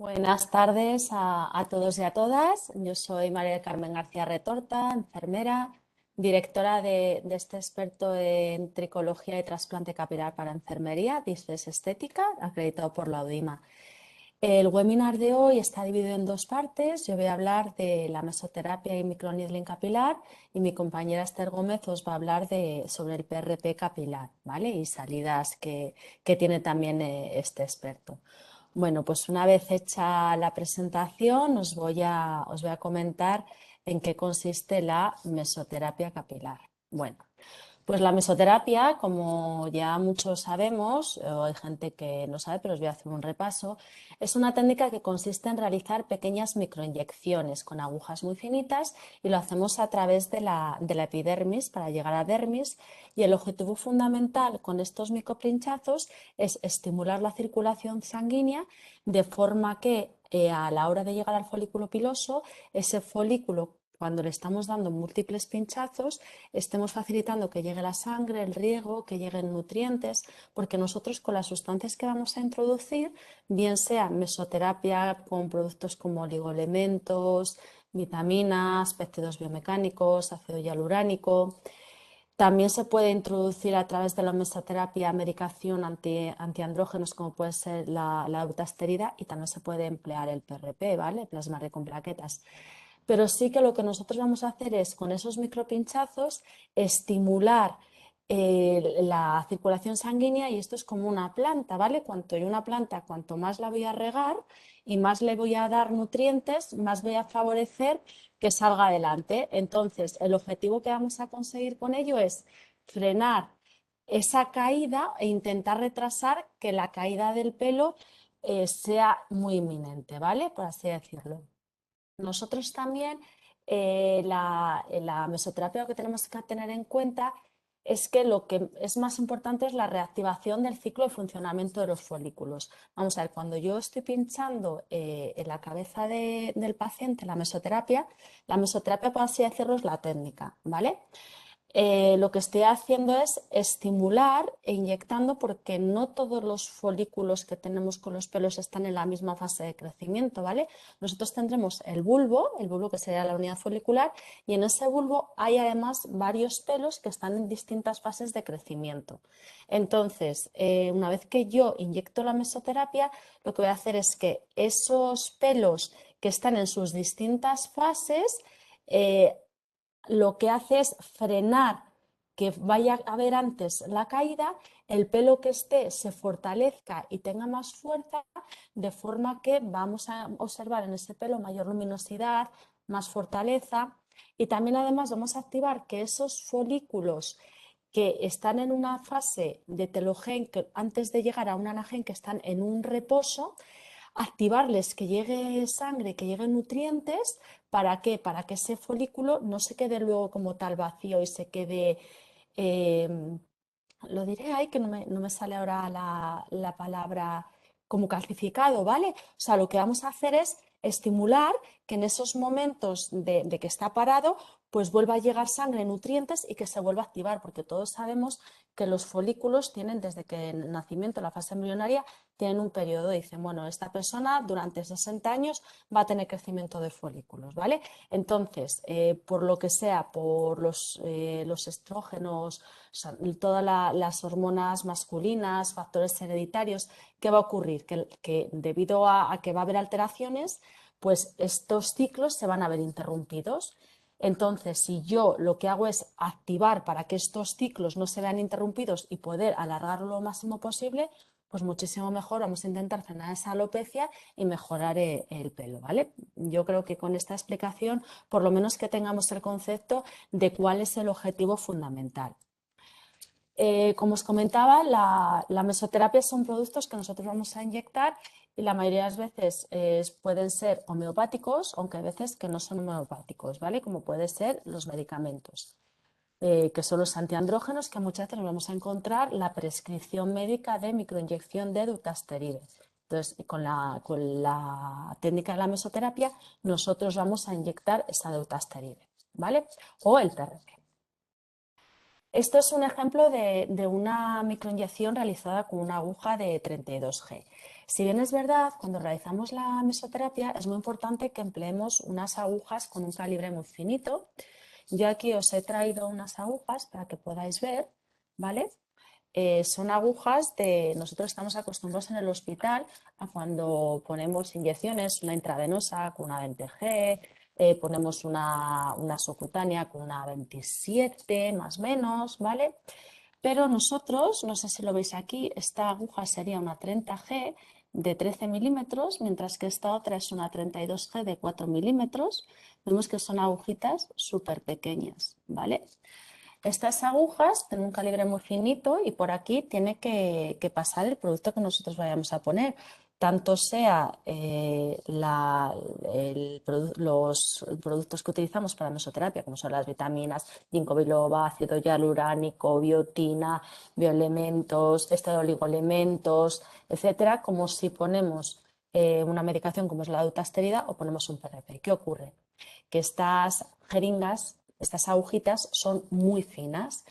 Buenas tardes a todos y a todas. Yo soy María del Carmen García Retorta, enfermera, directora de este experto en tricología y trasplante capilar para enfermería, DISFES Estética, acreditado por la UDIMA. El webinar de hoy está dividido en dos partes. Yo voy a hablar de la mesoterapia y microneedling capilar y mi compañera Esther Gómez os va a hablar sobre el PRP capilar, ¿vale? Y salidas que tiene también este experto. Bueno, pues una vez hecha la presentación os voy a comentar en qué consiste la mesoterapia capilar. Bueno, pues la mesoterapia, como ya muchos sabemos, o hay gente que no sabe, pero os voy a hacer un repaso, es una técnica que consiste en realizar pequeñas microinyecciones con agujas muy finitas y lo hacemos a través de la epidermis para llegar a dermis, y el objetivo fundamental con estos micropinchazos es estimular la circulación sanguínea de forma que a la hora de llegar al folículo piloso, ese folículo, cuando le estamos dando múltiples pinchazos, estemos facilitando que llegue la sangre, el riego, que lleguen nutrientes, porque nosotros con las sustancias que vamos a introducir, bien sea mesoterapia con productos como oligoelementos, vitaminas, péptidos biomecánicos, ácido hialuránico, también se puede introducir a través de la mesoterapia medicación antiandrógenos, como puede ser la dutasterida, y también se puede emplear el PRP, ¿vale? Plasma rico en plaquetas. Pero sí que lo que nosotros vamos a hacer es, con esos micropinchazos, estimular la circulación sanguínea, y esto es como una planta, ¿vale? Cuanto más la voy a regar y más le voy a dar nutrientes, más voy a favorecer que salga adelante. Entonces, el objetivo que vamos a conseguir con ello es frenar esa caída e intentar retrasar que la caída del pelo sea muy inminente, ¿vale? Por así decirlo. Nosotros también, la mesoterapia, lo que tenemos que tener en cuenta es que lo que es más importante es la reactivación del ciclo de funcionamiento de los folículos. Vamos a ver, cuando yo estoy pinchando en la cabeza del paciente la mesoterapia, por así decirlo, es la técnica, ¿vale? Lo que estoy haciendo es estimular e inyectando, porque no todos los folículos que tenemos con los pelos están en la misma fase de crecimiento, ¿vale? Nosotros tendremos el bulbo que sería la unidad folicular, y en ese bulbo hay además varios pelos que están en distintas fases de crecimiento. Entonces, una vez que yo inyecto la mesoterapia, lo que voy a hacer es que esos pelos que están en sus distintas fases, eh, lo que hace es frenar que vaya a haber antes la caída, el pelo que esté se fortalezca y tenga más fuerza, de forma que vamos a observar en ese pelo mayor luminosidad, más fortaleza, y también además vamos a activar que esos folículos que están en una fase de telogen, que antes de llegar a un anagen, que están en un reposo, activarles que llegue sangre, que lleguen nutrientes. ¿Para qué? Para que ese folículo no se quede luego como tal vacío y se quede, eh, lo diré ahí, que no me sale ahora la palabra, como calcificado, ¿vale? O sea, lo que vamos a hacer es estimular que en esos momentos de que está parado, pues vuelva a llegar sangre, nutrientes, y que se vuelva a activar, porque todos sabemos que los folículos tienen, desde que el nacimiento, la fase embrionaria, tienen un periodo. Dicen, bueno, esta persona durante 60 años va a tener crecimiento de folículos, ¿vale? Entonces, por lo que sea, por los estrógenos, o sea, todas las hormonas masculinas, factores hereditarios, ¿qué va a ocurrir? Que debido a que va a haber alteraciones, pues estos ciclos se van a ver interrumpidos. Entonces, si yo lo que hago es activar para que estos ciclos no se vean interrumpidos y poder alargarlo lo máximo posible, pues muchísimo mejor. Vamos a intentar frenar esa alopecia y mejorar el pelo, ¿vale? Yo creo que con esta explicación, por lo menos que tengamos el concepto de cuál es el objetivo fundamental. Como os comentaba, la mesoterapia son productos que nosotros vamos a inyectar, y la mayoría de las veces pueden ser homeopáticos, aunque hay veces que no son homeopáticos, ¿vale? Como pueden ser los medicamentos, que son los antiandrógenos, que muchas veces nos vamos a encontrar la prescripción médica de microinyección de dutasteride. Entonces, con la técnica de la mesoterapia, nosotros vamos a inyectar esa dutasteride, ¿vale? O el PRP. Esto es un ejemplo de una microinyección realizada con una aguja de 32G. Si bien es verdad, cuando realizamos la mesoterapia es muy importante que empleemos unas agujas con un calibre muy finito. Yo aquí os he traído unas agujas para que podáis ver, ¿vale? Son agujas nosotros estamos acostumbrados en el hospital a cuando ponemos inyecciones, una intravenosa con una 20G, ponemos una subcutánea con una 27 más o menos, ¿vale? Pero nosotros, no sé si lo veis aquí, esta aguja sería una 30G de 13 milímetros, mientras que esta otra es una 32G de 4 milímetros. Vemos que son agujitas súper pequeñas, ¿vale? Estas agujas tienen un calibre muy finito y por aquí tiene que pasar el producto que nosotros vayamos a poner, tanto sea los productos que utilizamos para mesoterapia, como son las vitaminas, ginkgo biloba, ácido hialuránico, biotina, bioelementos, este de oligoelementos, etcétera, como si ponemos una medicación como es la dutasterida o ponemos un PRP. ¿Qué ocurre? Que estas jeringas, estas agujitas son muy finas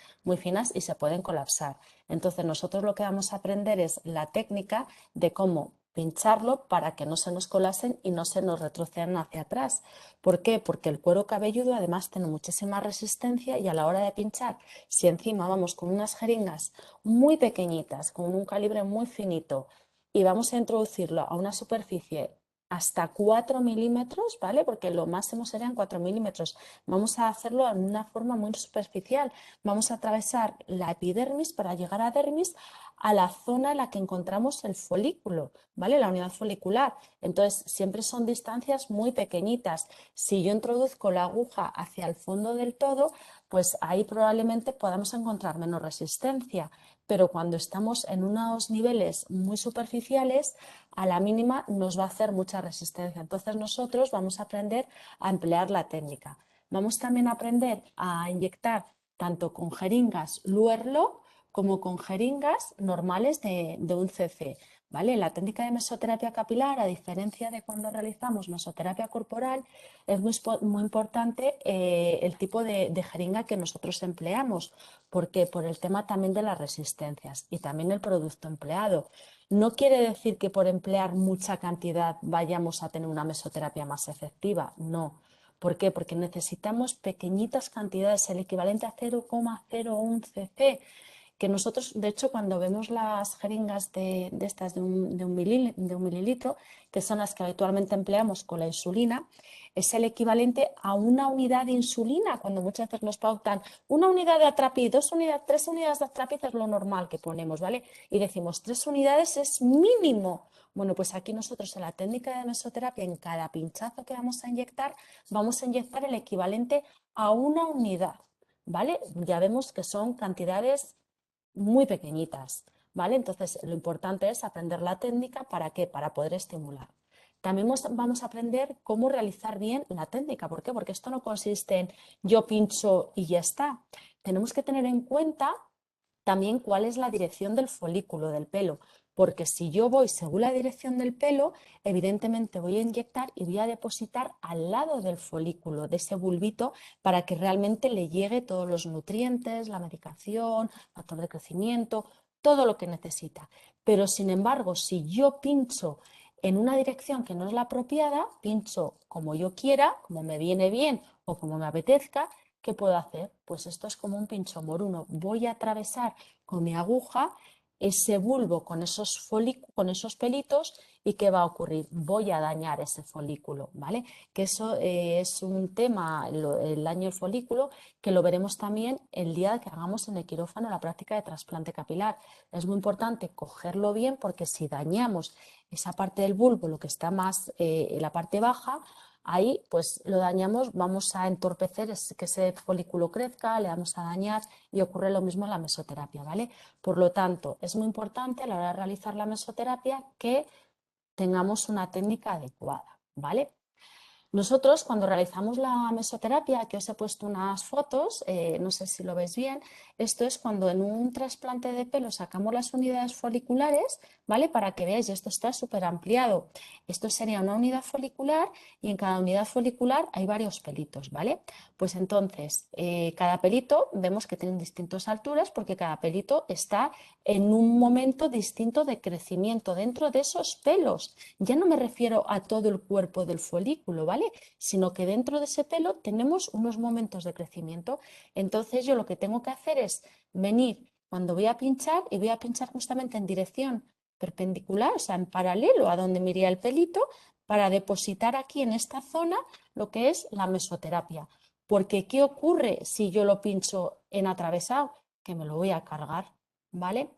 y se pueden colapsar. Entonces nosotros lo que vamos a aprender es la técnica de cómo pincharlo para que no se nos colapsen y no se nos retrocedan hacia atrás. ¿Por qué? Porque el cuero cabelludo además tiene muchísima resistencia y a la hora de pinchar, si encima vamos con unas jeringas muy pequeñitas, con un calibre muy finito y vamos a introducirlo a una superficie hasta 4 milímetros, ¿vale? Porque lo máximo serían 4 milímetros. Vamos a hacerlo en una forma muy superficial. Vamos a atravesar la epidermis para llegar a dermis a la zona en la que encontramos el folículo, ¿vale? La unidad folicular. Entonces, siempre son distancias muy pequeñitas. Si yo introduzco la aguja hacia el fondo del todo, pues ahí probablemente podamos encontrar menos resistencia. Pero cuando estamos en unos niveles muy superficiales, a la mínima nos va a hacer mucha resistencia. Entonces nosotros vamos a aprender a emplear la técnica. Vamos también a aprender a inyectar tanto con jeringas Luerlo como con jeringas normales de un cc. ¿Vale? La técnica de mesoterapia capilar, a diferencia de cuando realizamos mesoterapia corporal, es muy importante el tipo de jeringa que nosotros empleamos. ¿Por qué? Por el tema también de las resistencias y también el producto empleado. No quiere decir que por emplear mucha cantidad vayamos a tener una mesoterapia más efectiva, no. ¿Por qué? Porque necesitamos pequeñitas cantidades, el equivalente a 0,01 cc, que nosotros, de hecho, cuando vemos las jeringas de estas de un mililitro, que son las que habitualmente empleamos con la insulina, es el equivalente a una unidad de insulina, cuando muchas veces nos pautan una unidad de atrapiz, tres unidades de atrapiz es lo normal que ponemos, ¿vale? Y decimos 3 unidades es mínimo. Bueno, pues aquí nosotros en la técnica de mesoterapia, en cada pinchazo que vamos a inyectar el equivalente a una unidad, ¿vale? Ya vemos que son cantidades muy pequeñitas, ¿vale? Entonces, lo importante es aprender la técnica, ¿para qué? Para poder estimular. También vamos a aprender cómo realizar bien la técnica. ¿Por qué? Porque esto no consiste en yo pincho y ya está. Tenemos que tener en cuenta también cuál es la dirección del folículo, del pelo. Porque si yo voy según la dirección del pelo, evidentemente voy a inyectar y voy a depositar al lado del folículo, de ese bulbito, para que realmente le llegue todos los nutrientes, la medicación, factor de crecimiento, todo lo que necesita. Pero sin embargo, si yo pincho en una dirección que no es la apropiada, pincho como yo quiera, como me viene bien o como me apetezca, ¿qué puedo hacer? Pues esto es como un pincho moruno. Voy a atravesar con mi aguja ese bulbo con esos pelitos y ¿qué va a ocurrir? Voy a dañar ese folículo, ¿vale? Que eso es un tema, el daño del folículo, que lo veremos también el día que hagamos en el quirófano la práctica de trasplante capilar. Es muy importante cogerlo bien porque si dañamos esa parte del bulbo, lo que está más en la parte baja, ahí pues lo dañamos, vamos a entorpecer que ese folículo crezca, le vamos a dañar y ocurre lo mismo en la mesoterapia, ¿vale? Por lo tanto, es muy importante a la hora de realizar la mesoterapia que tengamos una técnica adecuada, ¿vale? Nosotros cuando realizamos la mesoterapia, que os he puesto unas fotos, no sé si lo veis bien, esto es cuando en un trasplante de pelo sacamos las unidades foliculares, ¿vale? Para que veáis, esto está súper ampliado. Esto sería una unidad folicular y en cada unidad folicular hay varios pelitos, ¿vale? Pues entonces, cada pelito vemos que tienen distintas alturas porque cada pelito está en un momento distinto de crecimiento dentro de esos pelos. Ya no me refiero a todo el cuerpo del folículo, ¿vale? Sino que dentro de ese pelo tenemos unos momentos de crecimiento. Entonces yo lo que tengo que hacer es venir cuando voy a pinchar y voy a pinchar justamente en dirección perpendicular, o sea, en paralelo a donde me iría el pelito, para depositar aquí en esta zona lo que es la mesoterapia. Porque ¿qué ocurre si yo lo pincho en atravesado? Que me lo voy a cargar, ¿vale?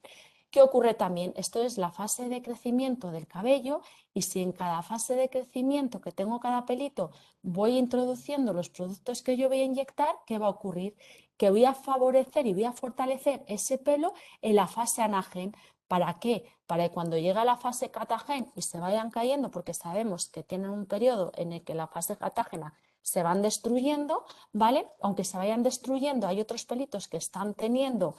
¿Qué ocurre también? Esto es la fase de crecimiento del cabello y si en cada fase de crecimiento que tengo cada pelito voy introduciendo los productos que yo voy a inyectar, ¿qué va a ocurrir? Que voy a favorecer y voy a fortalecer ese pelo en la fase anagen. ¿Para qué? Para que cuando llega la fase catagen y se vayan cayendo, porque sabemos que tienen un periodo en el que la fase catágena se van destruyendo, ¿vale? Aunque se vayan destruyendo, hay otros pelitos que están teniendo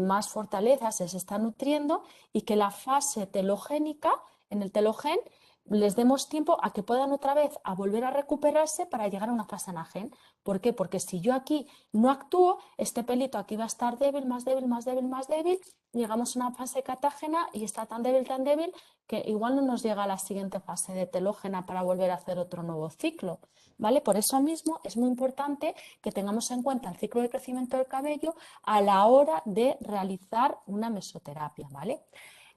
más fortaleza, se está nutriendo y que la fase telogénica, en el telogen, les demos tiempo a que puedan otra vez a volver a recuperarse para llegar a una fase anagen. ¿Por qué? Porque si yo aquí no actúo, este pelito aquí va a estar débil, más débil, más débil, más débil, llegamos a una fase catágena y está tan débil que igual no nos llega a la siguiente fase de telógena para volver a hacer otro nuevo ciclo, ¿vale? Por eso mismo es muy importante que tengamos en cuenta el ciclo de crecimiento del cabello a la hora de realizar una mesoterapia, ¿vale?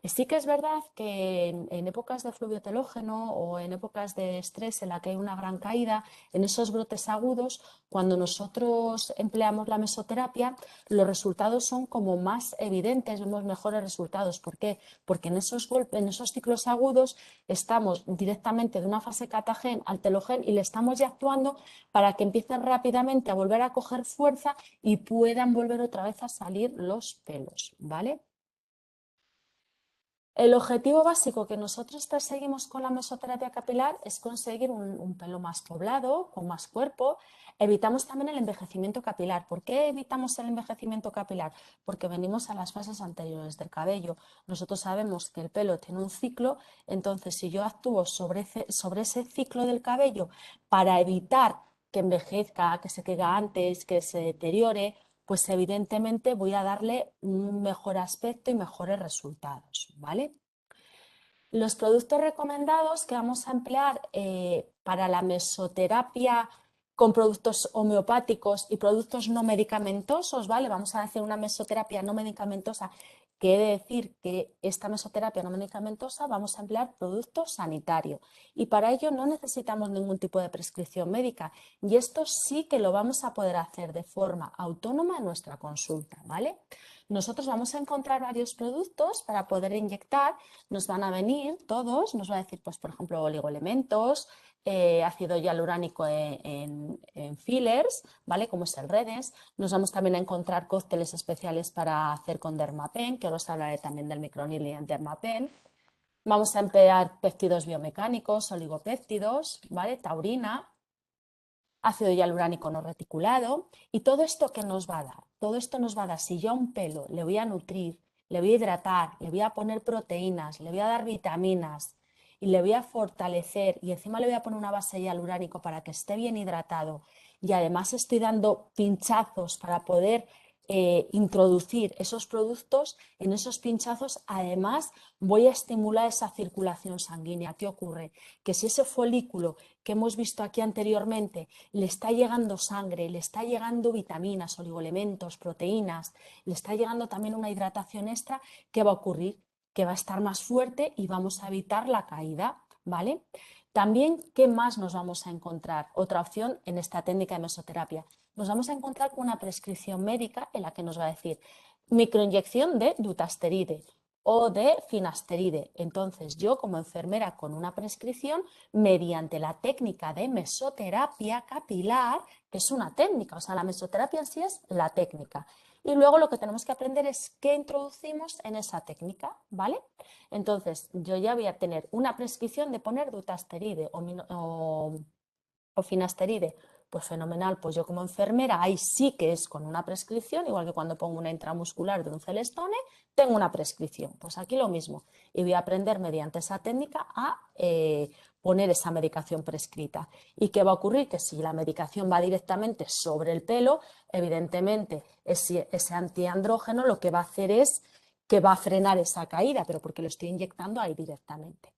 Sí que es verdad que en épocas de fluvio telógeno o en épocas de estrés en la que hay una gran caída, en esos brotes agudos, cuando nosotros empleamos la mesoterapia, los resultados son como más evidentes, vemos mejores resultados. ¿Por qué? Porque en esos golpes, en esos ciclos agudos, estamos directamente de una fase catagen al telogen y le estamos ya actuando para que empiecen rápidamente a volver a coger fuerza y puedan volver otra vez a salir los pelos, ¿vale? El objetivo básico que nosotros perseguimos con la mesoterapia capilar es conseguir un pelo más poblado, con más cuerpo. Evitamos también el envejecimiento capilar. ¿Por qué evitamos el envejecimiento capilar? Porque venimos a las fases anteriores del cabello. Nosotros sabemos que el pelo tiene un ciclo, entonces si yo actúo sobre ese ciclo del cabello para evitar que envejezca, que se quede antes, que se deteriore, pues evidentemente voy a darle un mejor aspecto y mejores resultados, ¿vale? Los productos recomendados que vamos a emplear para la mesoterapia con productos homeopáticos y productos no medicamentosos, ¿vale? Vamos a hacer una mesoterapia no medicamentosa. Quiere decir que esta mesoterapia no medicamentosa vamos a emplear producto sanitario y para ello no necesitamos ningún tipo de prescripción médica y esto sí que lo vamos a poder hacer de forma autónoma en nuestra consulta, ¿vale? Nosotros vamos a encontrar varios productos para poder inyectar, nos van a venir todos, nos va a decir, pues, por ejemplo, oligoelementos, ácido hialuránico en fillers, ¿vale? Como es el Redes. Nos vamos también a encontrar cócteles especiales para hacer con Dermapen, que ahora os hablaré también del microneedling en Dermapen. Vamos a emplear péptidos biomecánicos, oligopéptidos, ¿vale? Taurina, ácido hialuránico no reticulado y todo esto que nos va a dar, todo esto nos va a dar, si yo a un pelo le voy a nutrir, le voy a hidratar, le voy a poner proteínas, le voy a dar vitaminas y le voy a fortalecer y encima le voy a poner una base hialuránico para que esté bien hidratado y además estoy dando pinchazos para poder introducir esos productos en esos pinchazos, además voy a estimular esa circulación sanguínea. ¿Qué ocurre? Que si ese folículo que hemos visto aquí anteriormente le está llegando sangre, le está llegando vitaminas, oligoelementos, proteínas, le está llegando también una hidratación extra, ¿qué va a ocurrir? Que va a estar más fuerte y vamos a evitar la caída, ¿vale? También, ¿qué más nos vamos a encontrar? Otra opción en esta técnica de mesoterapia. Nos vamos a encontrar con una prescripción médica en la que nos va a decir microinyección de dutasteride o de finasteride. Entonces, yo como enfermera con una prescripción, mediante la técnica de mesoterapia capilar, que es una técnica, o sea, la mesoterapia en sí es la técnica. Y luego lo que tenemos que aprender es qué introducimos en esa técnica, ¿vale? Entonces, yo ya voy a tener una prescripción de poner dutasteride o finasteride, pues fenomenal, pues yo como enfermera, ahí sí que es con una prescripción, igual que cuando pongo una intramuscular de un Celestone, tengo una prescripción. Pues aquí lo mismo, y voy a aprender mediante esa técnica a poner esa medicación prescrita. ¿Y qué va a ocurrir? Que si la medicación va directamente sobre el pelo, evidentemente ese antiandrógeno lo que va a hacer es que va a frenar esa caída, pero porque lo estoy inyectando ahí directamente.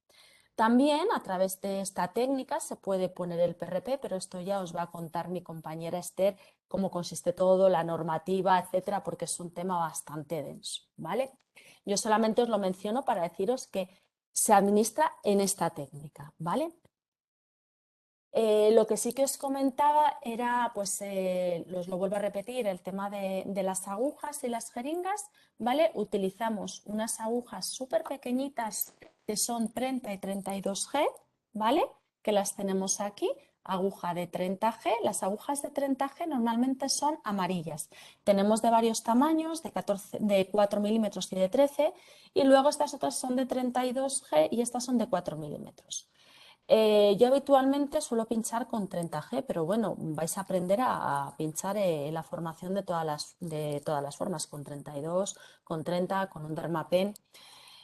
También a través de esta técnica se puede poner el PRP, pero esto ya os va a contar mi compañera Esther cómo consiste todo, la normativa, etcétera, porque es un tema bastante denso, ¿vale? Yo solamente os lo menciono para deciros que se administra en esta técnica, ¿vale? Lo que sí que os comentaba era, pues, os lo vuelvo a repetir, el tema de las agujas y las jeringas, ¿vale? Utilizamos unas agujas súper pequeñitas que son 30 y 32G, ¿vale? Que las tenemos aquí, aguja de 30G. Las agujas de 30G normalmente son amarillas. Tenemos de varios tamaños, de 4 milímetros y de 13, y luego estas otras son de 32G y estas son de 4 milímetros. Yo habitualmente suelo pinchar con 30G, pero bueno, vais a aprender a pinchar la formación de todas las formas, con 32, con 30, con un Dermapen.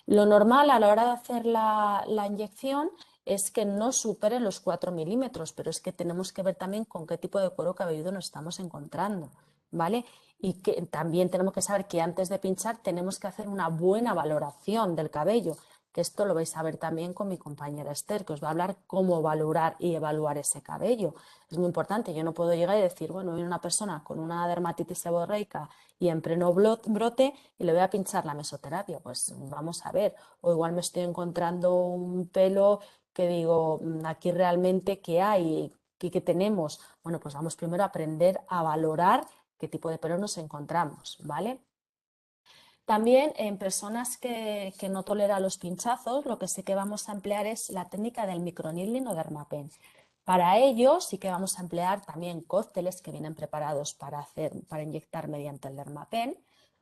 Lo normal a la hora de hacer la inyección es que no supere los 4 milímetros, pero es que tenemos que ver también con qué tipo de cuero cabelludo nos estamos encontrando, ¿vale? Y que también tenemos que saber que antes de pinchar tenemos que hacer una buena valoración del cabello, que esto lo vais a ver también con mi compañera Esther, que os va a hablar cómo valorar y evaluar ese cabello. Es muy importante, yo no puedo llegar y decir, bueno, viene una persona con una dermatitis seborreica y en pleno brote y le voy a pinchar la mesoterapia. Pues vamos a ver, o igual me estoy encontrando un pelo que digo, aquí realmente qué hay, qué tenemos. Bueno, pues vamos primero a aprender a valorar qué tipo de pelo nos encontramos, ¿vale? También en personas que no toleran los pinchazos, lo que sí que vamos a emplear es la técnica del microneedling o Dermapen. Para ello sí que vamos a emplear también cócteles que vienen preparados para inyectar mediante el Dermapen,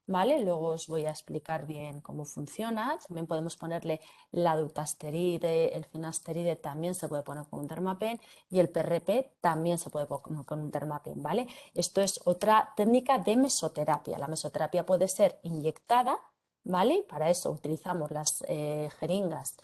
¿vale? Luego os voy a explicar bien cómo funciona. También podemos ponerle la dutasteride, el finasteride también se puede poner con un Dermapen y el PRP también se puede poner con un Dermapen, ¿vale? Esto es otra técnica de mesoterapia. La mesoterapia puede ser inyectada, ¿vale? Para eso utilizamos las jeringas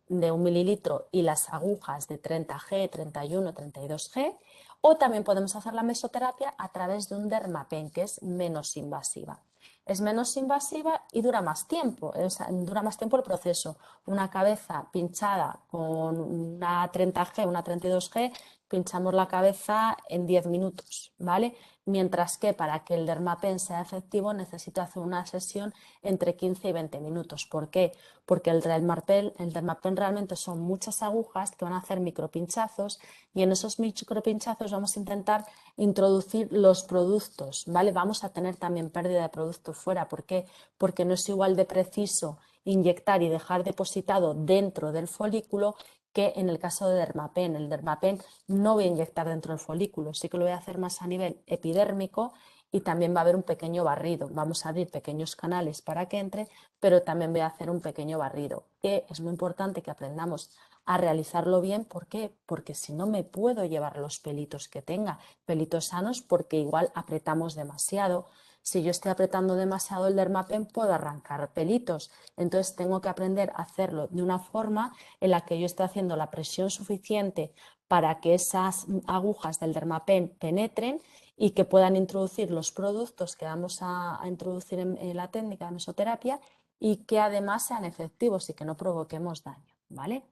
de 1 mililitro y las agujas de 30G, 31, 32G, o también podemos hacer la mesoterapia a través de un Dermapen, que es menos invasiva. Es menos invasiva y dura más tiempo, o sea, dura más tiempo el proceso. Una cabeza pinchada con una 30G, una 32G, pinchamos la cabeza en 10 minutos, ¿vale? Mientras que para que el Dermapen sea efectivo necesito hacer una sesión entre 15 y 20 minutos. ¿Por qué? Porque el Dermapen realmente son muchas agujas que van a hacer micropinchazos y en esos micropinchazos vamos a intentar introducir los productos, ¿vale? Vamos a tener también pérdida de productos fuera. ¿Por qué? Porque no es igual de preciso inyectar y dejar depositado dentro del folículo que en el caso de Dermapen. El Dermapen no voy a inyectar dentro del folículo, sí que lo voy a hacer más a nivel epidérmico y también va a haber un pequeño barrido. Vamos a abrir pequeños canales para que entre, pero también voy a hacer un pequeño barrido, que es muy importante que aprendamos a realizarlo bien. ¿Por qué? Porque si no me puedo llevar los pelitos que tenga, pelitos sanos, porque igual apretamos demasiado. Si yo estoy apretando demasiado el Dermapen, puedo arrancar pelitos. Entonces tengo que aprender a hacerlo de una forma en la que yo esté haciendo la presión suficiente para que esas agujas del Dermapen penetren y que puedan introducir los productos que vamos a introducir en la técnica de mesoterapia y que además sean efectivos y que no provoquemos daño, ¿vale?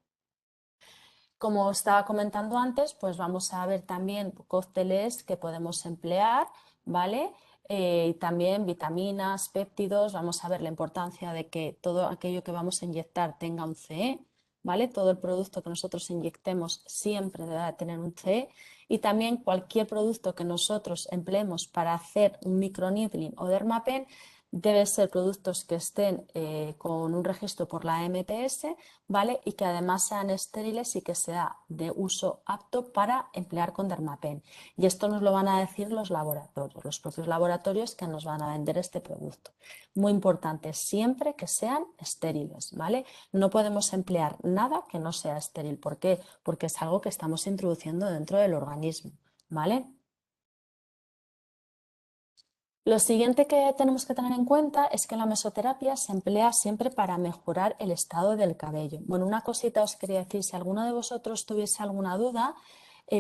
Como os estaba comentando antes, pues vamos a ver también cócteles que podemos emplear, ¿vale? Y también vitaminas, péptidos, vamos a ver la importancia de que todo aquello que vamos a inyectar tenga un CE, ¿vale? Todo el producto que nosotros inyectemos siempre debe tener un CE y también cualquier producto que nosotros empleemos para hacer un microneedling o Dermapen deben ser productos que estén con un registro por la MPS, ¿vale? Y que además sean estériles y que sea de uso apto para emplear con Dermapen. Y esto nos lo van a decir los laboratorios, los propios laboratorios que nos van a vender este producto. Muy importante, siempre que sean estériles, ¿vale? No podemos emplear nada que no sea estéril. ¿Por qué? Porque es algo que estamos introduciendo dentro del organismo, ¿vale? Lo siguiente que tenemos que tener en cuenta es que la mesoterapia se emplea siempre para mejorar el estado del cabello. Bueno, una cosita os quería decir, si alguno de vosotros tuviese alguna duda,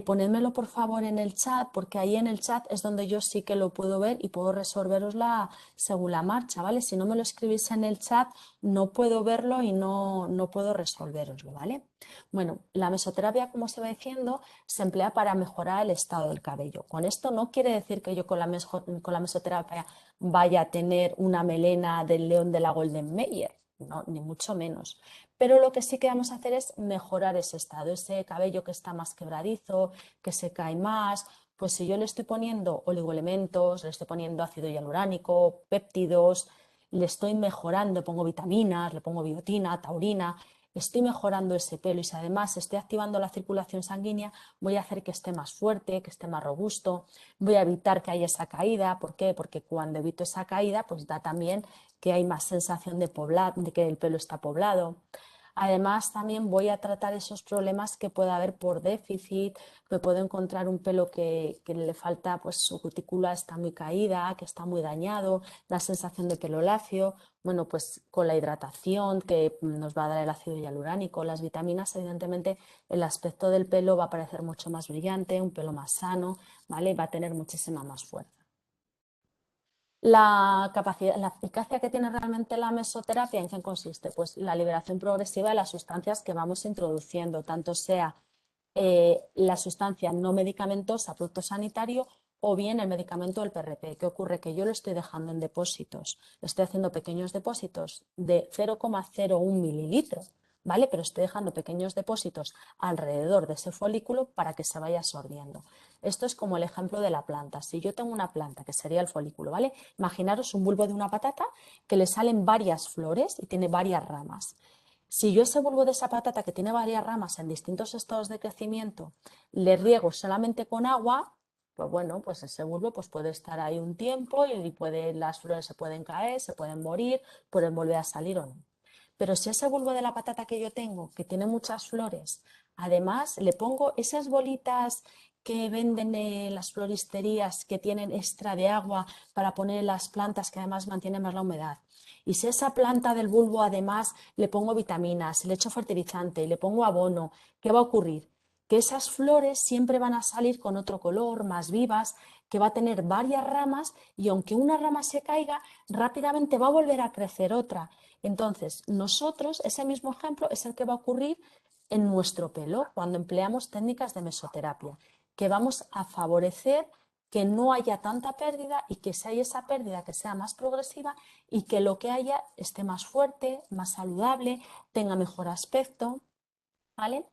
ponedmelo por favor en el chat, porque ahí en el chat es donde yo sí que lo puedo ver y puedo resolverosla según la marcha, ¿vale? Si no me lo escribís en el chat, no puedo verlo y no puedo resolveroslo, ¿vale? Bueno, la mesoterapia, como se va diciendo, se emplea para mejorar el estado del cabello. Con esto no quiere decir que yo con la mesoterapia vaya a tener una melena del león de la Golden Meyer, no, ni mucho menos. Pero lo que sí que vamos a hacer es mejorar ese estado, ese cabello que está más quebradizo, que se cae más. Pues si yo le estoy poniendo oligoelementos, le estoy poniendo ácido hialuránico, péptidos, le estoy mejorando, pongo vitaminas, le pongo biotina, taurina, estoy mejorando ese pelo y si además estoy activando la circulación sanguínea, voy a hacer que esté más fuerte, que esté más robusto, voy a evitar que haya esa caída. ¿Por qué? Porque cuando evito esa caída, pues da también que hay más sensación de que el pelo está poblado. Además, también voy a tratar esos problemas que pueda haber por déficit, me puedo encontrar un pelo que le falta, pues su cutícula está muy caída, que está muy dañado, la sensación de pelo lacio. Bueno, pues con la hidratación que nos va a dar el ácido hialuránico, las vitaminas, evidentemente el aspecto del pelo va a parecer mucho más brillante, un pelo más sano, ¿vale? Va a tener muchísima más fuerza. La capacidad, la eficacia que tiene realmente la mesoterapia, ¿en qué consiste? Pues la liberación progresiva de las sustancias que vamos introduciendo, tanto sea la sustancia no medicamentosa, producto sanitario, o bien el medicamento del PRP. ¿Qué ocurre? Que yo lo estoy dejando en depósitos, estoy haciendo pequeños depósitos de 0,01 mililitros, ¿vale? Pero estoy dejando pequeños depósitos alrededor de ese folículo para que se vaya absorbiendo. Esto es como el ejemplo de la planta. Si yo tengo una planta, que sería el folículo, ¿vale? Imaginaros un bulbo de una patata que le salen varias flores y tiene varias ramas. Si yo ese bulbo de esa patata que tiene varias ramas en distintos estados de crecimiento le riego solamente con agua, pues bueno, pues ese bulbo pues puede estar ahí un tiempo y las flores se pueden caer, se pueden morir, pueden volver a salir o no. Pero si ese bulbo de la patata que yo tengo, que tiene muchas flores, además le pongo esas bolitas que venden en las floristerías que tienen extra de agua para poner en las plantas que además mantienen más la humedad. Y si esa planta del bulbo además le pongo vitaminas, le echo fertilizante, le pongo abono, ¿qué va a ocurrir? Que esas flores siempre van a salir con otro color, más vivas, que va a tener varias ramas y aunque una rama se caiga, rápidamente va a volver a crecer otra. Entonces, nosotros, ese mismo ejemplo es el que va a ocurrir en nuestro pelo cuando empleamos técnicas de mesoterapia, que vamos a favorecer que no haya tanta pérdida y que si hay esa pérdida que sea más progresiva y que lo que haya esté más fuerte, más saludable, tenga mejor aspecto, ¿vale?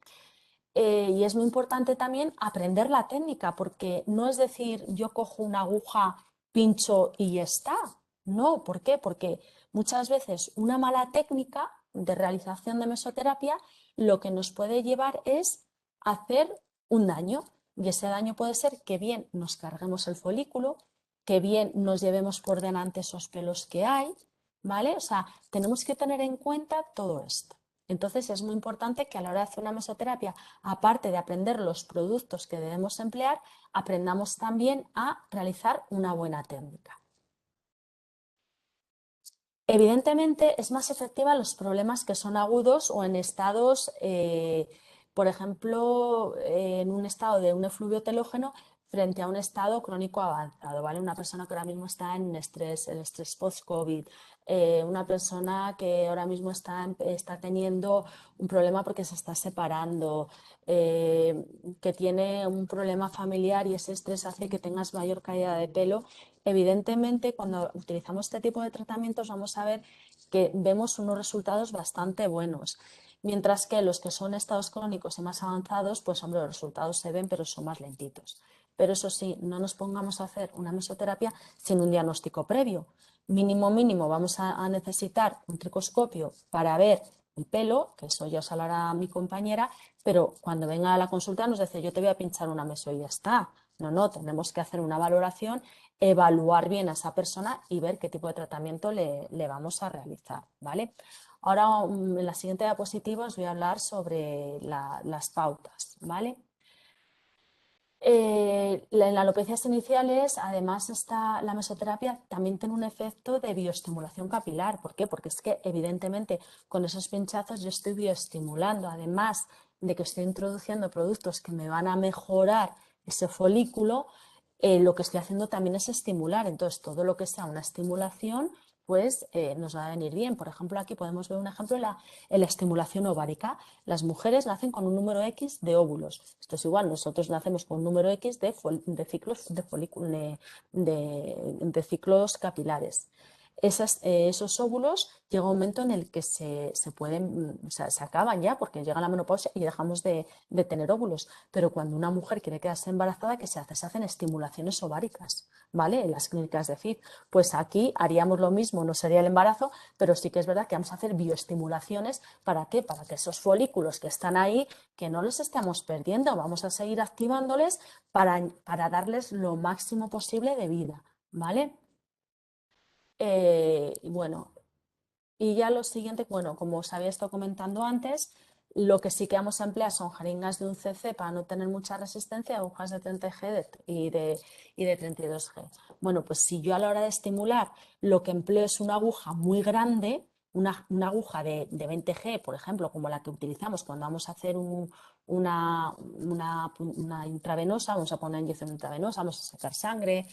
Y es muy importante también aprender la técnica, porque no es decir yo cojo una aguja, pincho y ya está. No, ¿por qué? Porque muchas veces una mala técnica de realización de mesoterapia lo que nos puede llevar es hacer un daño. Y ese daño puede ser que bien nos carguemos el folículo, que bien nos llevemos por delante esos pelos que hay, ¿vale? O sea, tenemos que tener en cuenta todo esto. Entonces es muy importante que a la hora de hacer una mesoterapia, aparte de aprender los productos que debemos emplear, aprendamos también a realizar una buena técnica. Evidentemente es más efectiva en los problemas que son agudos o en estados, por ejemplo, en un estado de un efluvio telógeno frente a un estado crónico avanzado, ¿vale? Una persona que ahora mismo está en estrés, el estrés post-COVID, una persona que ahora mismo está teniendo un problema porque se está separando, que tiene un problema familiar y ese estrés hace que tengas mayor caída de pelo. Evidentemente, cuando utilizamos este tipo de tratamientos vamos a ver que vemos unos resultados bastante buenos, mientras que los que son estados crónicos y más avanzados, pues hombre, los resultados se ven, pero son más lentitos. Pero eso sí, no nos pongamos a hacer una mesoterapia sin un diagnóstico previo, Mínimo, mínimo, vamos a necesitar un tricoscopio para ver el pelo, que eso ya os hablará mi compañera, pero cuando venga a la consulta nos dice, yo te voy a pinchar una meso y ya está. No, no, tenemos que hacer una valoración, evaluar bien a esa persona y ver qué tipo de tratamiento le vamos a realizar, ¿vale? Ahora, en la siguiente diapositiva os voy a hablar sobre las pautas, ¿vale? En las alopecias iniciales, además, la mesoterapia también tiene un efecto de bioestimulación capilar. ¿Por qué? Porque es que, evidentemente, con esos pinchazos yo estoy bioestimulando, además de que estoy introduciendo productos que me van a mejorar ese folículo, lo que estoy haciendo también es estimular. Entonces, todo lo que sea una estimulación, pues nos va a venir bien. Por ejemplo, aquí podemos ver un ejemplo en la estimulación ovárica. Las mujeres nacen con un número X de óvulos. Esto es igual, nosotros nacemos con un número X de ciclos, de ciclos capilares. Esos óvulos llega un momento en el que se pueden, o sea, se acaban ya porque llega la menopausia y dejamos de tener óvulos. Pero cuando una mujer quiere quedarse embarazada, ¿qué se hace? Se hacen estimulaciones ováricas, ¿vale? En las clínicas de FIV. Pues aquí haríamos lo mismo, no sería el embarazo, pero sí que es verdad que vamos a hacer bioestimulaciones. ¿Para qué? Para que esos folículos que están ahí, que no los estamos perdiendo, vamos a seguir activándoles para darles lo máximo posible de vida, ¿vale? Bueno, y ya lo siguiente, bueno, como os había estado comentando antes, lo que sí que vamos a emplear son jeringas de 1 cc para no tener mucha resistencia, agujas de 30G y de 32G. Bueno, pues si yo a la hora de estimular lo que empleo es una aguja muy grande, una aguja de 20G, por ejemplo, como la que utilizamos cuando vamos a hacer una intravenosa, vamos a poner inyección intravenosa, vamos a sacar sangre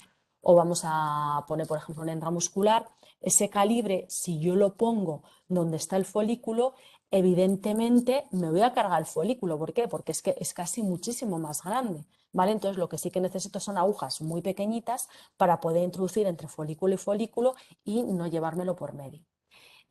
o vamos a poner, por ejemplo, una intramuscular, ese calibre, si yo lo pongo donde está el folículo, evidentemente me voy a cargar el folículo. ¿Por qué? Porque es que es casi muchísimo más grande, ¿vale? Entonces lo que sí que necesito son agujas muy pequeñitas para poder introducir entre folículo y folículo y no llevármelo por medio.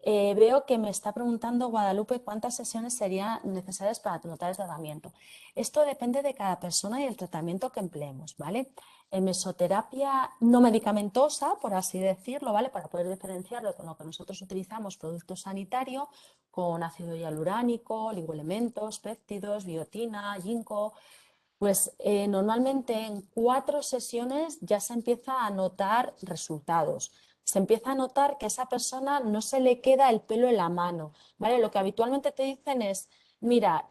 Veo que me está preguntando Guadalupe cuántas sesiones serían necesarias para notar el tratamiento. Esto depende de cada persona y el tratamiento que empleemos, ¿vale? En mesoterapia no medicamentosa, por así decirlo, ¿vale? Para poder diferenciarlo con lo que nosotros utilizamos, producto sanitario, con ácido hialuránico, oligoelementos, péptidos, biotina, ginkgo, pues normalmente en 4 sesiones ya se empieza a notar resultados. Se empieza a notar que a esa persona no se le queda el pelo en la mano, ¿vale? Lo que habitualmente te dicen es, mira,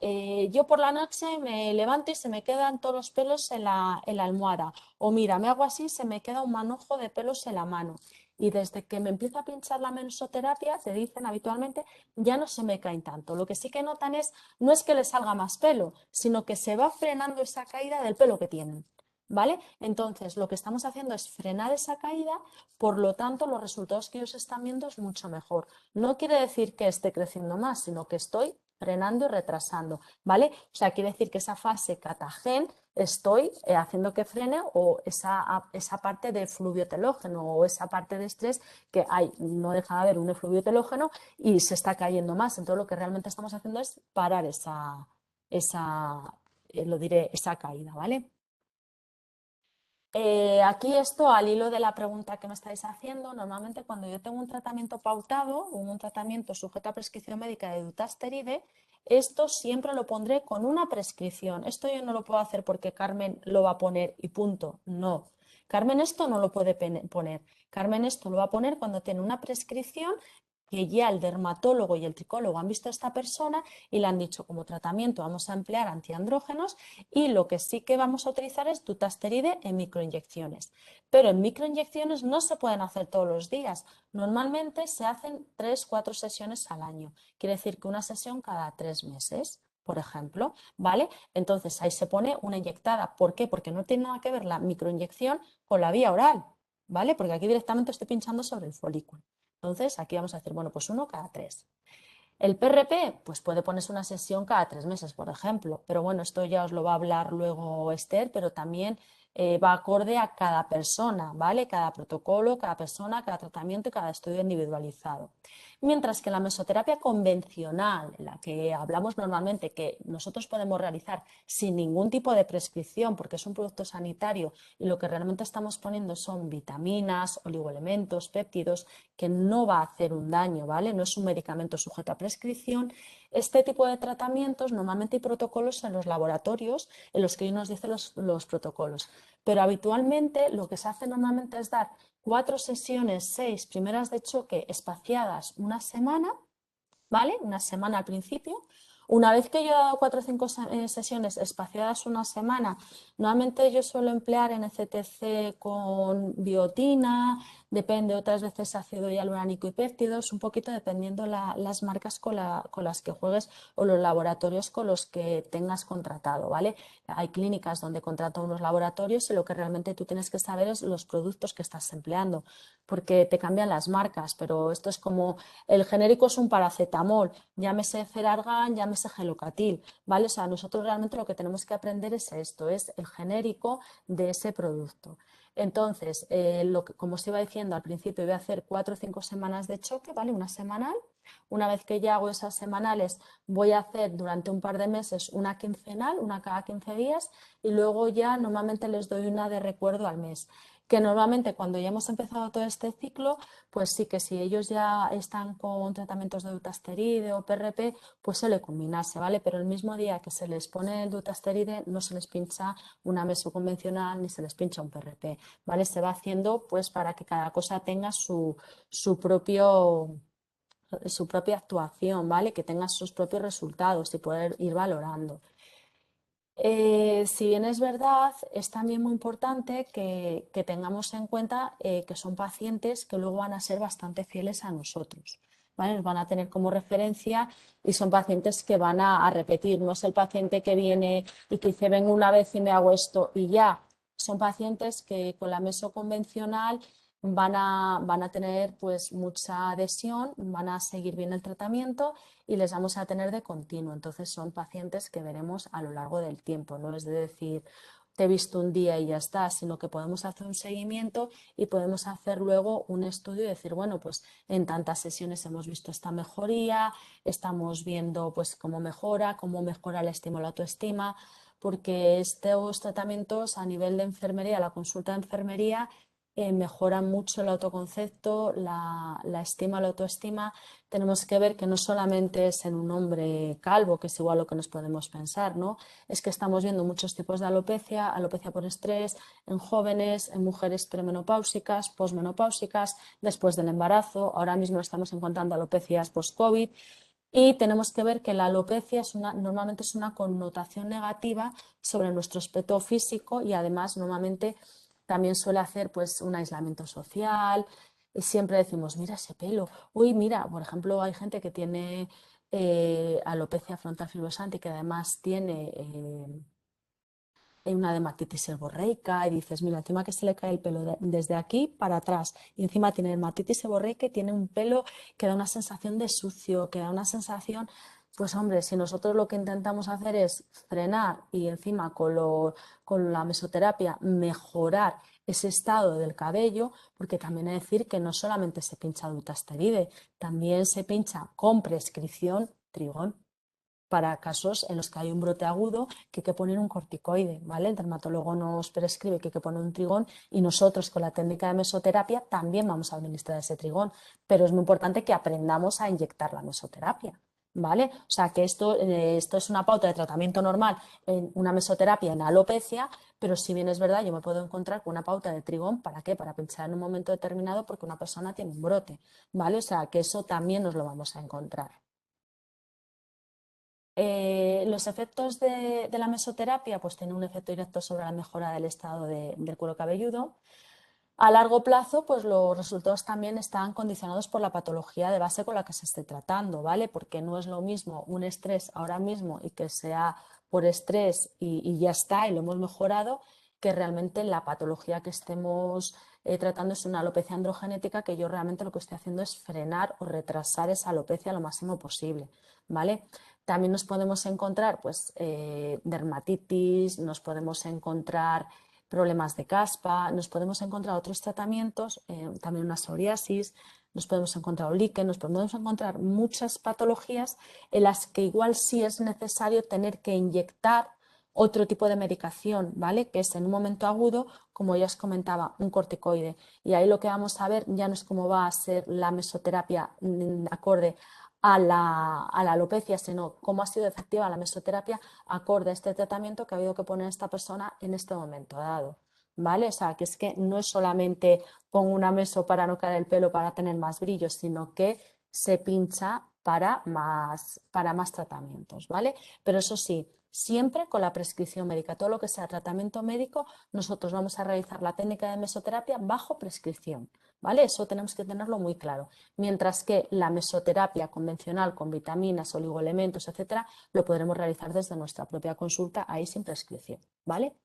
yo por la noche me levanto y se me quedan todos los pelos en la almohada. O mira, me hago así y se me queda un manojo de pelos en la mano. Y desde que me empieza a pinchar la mesoterapia, te dicen habitualmente, ya no se me caen tanto. Lo que sí que notan es no es que le salga más pelo, sino que se va frenando esa caída del pelo que tienen, ¿vale? Entonces, lo que estamos haciendo es frenar esa caída, por lo tanto, los resultados que ellos están viendo es mucho mejor. No quiere decir que esté creciendo más, sino que estoy frenando y retrasando, ¿vale? O sea, quiere decir que esa fase catagen estoy haciendo que frene o esa parte de fluvio telógeno o esa parte de estrés que hay, no deja de haber un efluvio telógeno y se está cayendo más. Entonces lo que realmente estamos haciendo es parar esa, esa caída, ¿vale? Aquí esto al hilo de la pregunta que me estáis haciendo, normalmente cuando yo tengo un tratamiento pautado o un tratamiento sujeto a prescripción médica de dutasteride, esto siempre lo pondré con una prescripción. Esto yo no lo puedo hacer porque Carmen lo va a poner y punto. No. Carmen esto no lo puede poner. Carmen esto lo va a poner cuando tiene una prescripción que ya el dermatólogo y el tricólogo han visto a esta persona y le han dicho como tratamiento vamos a emplear antiandrógenos y lo que sí que vamos a utilizar es dutasteride en microinyecciones. Pero en microinyecciones no se pueden hacer todos los días. Normalmente se hacen 3, 4 sesiones al año. Quiere decir que una sesión cada 3 meses, por ejemplo, ¿vale? Entonces ahí se pone una inyectada. ¿Por qué? Porque no tiene nada que ver la microinyección con la vía oral, ¿vale? Porque aquí directamente estoy pinchando sobre el folículo. Entonces aquí vamos a decir, bueno, pues uno cada 3. El PRP, pues puede ponerse una sesión cada 3 meses, por ejemplo, pero bueno, esto ya os lo va a hablar luego Esther, pero también va acorde a cada persona, ¿vale? Cada protocolo, cada persona, cada tratamiento y cada estudio individualizado. Mientras que la mesoterapia convencional, en la que hablamos normalmente, que nosotros podemos realizar sin ningún tipo de prescripción, porque es un producto sanitario y lo que realmente estamos poniendo son vitaminas, oligoelementos, péptidos, que no va a hacer un daño, ¿vale? No es un medicamento sujeto a prescripción. Este tipo de tratamientos, normalmente hay protocolos en los laboratorios en los que nos dicen los protocolos, pero habitualmente lo que se hace normalmente es dar 4 sesiones, 6 primeras de choque espaciadas una semana, ¿vale? Una semana al principio. Una vez que yo he dado 4 o 5 sesiones espaciadas una semana, normalmente yo suelo emplear NCTC con biotina, depende, otras veces ácido hialurónico y péptidos, un poquito dependiendo las marcas con las que juegues o los laboratorios con los que tengas contratado, ¿vale? Hay clínicas donde contrato unos laboratorios y lo que realmente tú tienes que saber es los productos que estás empleando, porque te cambian las marcas, pero esto es como el genérico es un paracetamol, llámese Ferargan, llámese Gelocatil, ¿vale? O sea, nosotros realmente lo que tenemos que aprender es esto, es el genérico de ese producto. Entonces, como os iba diciendo al principio, voy a hacer 4 o 5 semanas de choque, ¿vale? Una semanal. Una vez que ya hago esas semanales, voy a hacer durante un par de meses una quincenal, una cada 15 días, y luego ya normalmente les doy una de recuerdo al mes. Que normalmente cuando ya hemos empezado todo este ciclo, pues sí que si ellos ya están con tratamientos de dutasteride o PRP, pues se le combinase, ¿vale? Pero el mismo día que se les pone el dutasteride no se les pincha una meso convencional ni se les pincha un PRP, ¿vale? Se va haciendo pues para que cada cosa tenga su su propia actuación, ¿vale? Que tenga sus propios resultados y poder ir valorando. Si bien es verdad, es también muy importante que tengamos en cuenta que son pacientes que luego van a ser bastante fieles a nosotros, ¿vale? Nos van a tener como referencia y son pacientes que van a repetir. No es el paciente que viene y que dice, vengo una vez y me hago esto y ya. Son pacientes que con la meso convencional van a tener pues mucha adhesión, van a seguir bien el tratamiento y les vamos a tener de continuo. Entonces son pacientes que veremos a lo largo del tiempo, no es de decir te he visto un día y ya está, sino que podemos hacer un seguimiento y podemos hacer luego un estudio y decir, bueno, pues en tantas sesiones hemos visto esta mejoría, estamos viendo pues cómo mejora el estímulo a la autoestima, porque estos tratamientos a nivel de enfermería, la consulta de enfermería, mejoran mucho el autoconcepto, la estima, la autoestima. Tenemos que ver que no solamente es en un hombre calvo, que es igual lo que nos podemos pensar, ¿no? Es que estamos viendo muchos tipos de alopecia, alopecia por estrés, en jóvenes, en mujeres premenopáusicas, posmenopáusicas, después del embarazo. Ahora mismo estamos encontrando alopecias post-COVID. Y tenemos que ver que la alopecia normalmente es una connotación negativa sobre nuestro aspecto físico y además normalmente también suele hacer pues un aislamiento social. Y siempre decimos, mira ese pelo. Uy, mira, por ejemplo, hay gente que tiene alopecia frontal fibrosante y que además tiene una dermatitis seborreica y dices, mira, encima que se le cae el pelo desde aquí para atrás y encima tiene dermatitis seborreica y tiene un pelo que da una sensación de sucio, que da una sensación, pues hombre, si nosotros lo que intentamos hacer es frenar y encima con la mesoterapia mejorar ese estado del cabello, porque también hay que decir que no solamente se pincha dutasteride, también se pincha con prescripción trigón para casos en los que hay un brote agudo que hay que poner un corticoide, ¿vale? El dermatólogo nos prescribe que hay que poner un trigón y nosotros con la técnica de mesoterapia también vamos a administrar ese trigón, pero es muy importante que aprendamos a inyectar la mesoterapia, ¿vale? O sea que esto es una pauta de tratamiento normal en una mesoterapia en alopecia, pero si bien es verdad, yo me puedo encontrar con una pauta de trigón, ¿para qué? Para pinchar en un momento determinado porque una persona tiene un brote, ¿vale? O sea que eso también nos lo vamos a encontrar. Los efectos de la mesoterapia pues tienen un efecto directo sobre la mejora del estado del cuero cabelludo. A largo plazo, pues los resultados también están condicionados por la patología de base con la que se esté tratando, ¿vale? Porque no es lo mismo un estrés ahora mismo y que sea por estrés y ya está, y lo hemos mejorado, que realmente la patología que estemos tratando es una alopecia androgenética, que yo realmente lo que estoy haciendo es frenar o retrasar esa alopecia lo máximo posible, ¿vale? También nos podemos encontrar, pues, dermatitis, nos podemos encontrar problemas de caspa, nos podemos encontrar otros tratamientos, también una psoriasis, nos podemos encontrar líquen, nos podemos encontrar muchas patologías en las que igual sí es necesario tener que inyectar otro tipo de medicación, ¿vale? Que es en un momento agudo, como ya os comentaba, un corticoide. Y ahí lo que vamos a ver ya no es cómo va a ser la mesoterapia acorde a la alopecia, sino cómo ha sido efectiva la mesoterapia acorde a este tratamiento que ha habido que poner esta persona en este momento dado. ¿Vale? O sea, que es que no es solamente pongo una meso para no caer el pelo para tener más brillo, sino que se pincha para más tratamientos, ¿vale? Pero eso sí, siempre con la prescripción médica. Todo lo que sea tratamiento médico, nosotros vamos a realizar la técnica de mesoterapia bajo prescripción, ¿vale? Eso tenemos que tenerlo muy claro. Mientras que la mesoterapia convencional con vitaminas, oligoelementos, etcétera, lo podremos realizar desde nuestra propia consulta, ahí sin prescripción, ¿vale?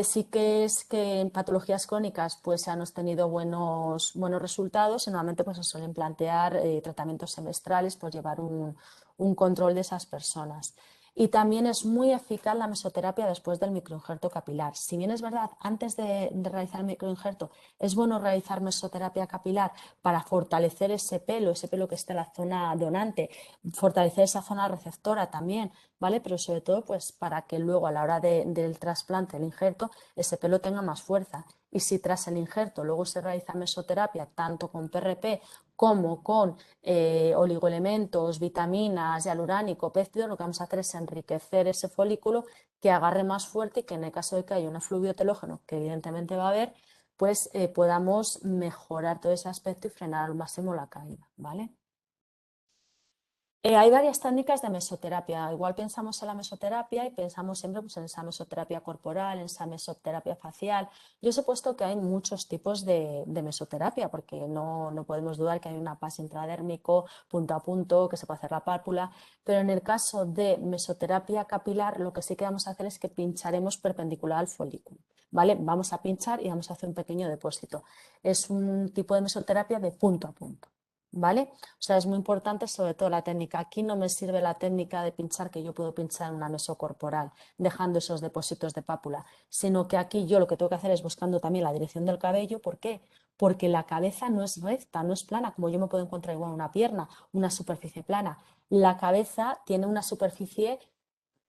Sí que es que en patologías crónicas pues hemos tenido buenos resultados y normalmente pues se suelen plantear tratamientos semestrales por llevar un control de esas personas. Y también es muy eficaz la mesoterapia después del microinjerto capilar. Si bien es verdad, antes de realizar el microinjerto es bueno realizar mesoterapia capilar para fortalecer ese pelo que está en la zona donante, fortalecer esa zona receptora también, ¿vale? Pero sobre todo pues para que luego a la hora del trasplante, el injerto, ese pelo tenga más fuerza. Y si tras el injerto luego se realiza mesoterapia tanto con PRP como con oligoelementos, vitaminas, hialuránico, péptido, lo que vamos a hacer es enriquecer ese folículo que agarre más fuerte y que en el caso de que haya un efluvio telógeno, que evidentemente va a haber, pues podamos mejorar todo ese aspecto y frenar al máximo la caída, ¿vale? Hay varias técnicas de mesoterapia. Igual pensamos en la mesoterapia y pensamos siempre pues, en esa mesoterapia corporal, en esa mesoterapia facial. Yo os he puesto que hay muchos tipos de mesoterapia, porque no podemos dudar que hay una pase intradérmico, punto a punto, que se puede hacer la pálpula. Pero en el caso de mesoterapia capilar, lo que sí que vamos a hacer es que pincharemos perpendicular al folículo. ¿Vale? Vamos a pinchar y vamos a hacer un pequeño depósito. Es un tipo de mesoterapia de punto a punto. ¿Vale? O sea, es muy importante sobre todo la técnica. Aquí no me sirve la técnica de pinchar que yo puedo pinchar en una mesocorporal, dejando esos depósitos de pápula, sino que aquí yo lo que tengo que hacer es buscando también la dirección del cabello. ¿Por qué? Porque la cabeza no es recta, no es plana, como yo me puedo encontrar igual una pierna, una superficie plana. La cabeza tiene una superficie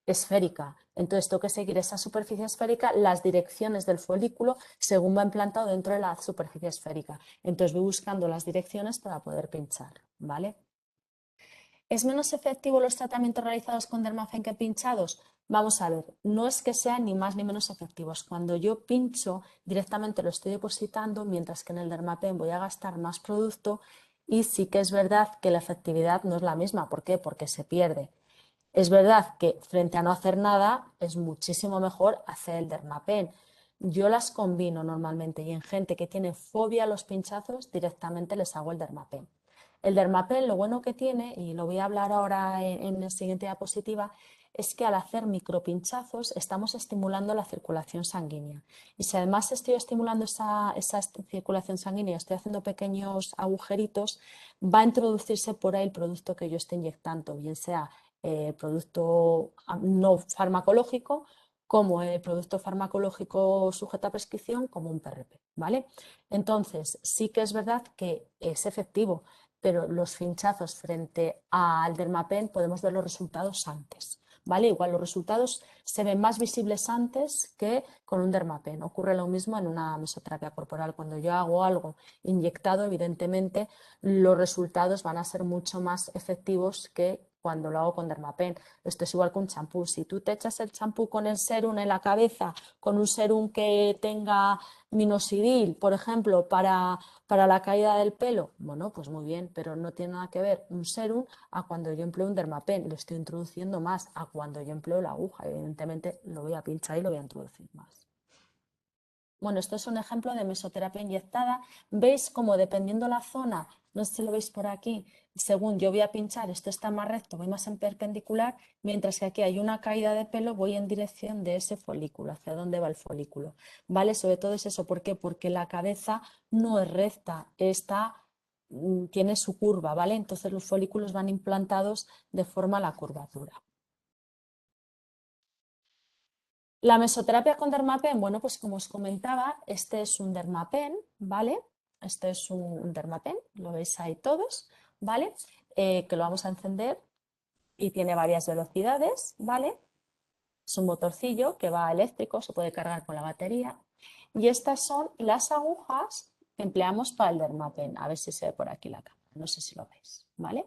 esférica. Entonces tengo que seguir esa superficie esférica, las direcciones del folículo según va implantado dentro de la superficie esférica. Entonces voy buscando las direcciones para poder pinchar, ¿vale? ¿Es menos efectivo los tratamientos realizados con Dermapen que pinchados? Vamos a ver, no es que sean ni más ni menos efectivos. Cuando yo pincho, directamente lo estoy depositando, mientras que en el Dermapen voy a gastar más producto y sí que es verdad que la efectividad no es la misma. ¿Por qué? Porque se pierde. Es verdad que frente a no hacer nada es muchísimo mejor hacer el Dermapen. Yo las combino normalmente y en gente que tiene fobia a los pinchazos directamente les hago el Dermapen. El Dermapen lo bueno que tiene, y lo voy a hablar ahora en la siguiente diapositiva, es que al hacer micropinchazos estamos estimulando la circulación sanguínea. Y si además estoy estimulando esa circulación sanguínea, estoy haciendo pequeños agujeritos, va a introducirse por ahí el producto que yo estoy inyectando, bien sea producto no farmacológico, como el producto farmacológico sujeto a prescripción, como un PRP, ¿vale? Entonces, sí que es verdad que es efectivo, pero los pinchazos frente al Dermapen podemos ver los resultados antes, ¿vale? Igual los resultados se ven más visibles antes que con un Dermapen. Ocurre lo mismo en una mesoterapia corporal. Cuando yo hago algo inyectado, evidentemente los resultados van a ser mucho más efectivos que cuando lo hago con Dermapen. Esto es igual que un champú. Si tú te echas el champú con el serum en la cabeza, con un serum que tenga minoxidil, por ejemplo, para la caída del pelo, bueno, pues muy bien, pero no tiene nada que ver un serum a cuando yo empleo un Dermapen. Lo estoy introduciendo más a cuando yo empleo la aguja. Evidentemente lo voy a pinchar y lo voy a introducir más. Bueno, esto es un ejemplo de mesoterapia inyectada. ¿Veis cómo dependiendo la zona, no sé si lo veis por aquí, según yo voy a pinchar, esto está más recto, voy más en perpendicular, mientras que aquí hay una caída de pelo, voy en dirección de ese folículo, hacia dónde va el folículo, ¿vale? Sobre todo es eso, ¿por qué? Porque la cabeza no es recta, tiene su curva, ¿vale? Entonces los folículos van implantados de forma a la curvatura. La mesoterapia con Dermapen, bueno, pues como os comentaba, este es un Dermapen, ¿vale? Este es un Dermapen, lo veis ahí todos, ¿vale? Que lo vamos a encender y tiene varias velocidades, ¿vale? Es un motorcillo que va eléctrico, se puede cargar con la batería. Y estas son las agujas que empleamos para el Dermapen. A ver si se ve por aquí la cámara, no sé si lo veis, ¿vale?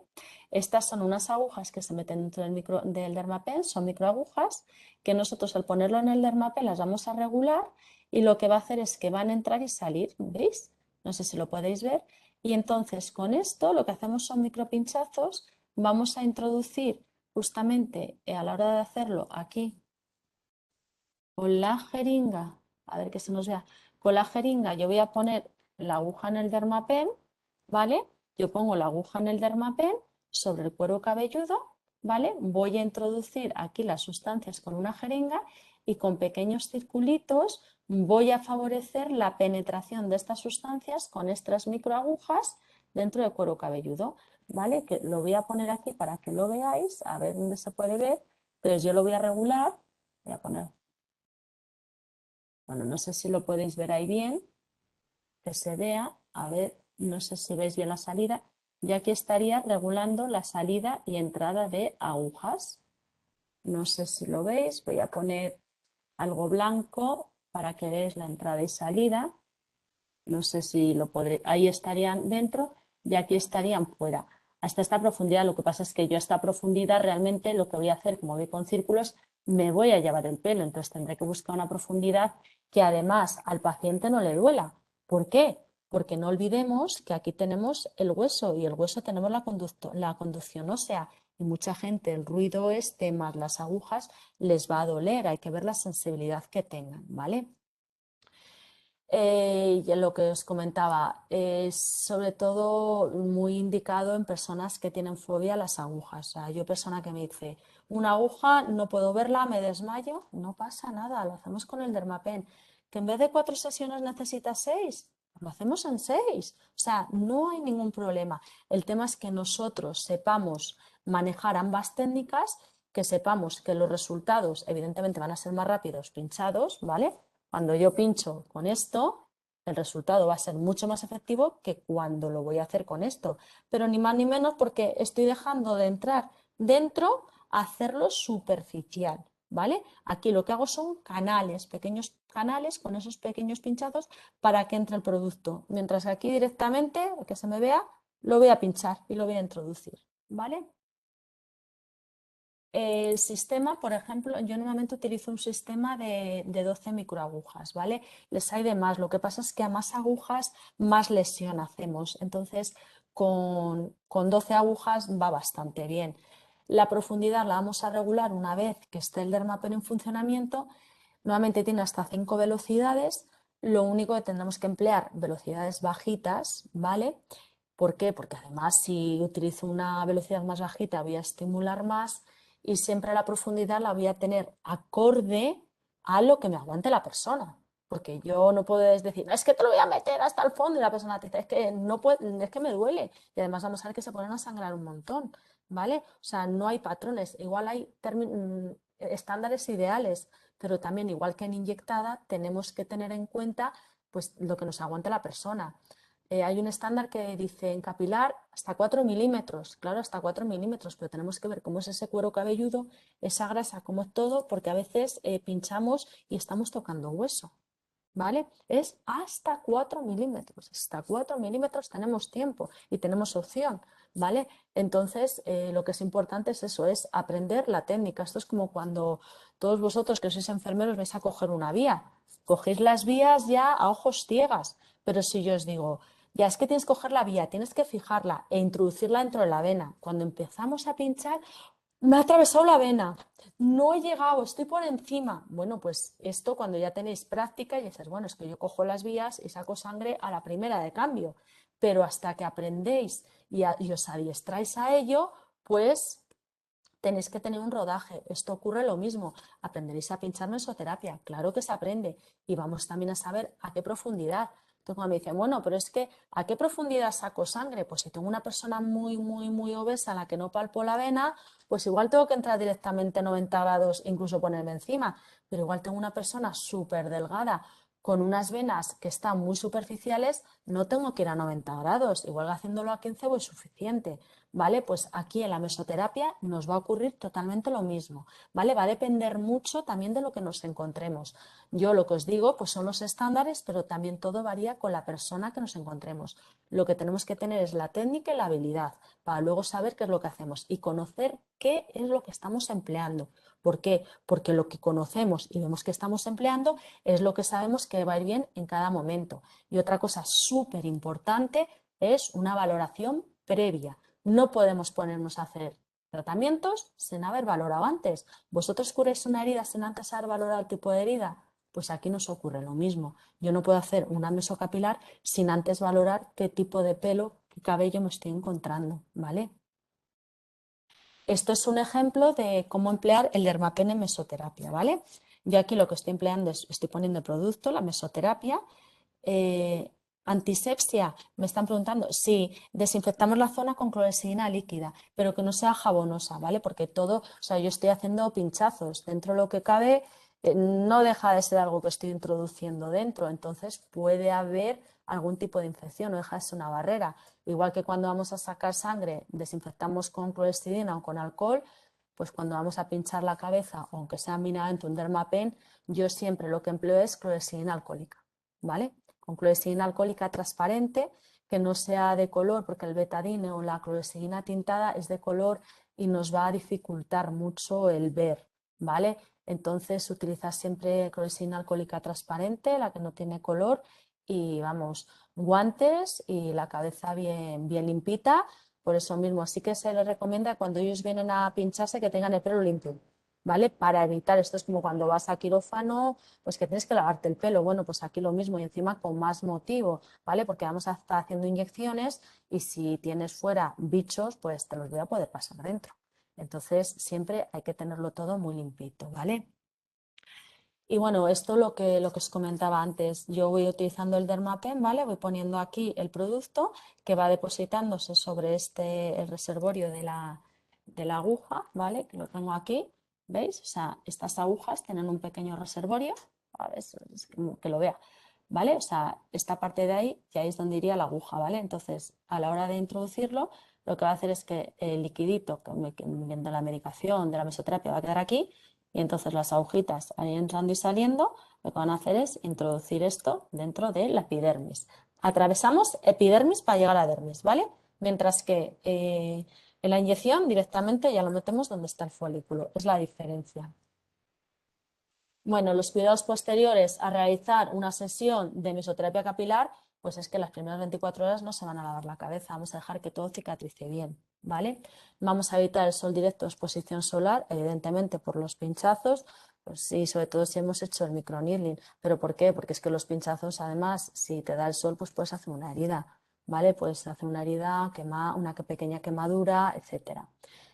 Estas son unas agujas que se meten dentro del Dermapen, son microagujas que nosotros al ponerlo en el Dermapen las vamos a regular y lo que va a hacer es que van a entrar y salir, ¿veis? No sé si lo podéis ver. Y entonces con esto lo que hacemos son micropinchazos, vamos a introducir justamente a la hora de hacerlo aquí con la jeringa, a ver que se nos vea, con la jeringa yo voy a poner la aguja en el Dermapen, ¿vale? Yo pongo la aguja en el Dermapen sobre el cuero cabelludo, ¿vale? Voy a introducir aquí las sustancias con una jeringa y con pequeños circulitos voy a favorecer la penetración de estas sustancias con estas microagujas dentro del cuero cabelludo, ¿vale? Que lo voy a poner aquí para que lo veáis, a ver dónde se puede ver, pero yo lo voy a regular, voy a poner. Bueno, no sé si lo podéis ver ahí bien, que se vea. A ver, no sé si veis bien la salida. Y aquí estaría regulando la salida y entrada de agujas. No sé si lo veis. Voy a poner algo blanco para que veáis la entrada y salida. No sé si lo podré. Ahí estarían dentro y aquí estarían fuera. Hasta esta profundidad. Lo que pasa es que yo a esta profundidad realmente lo que voy a hacer, como voy con círculos, me voy a llevar el pelo. Entonces tendré que buscar una profundidad que además al paciente no le duela. ¿Por qué? Porque no olvidemos que aquí tenemos el hueso y el hueso tenemos la conducción ósea. Y mucha gente el ruido este más las agujas les va a doler. Hay que ver la sensibilidad que tengan, ¿vale? Y lo que os comentaba, es sobre todo muy indicado en personas que tienen fobia a las agujas. O sea, yo persona que me dice, una aguja, no puedo verla, me desmayo, no pasa nada, lo hacemos con el Dermapen. Que en vez de 4 sesiones necesitas 6, lo hacemos en 6. O sea, no hay ningún problema. El tema es que nosotros sepamos manejar ambas técnicas, que sepamos que los resultados evidentemente van a ser más rápidos pinchados, ¿vale? Cuando yo pincho con esto, el resultado va a ser mucho más efectivo que cuando lo voy a hacer con esto. Pero ni más ni menos porque estoy dejando de entrar dentro a hacerlo superficial, ¿vale? Aquí lo que hago son canales, pequeños canales con esos pequeños pinchazos para que entre el producto. Mientras que aquí directamente, que se me vea, lo voy a pinchar y lo voy a introducir, ¿vale? El sistema, por ejemplo, yo normalmente utilizo un sistema de 12 microagujas, ¿vale? Les hay de más, lo que pasa es que a más agujas más lesión hacemos, entonces con 12 agujas va bastante bien. La profundidad la vamos a regular una vez que esté el Dermapen en funcionamiento, normalmente tiene hasta 5 velocidades, lo único que tendremos que emplear velocidades bajitas, ¿vale? ¿Por qué? Porque además si utilizo una velocidad más bajita voy a estimular más y siempre la profundidad la voy a tener acorde a lo que me aguante la persona. Porque yo no puedo decir, no, es que te lo voy a meter hasta el fondo y la persona te dice, es que no puede, es que me duele. Y además vamos a ver que se ponen a sangrar un montón, ¿vale? O sea, no hay patrones. Igual hay estándares ideales, pero también igual que en inyectada tenemos que tener en cuenta pues lo que nos aguante la persona. Hay un estándar que dice en capilar hasta 4 milímetros, claro, hasta 4 milímetros, pero tenemos que ver cómo es ese cuero cabelludo, esa grasa, cómo es todo, porque a veces pinchamos y estamos tocando hueso, ¿vale? Es hasta 4 milímetros, hasta 4 milímetros tenemos tiempo y tenemos opción, ¿vale? Entonces, lo que es importante es eso, es aprender la técnica. Esto es como cuando todos vosotros que sois enfermeros vais a coger una vía, cogéis las vías ya a ojos ciegas, pero si yo os digo, ya es que tienes que coger la vía, tienes que fijarla e introducirla dentro de la vena. Cuando empezamos a pinchar, me ha atravesado la vena, no he llegado, estoy por encima. Bueno, pues esto cuando ya tenéis práctica y dices, bueno, es que yo cojo las vías y saco sangre a la primera de cambio, pero hasta que aprendéis y os adiestráis a ello, pues tenéis que tener un rodaje. Esto ocurre lo mismo. Aprenderéis a pinchar mesoterapia. Claro que se aprende. Y vamos también a saber a qué profundidad. Entonces, cuando me dicen, bueno, pero es que ¿a qué profundidad saco sangre? Pues si tengo una persona muy, muy, muy obesa a la que no palpo la vena, pues igual tengo que entrar directamente a 90 grados, incluso ponerme encima. Pero igual tengo una persona súper delgada con unas venas que están muy superficiales, no tengo que ir a 90 grados, igual que haciéndolo a 15 voy suficiente, ¿vale? Pues aquí en la mesoterapia nos va a ocurrir totalmente lo mismo, ¿vale? Va a depender mucho también de lo que nos encontremos. Yo lo que os digo, pues son los estándares, pero también todo varía con la persona que nos encontremos. Lo que tenemos que tener es la técnica y la habilidad para luego saber qué es lo que hacemos y conocer qué es lo que estamos empleando. ¿Por qué? Porque lo que conocemos y vemos que estamos empleando es lo que sabemos que va a ir bien en cada momento. Y otra cosa súper importante es una valoración previa. No podemos ponernos a hacer tratamientos sin haber valorado antes. ¿Vosotros curáis una herida sin antes haber valorado el tipo de herida? Pues aquí nos ocurre lo mismo. Yo no puedo hacer una mesocapilar sin antes valorar qué tipo de pelo, qué cabello me estoy encontrando, ¿vale? Esto es un ejemplo de cómo emplear el Dermapen en mesoterapia, ¿vale? Yo aquí lo que estoy empleando es, estoy poniendo el producto, la mesoterapia. Eh, Antisepsia, me están preguntando, sí, desinfectamos la zona con clorexidina líquida, pero que no sea jabonosa, ¿vale? Porque todo, o sea, yo estoy haciendo pinchazos, dentro de lo que cabe, no deja de ser algo que estoy introduciendo dentro, entonces puede haber algún tipo de infección, no deja de ser una barrera. Igual que cuando vamos a sacar sangre, desinfectamos con clorexidina o con alcohol, pues cuando vamos a pinchar la cabeza, aunque sea mínimamente un Dermapen, yo siempre lo que empleo es clorexidina alcohólica, ¿vale? Con clorexidina alcohólica transparente, que no sea de color, porque el betadine o la clorexidina tintada es de color y nos va a dificultar mucho el ver, ¿vale? Entonces utilizar siempre clorexidina alcohólica transparente, la que no tiene color, y vamos, guantes y la cabeza bien, bien limpita. Por eso mismo, sí que se les recomienda cuando ellos vienen a pincharse que tengan el pelo limpio, ¿vale? Para evitar, esto es como cuando vas a quirófano, pues que tienes que lavarte el pelo. Bueno, pues aquí lo mismo y encima con más motivo, ¿vale? Porque vamos a estar haciendo inyecciones y si tienes fuera bichos, pues te los voy a poder pasar dentro. Entonces, siempre hay que tenerlo todo muy limpito, ¿vale? Y bueno, esto lo que os comentaba antes, yo voy utilizando el Dermapen, ¿vale? Voy poniendo aquí el producto que va depositándose sobre el reservorio de la aguja, ¿vale? Que lo tengo aquí, ¿veis? O sea, estas agujas tienen un pequeño reservorio, a ver, que lo vea, ¿vale? O sea, esta parte de ahí, ya es donde iría la aguja, ¿vale? Entonces, a la hora de introducirlo, lo que va a hacer es que el liquidito de la medicación, de la mesoterapia, va a quedar aquí y entonces las agujitas ahí entrando y saliendo, lo que van a hacer es introducir esto dentro de la epidermis. Atravesamos epidermis para llegar a dermis, ¿vale? Mientras que en la inyección directamente ya lo metemos donde está el folículo. Es la diferencia. Bueno, los cuidados posteriores a realizar una sesión de mesoterapia capilar, pues es que las primeras 24 horas no se van a lavar la cabeza, vamos a dejar que todo cicatrice bien, ¿vale? Vamos a evitar el sol directo, exposición solar, evidentemente por los pinchazos, pues sí, sobre todo si hemos hecho el microneedling. ¿Pero por qué? Porque es que los pinchazos, además, si te da el sol, pues puedes hacer una herida, ¿vale? Puedes hacer una herida, una pequeña quemadura, etcétera.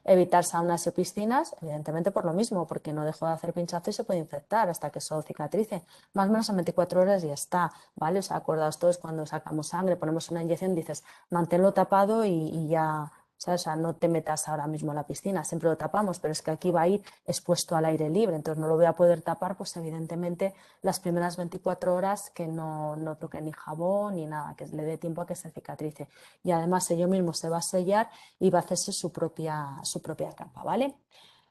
Evitar saunas y piscinas, evidentemente por lo mismo, porque no dejo de hacer pinchazo y se puede infectar hasta que eso cicatrice. Más o menos en 24 horas ya está, ¿vale? O sea, acordaos todos cuando sacamos sangre, ponemos una inyección, dices, manténlo tapado y ya, ¿sabes? O sea, no te metas ahora mismo a la piscina, siempre lo tapamos, pero es que aquí va a ir expuesto al aire libre, entonces no lo voy a poder tapar, pues evidentemente las primeras 24 horas que no toque ni jabón ni nada, que le dé tiempo a que se cicatrice. Y además ello mismo se va a sellar y va a hacerse su propia capa, ¿vale?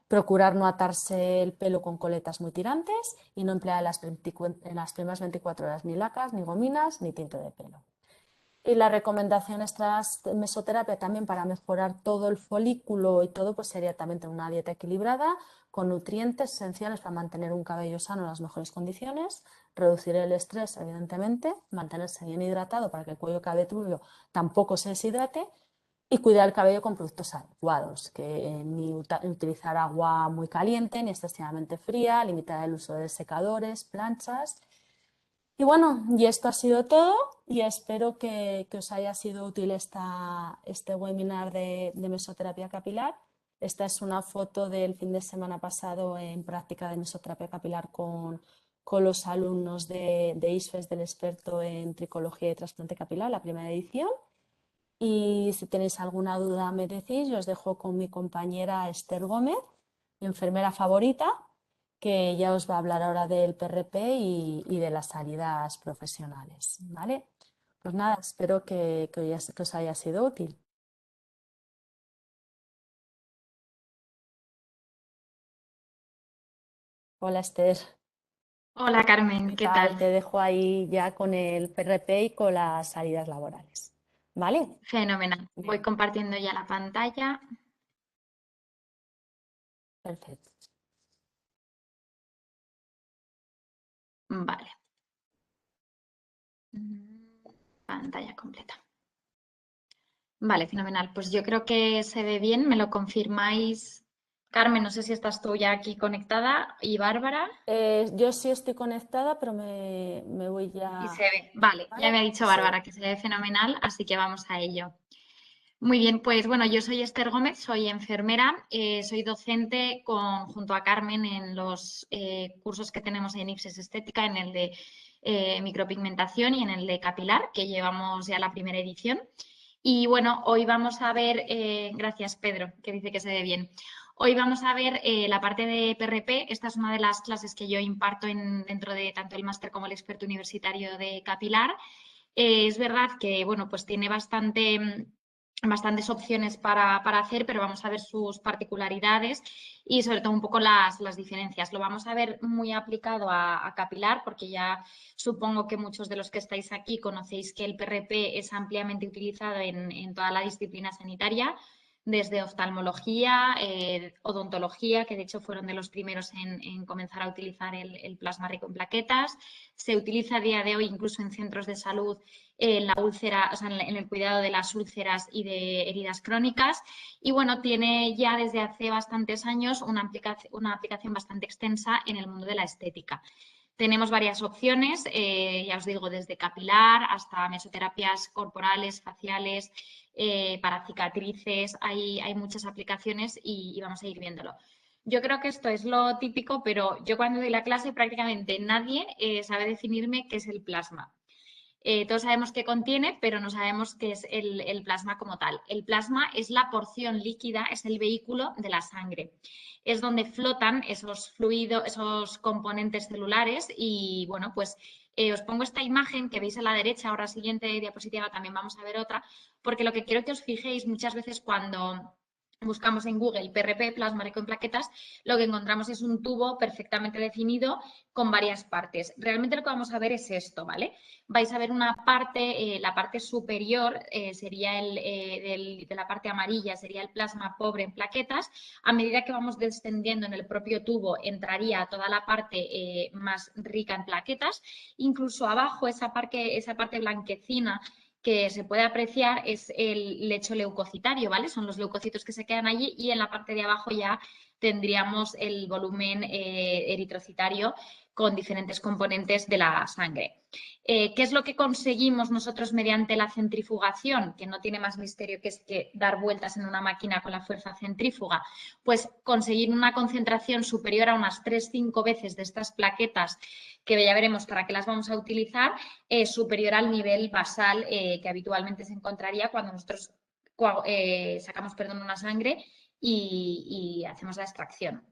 Procurar no atarse el pelo con coletas muy tirantes y no emplear en las primeras 24 horas ni lacas, ni gominas, ni tinte de pelo. Y la recomendación tras mesoterapia también para mejorar todo el folículo y todo, pues sería también tener una dieta equilibrada con nutrientes esenciales para mantener un cabello sano en las mejores condiciones, reducir el estrés, evidentemente, mantenerse bien hidratado para que el cuello cabelludo tampoco se deshidrate y cuidar el cabello con productos adecuados, que ni utilizar agua muy caliente ni excesivamente fría, limitar el uso de secadores, planchas. Y bueno, y esto ha sido todo y espero que os haya sido útil este webinar de mesoterapia capilar. Esta es una foto del fin de semana pasado en práctica de mesoterapia capilar con los alumnos de ISFES del experto en tricología y trasplante capilar, la primera edición. Y si tenéis alguna duda me decís, yo os dejo con mi compañera Esther Gómez, mi enfermera favorita, que ya os va a hablar ahora del PRP y de las salidas profesionales, ¿vale? Pues nada, espero que os haya sido útil. Hola Esther, Hola Carmen, ¿qué ¿qué tal? tal? Te dejo ahí ya con el PRP y con las salidas laborales, ¿vale? Fenomenal. Voy Bien, compartiendo ya la pantalla. perfecto. Vale. Pantalla completa. Vale, fenomenal. Pues yo creo que se ve bien. ¿Me lo confirmáis? Carmen, no sé si estás tú ya aquí conectada y Bárbara. Yo sí estoy conectada, pero me voy Y ya, se ve. Vale, ya ¿vale? me ha Y dicho se ve. Bárbara que se ve fenomenal, así que vamos a ello. Muy bien, pues bueno, yo soy Esther Gómez, soy enfermera, soy docente junto a Carmen en los cursos que tenemos en IPSES Estética, en el de micropigmentación y en el de capilar, que llevamos ya la primera edición. Y bueno, hoy vamos a ver, gracias Pedro, que dice que se ve bien. Hoy vamos a ver la parte de PRP. Esta es una de las clases que yo imparto dentro de tanto el máster como el experto universitario de capilar. Es verdad que, bueno, pues tiene bastantes opciones para hacer, pero vamos a ver sus particularidades y sobre todo un poco las diferencias. Lo vamos a ver muy aplicado a capilar, porque ya supongo que muchos de los que estáis aquí conocéis que el PRP es ampliamente utilizado en toda la disciplina sanitaria, desde oftalmología, odontología, que de hecho fueron de los primeros en comenzar a utilizar el plasma rico en plaquetas. Se utiliza a día de hoy incluso en centros de salud en la úlcera, o sea, en el cuidado de las úlceras y de heridas crónicas. Y bueno, tiene ya desde hace bastantes años una aplicación bastante extensa en el mundo de la estética. Tenemos varias opciones, ya os digo, desde capilar hasta mesoterapias corporales, faciales, para cicatrices, hay muchas aplicaciones y vamos a ir viéndolo. Yo creo que esto es lo típico, pero yo cuando doy la clase prácticamente nadie sabe definirme qué es el plasma. Todos sabemos qué contiene, pero no sabemos qué es el plasma como tal. El plasma es la porción líquida, es el vehículo de la sangre. Es donde flotan esos fluidos, esos componentes celulares y, bueno, pues os pongo esta imagen que veis a la derecha, ahora siguiente diapositiva también vamos a ver otra, porque lo que quiero que os fijéis muchas veces cuando buscamos en Google PRP, plasma rico en plaquetas, lo que encontramos es un tubo perfectamente definido con varias partes. Realmente lo que vamos a ver es esto, ¿vale? Vais a ver una parte, la parte superior sería de la parte amarilla, sería el plasma pobre en plaquetas. A medida que vamos descendiendo en el propio tubo, entraría toda la parte más rica en plaquetas. Incluso abajo, esa parte blanquecina que se puede apreciar es el lecho leucocitario, ¿vale? Son los leucocitos que se quedan allí y en la parte de abajo ya tendríamos el volumen eritrocitario con diferentes componentes de la sangre. ¿Qué es lo que conseguimos nosotros mediante la centrifugación? Que no tiene más misterio que dar vueltas en una máquina con la fuerza centrífuga. Pues conseguir una concentración superior a unas 3-5 veces de estas plaquetas, que ya veremos para qué las vamos a utilizar, superior al nivel basal que habitualmente se encontraría cuando nosotros sacamos una sangre y hacemos la extracción.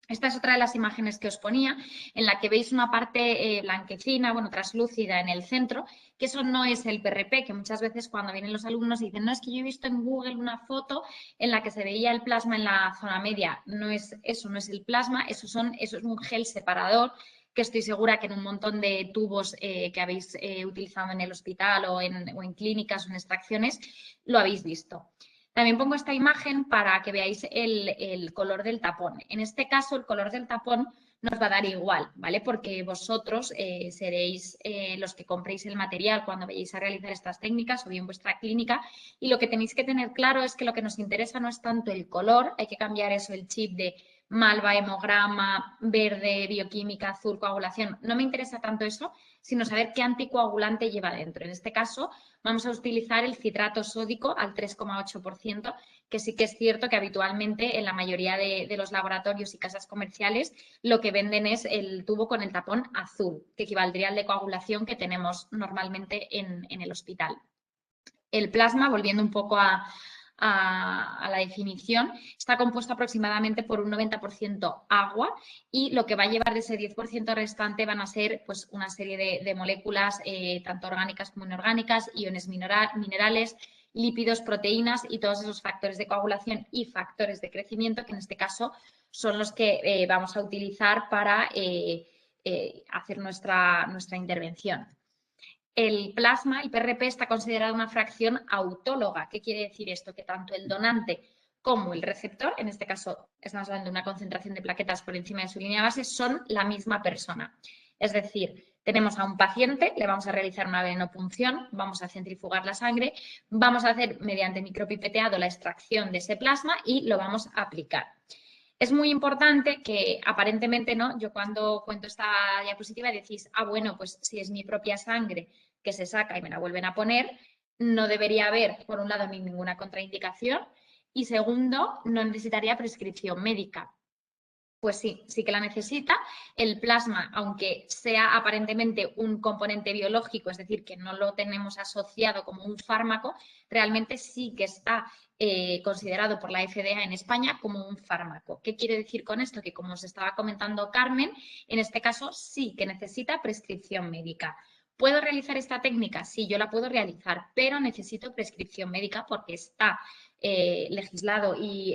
Esta es otra de las imágenes que os ponía, en la que veis una parte blanquecina, bueno, traslúcida en el centro, que eso no es el PRP, que muchas veces cuando vienen los alumnos dicen, no, es que yo he visto en Google una foto en la que se veía el plasma en la zona media. No es eso, no es el plasma, eso es un gel separador que estoy segura que en un montón de tubos que habéis utilizado en el hospital o en clínicas o en extracciones lo habéis visto. También pongo esta imagen para que veáis el color del tapón. En este caso, el color del tapón nos va a dar igual, ¿vale? Porque vosotros seréis los que compréis el material cuando vayáis a realizar estas técnicas o bien vuestra clínica, y lo que tenéis que tener claro es que lo que nos interesa no es tanto el color, hay que cambiar eso, el chip de malva, hemograma, verde, bioquímica, azul, coagulación. No me interesa tanto eso, sino saber qué anticoagulante lleva dentro. En este caso, vamos a utilizar el citrato sódico al 3,8%, que sí que es cierto que habitualmente en la mayoría de los laboratorios y casas comerciales lo que venden es el tubo con el tapón azul, que equivaldría al de coagulación que tenemos normalmente en el hospital. El plasma, volviendo un poco a la definición, está compuesto aproximadamente por un 90% agua y lo que va a llevar de ese 10% restante van a ser pues, una serie de moléculas, tanto orgánicas como inorgánicas, iones minerales, lípidos, proteínas y todos esos factores de coagulación y factores de crecimiento que en este caso son los que vamos a utilizar para hacer nuestra intervención. El plasma, el PRP, está considerado una fracción autóloga. ¿Qué quiere decir esto? Que tanto el donante como el receptor, en este caso estamos hablando de una concentración de plaquetas por encima de su línea base, son la misma persona. Es decir, tenemos a un paciente, le vamos a realizar una venopunción, vamos a centrifugar la sangre, vamos a hacer mediante micropipeteado la extracción de ese plasma y lo vamos a aplicar. Es muy importante que aparentemente, ¿no? Yo cuando cuento esta diapositiva decís, bueno, pues si es mi propia sangre que se saca y me la vuelven a poner, no debería haber, por un lado, ninguna contraindicación y segundo, no necesitaría prescripción médica. Pues sí, sí que la necesita. El plasma, aunque sea aparentemente un componente biológico, es decir, que no lo tenemos asociado como un fármaco, realmente sí que está considerado por la FDA en España como un fármaco. ¿Qué quiere decir con esto? Que como os estaba comentando Carmen, en este caso sí que necesita prescripción médica. ¿Puedo realizar esta técnica? Sí, yo la puedo realizar, pero necesito prescripción médica porque está legislado y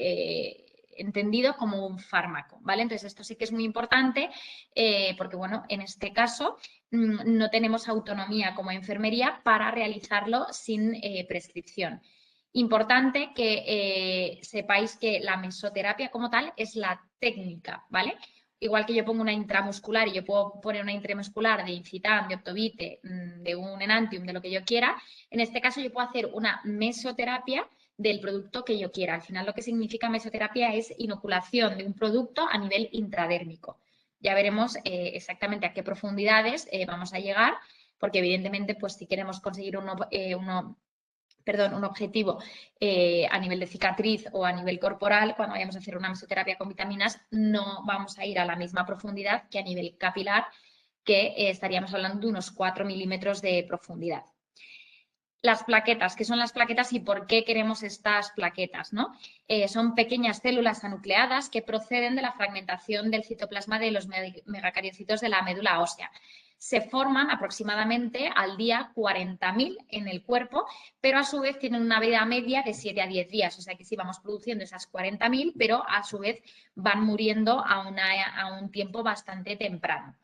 entendido como un fármaco, ¿vale? Entonces, esto sí que es muy importante porque, bueno, en este caso no tenemos autonomía como enfermería para realizarlo sin prescripción. Importante que sepáis que la mesoterapia como tal es la técnica, ¿vale? Igual que yo pongo una intramuscular y yo puedo poner una intramuscular de Incitam, de Optovite, de un Enantium, de lo que yo quiera, en este caso yo puedo hacer una mesoterapia del producto que yo quiera. Al final lo que significa mesoterapia es inoculación de un producto a nivel intradérmico. Ya veremos exactamente a qué profundidades vamos a llegar, porque evidentemente pues si queremos conseguir un objetivo a nivel de cicatriz o a nivel corporal, cuando vayamos a hacer una mesoterapia con vitaminas, no vamos a ir a la misma profundidad que a nivel capilar, que estaríamos hablando de unos 4 milímetros de profundidad. Las plaquetas, ¿qué son las plaquetas y por qué queremos estas plaquetas? ¿No? Son pequeñas células anucleadas que proceden de la fragmentación del citoplasma de los megacariocitos de la médula ósea. Se forman aproximadamente al día 40.000 en el cuerpo, pero a su vez tienen una vida media de 7 a 10 días. O sea que sí vamos produciendo esas 40.000, pero a su vez van muriendo a un tiempo bastante temprano.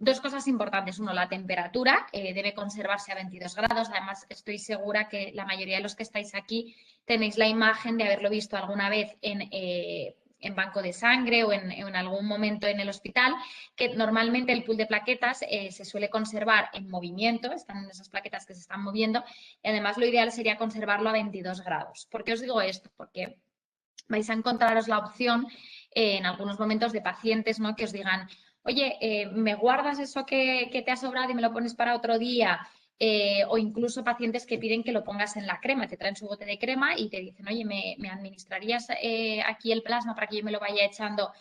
Dos cosas importantes. Uno, la temperatura debe conservarse a 22 grados. Además, estoy segura que la mayoría de los que estáis aquí tenéis la imagen de haberlo visto alguna vez en banco de sangre o en algún momento en el hospital, que normalmente el pool de plaquetas se suele conservar en movimiento, están en esas plaquetas que se están moviendo, y además lo ideal sería conservarlo a 22 grados. ¿Por qué os digo esto? Porque vais a encontraros la opción en algunos momentos de pacientes, ¿no? Que os digan, oye, ¿me guardas eso que te ha sobrado y me lo pones para otro día? O incluso pacientes que piden que lo pongas en la crema, te traen su bote de crema y te dicen, oye, ¿me administrarías aquí el plasma para que yo me lo vaya echando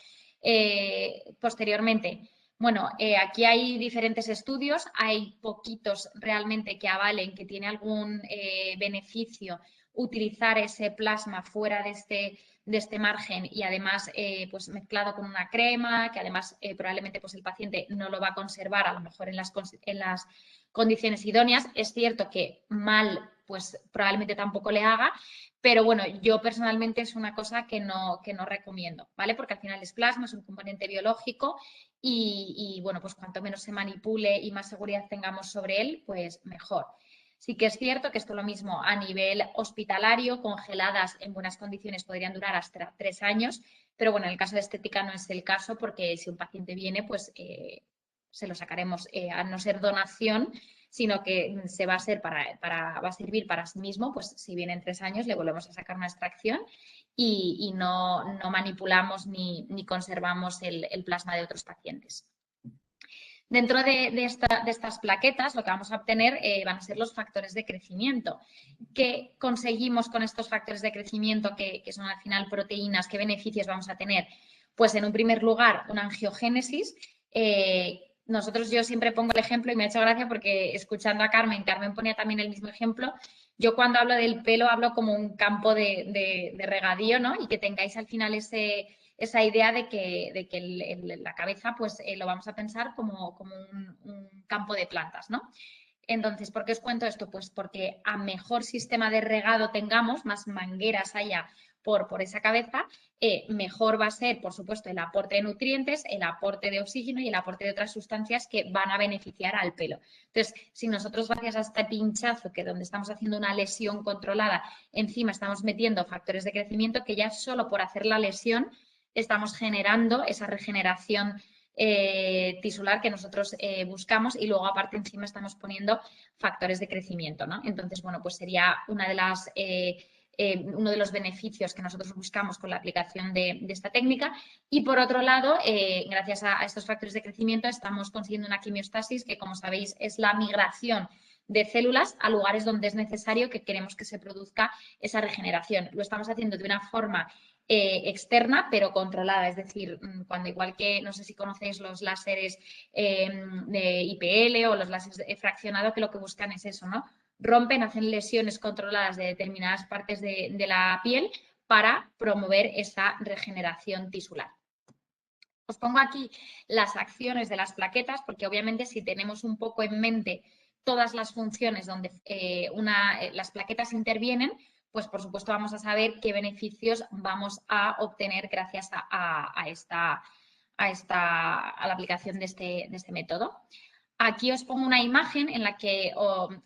posteriormente? Bueno, aquí hay diferentes estudios, hay poquitos realmente que avalen que tiene algún beneficio utilizar ese plasma fuera de este margen y además pues mezclado con una crema, que además probablemente pues el paciente no lo va a conservar a lo mejor en las condiciones idóneas. Es cierto que mal pues probablemente tampoco le haga, pero bueno, yo personalmente es una cosa que no recomiendo, ¿vale? Porque al final es plasma, es un componente biológico y bueno, pues cuanto menos se manipule y más seguridad tengamos sobre él, pues mejor. Sí que es cierto que esto lo mismo a nivel hospitalario, congeladas en buenas condiciones podrían durar hasta 3 años, pero bueno, en el caso de estética no es el caso porque si un paciente viene, pues se lo sacaremos a no ser donación, sino que se va a ser va a servir para sí mismo, pues si viene en 3 años le volvemos a sacar una extracción y no manipulamos ni conservamos el plasma de otros pacientes. Dentro de estas plaquetas lo que vamos a obtener van a ser los factores de crecimiento. ¿Qué conseguimos con estos factores de crecimiento que son al final proteínas? ¿Qué beneficios vamos a tener? Pues en un primer lugar una angiogénesis. Yo siempre pongo el ejemplo y me ha hecho gracia porque escuchando a Carmen ponía también el mismo ejemplo. Yo cuando hablo del pelo hablo como un campo de regadío, ¿no? Y que tengáis al final esa idea de que la cabeza pues lo vamos a pensar como un campo de plantas, ¿no? Entonces, ¿por qué os cuento esto? Pues porque a mejor sistema de regado tengamos, más mangueras haya por esa cabeza, mejor va a ser, por supuesto, el aporte de nutrientes, el aporte de oxígeno y el aporte de otras sustancias que van a beneficiar al pelo. Entonces, si nosotros gracias a este pinchazo, que donde estamos haciendo una lesión controlada, encima estamos metiendo factores de crecimiento, que ya solo por hacer la lesión estamos generando esa regeneración tisular que nosotros buscamos y luego aparte encima estamos poniendo factores de crecimiento, ¿no? Entonces, bueno, pues sería una de las, uno de los beneficios que nosotros buscamos con la aplicación de esta técnica y por otro lado, gracias a estos factores de crecimiento estamos consiguiendo una quimiostasis que como sabéis es la migración de células a lugares donde es necesario que queremos que se produzca esa regeneración. Lo estamos haciendo de una forma externa, pero controlada. Es decir, cuando igual que, no sé si conocéis los láseres de IPL o los láseres de fraccionado, que lo que buscan es eso, ¿no? Rompen, hacen lesiones controladas de determinadas partes de la piel para promover esa regeneración tisular. Os pongo aquí las acciones de las plaquetas, porque obviamente si tenemos un poco en mente todas las funciones donde las plaquetas intervienen, pues por supuesto vamos a saber qué beneficios vamos a obtener gracias a la aplicación de este método. Aquí os pongo una imagen en la que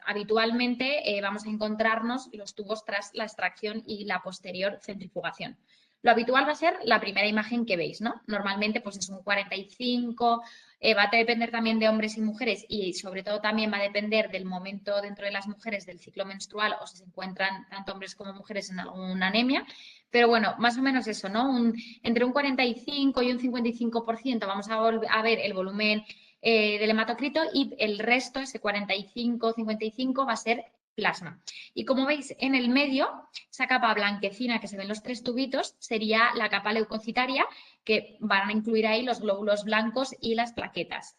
habitualmente vamos a encontrarnos los tubos tras la extracción y la posterior centrifugación. Lo habitual va a ser la primera imagen que veis, ¿no? Normalmente pues es un 45, va a depender también de hombres y mujeres y sobre todo también va a depender del momento dentro de las mujeres del ciclo menstrual o si se encuentran tanto hombres como mujeres en alguna anemia. Pero bueno, más o menos eso, ¿no? Entre un 45 y un 55% vamos a ver el volumen del hematocrito y el resto, ese 45-55, va a ser plasma. Y como veis en el medio, esa capa blanquecina que se ven los tres tubitos sería la capa leucocitaria, que van a incluir ahí los glóbulos blancos y las plaquetas.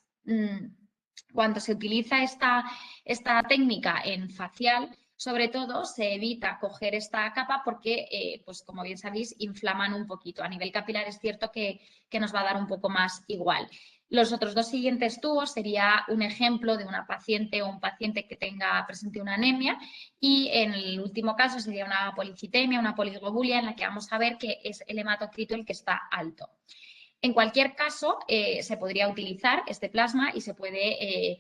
Cuando se utiliza esta técnica en facial, sobre todo se evita coger esta capa porque, pues como bien sabéis, inflaman un poquito. A nivel capilar es cierto que nos va a dar un poco más igual. Los otros dos siguientes tubos sería un ejemplo de una paciente o un paciente que tenga presente una anemia y en el último caso sería una policitemia, una poliglobulia en la que vamos a ver que es el hematocrito el que está alto. En cualquier caso, se podría utilizar este plasma y se puede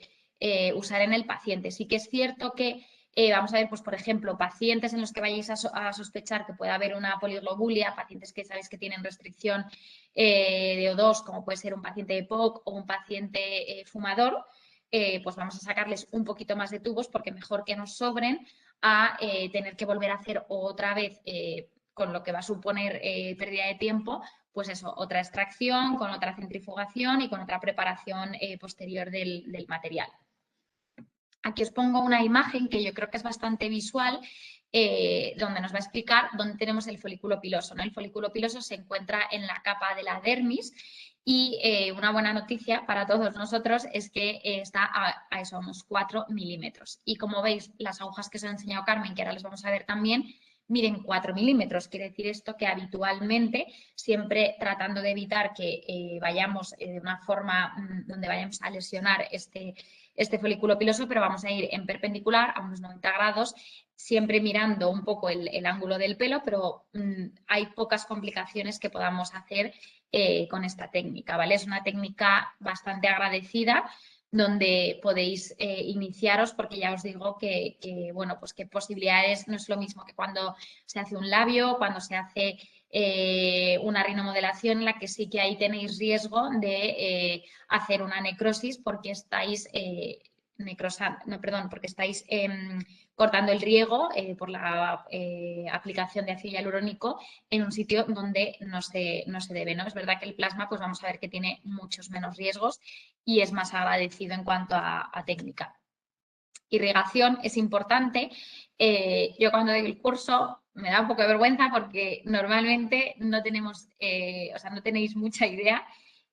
usar en el paciente. Sí que es cierto que vamos a ver, pues, por ejemplo, pacientes en los que vayáis a sospechar que puede haber una poliglobulia, pacientes que sabéis que tienen restricción de O2, como puede ser un paciente de POC o un paciente fumador, pues vamos a sacarles un poquito más de tubos porque mejor que nos sobren a tener que volver a hacer otra vez, con lo que va a suponer pérdida de tiempo, pues eso, otra extracción, con otra centrifugación y con otra preparación posterior del material. Aquí os pongo una imagen que yo creo que es bastante visual, donde nos va a explicar dónde tenemos el folículo piloso, ¿no? El folículo piloso se encuentra en la capa de la dermis y una buena noticia para todos nosotros es que está a eso, unos 4 milímetros. Y como veis, las agujas que os ha enseñado Carmen, que ahora les vamos a ver también, miden 4 milímetros. Quiere decir esto que habitualmente, siempre tratando de evitar que vayamos de una forma donde vayamos a lesionar este folículo piloso, pero vamos a ir en perpendicular a unos 90 grados, siempre mirando un poco el ángulo del pelo, pero hay pocas complicaciones que podamos hacer con esta técnica, ¿vale? Es una técnica bastante agradecida donde podéis iniciaros porque ya os digo bueno, pues que posibilidades no es lo mismo que cuando se hace un labio, cuando se hace una rinomodelación en la que sí que ahí tenéis riesgo de hacer una necrosis porque estáis porque estáis cortando el riego por la aplicación de ácido hialurónico en un sitio donde no se debe, ¿no? Es verdad que el plasma, pues vamos a ver que tiene muchos menos riesgos y es más agradecido en cuanto a técnica. Irrigación es importante. Yo cuando doy el curso me da un poco de vergüenza porque normalmente no tenemos, o sea, no tenéis mucha idea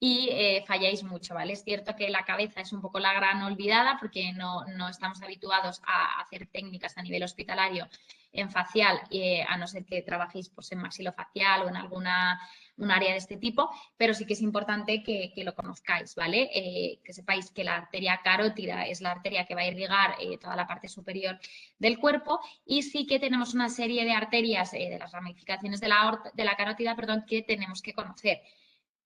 y falláis mucho, ¿vale? Es cierto que la cabeza es un poco la gran olvidada porque no estamos habituados a hacer técnicas a nivel hospitalario en facial, a no ser que trabajéis pues, en maxilofacial o en un área de este tipo, pero sí que es importante que lo conozcáis, ¿vale? Que sepáis que la arteria carótida es la arteria que va a irrigar toda la parte superior del cuerpo y sí que tenemos una serie de arterias de las ramificaciones de la carótida, perdón, que tenemos que conocer.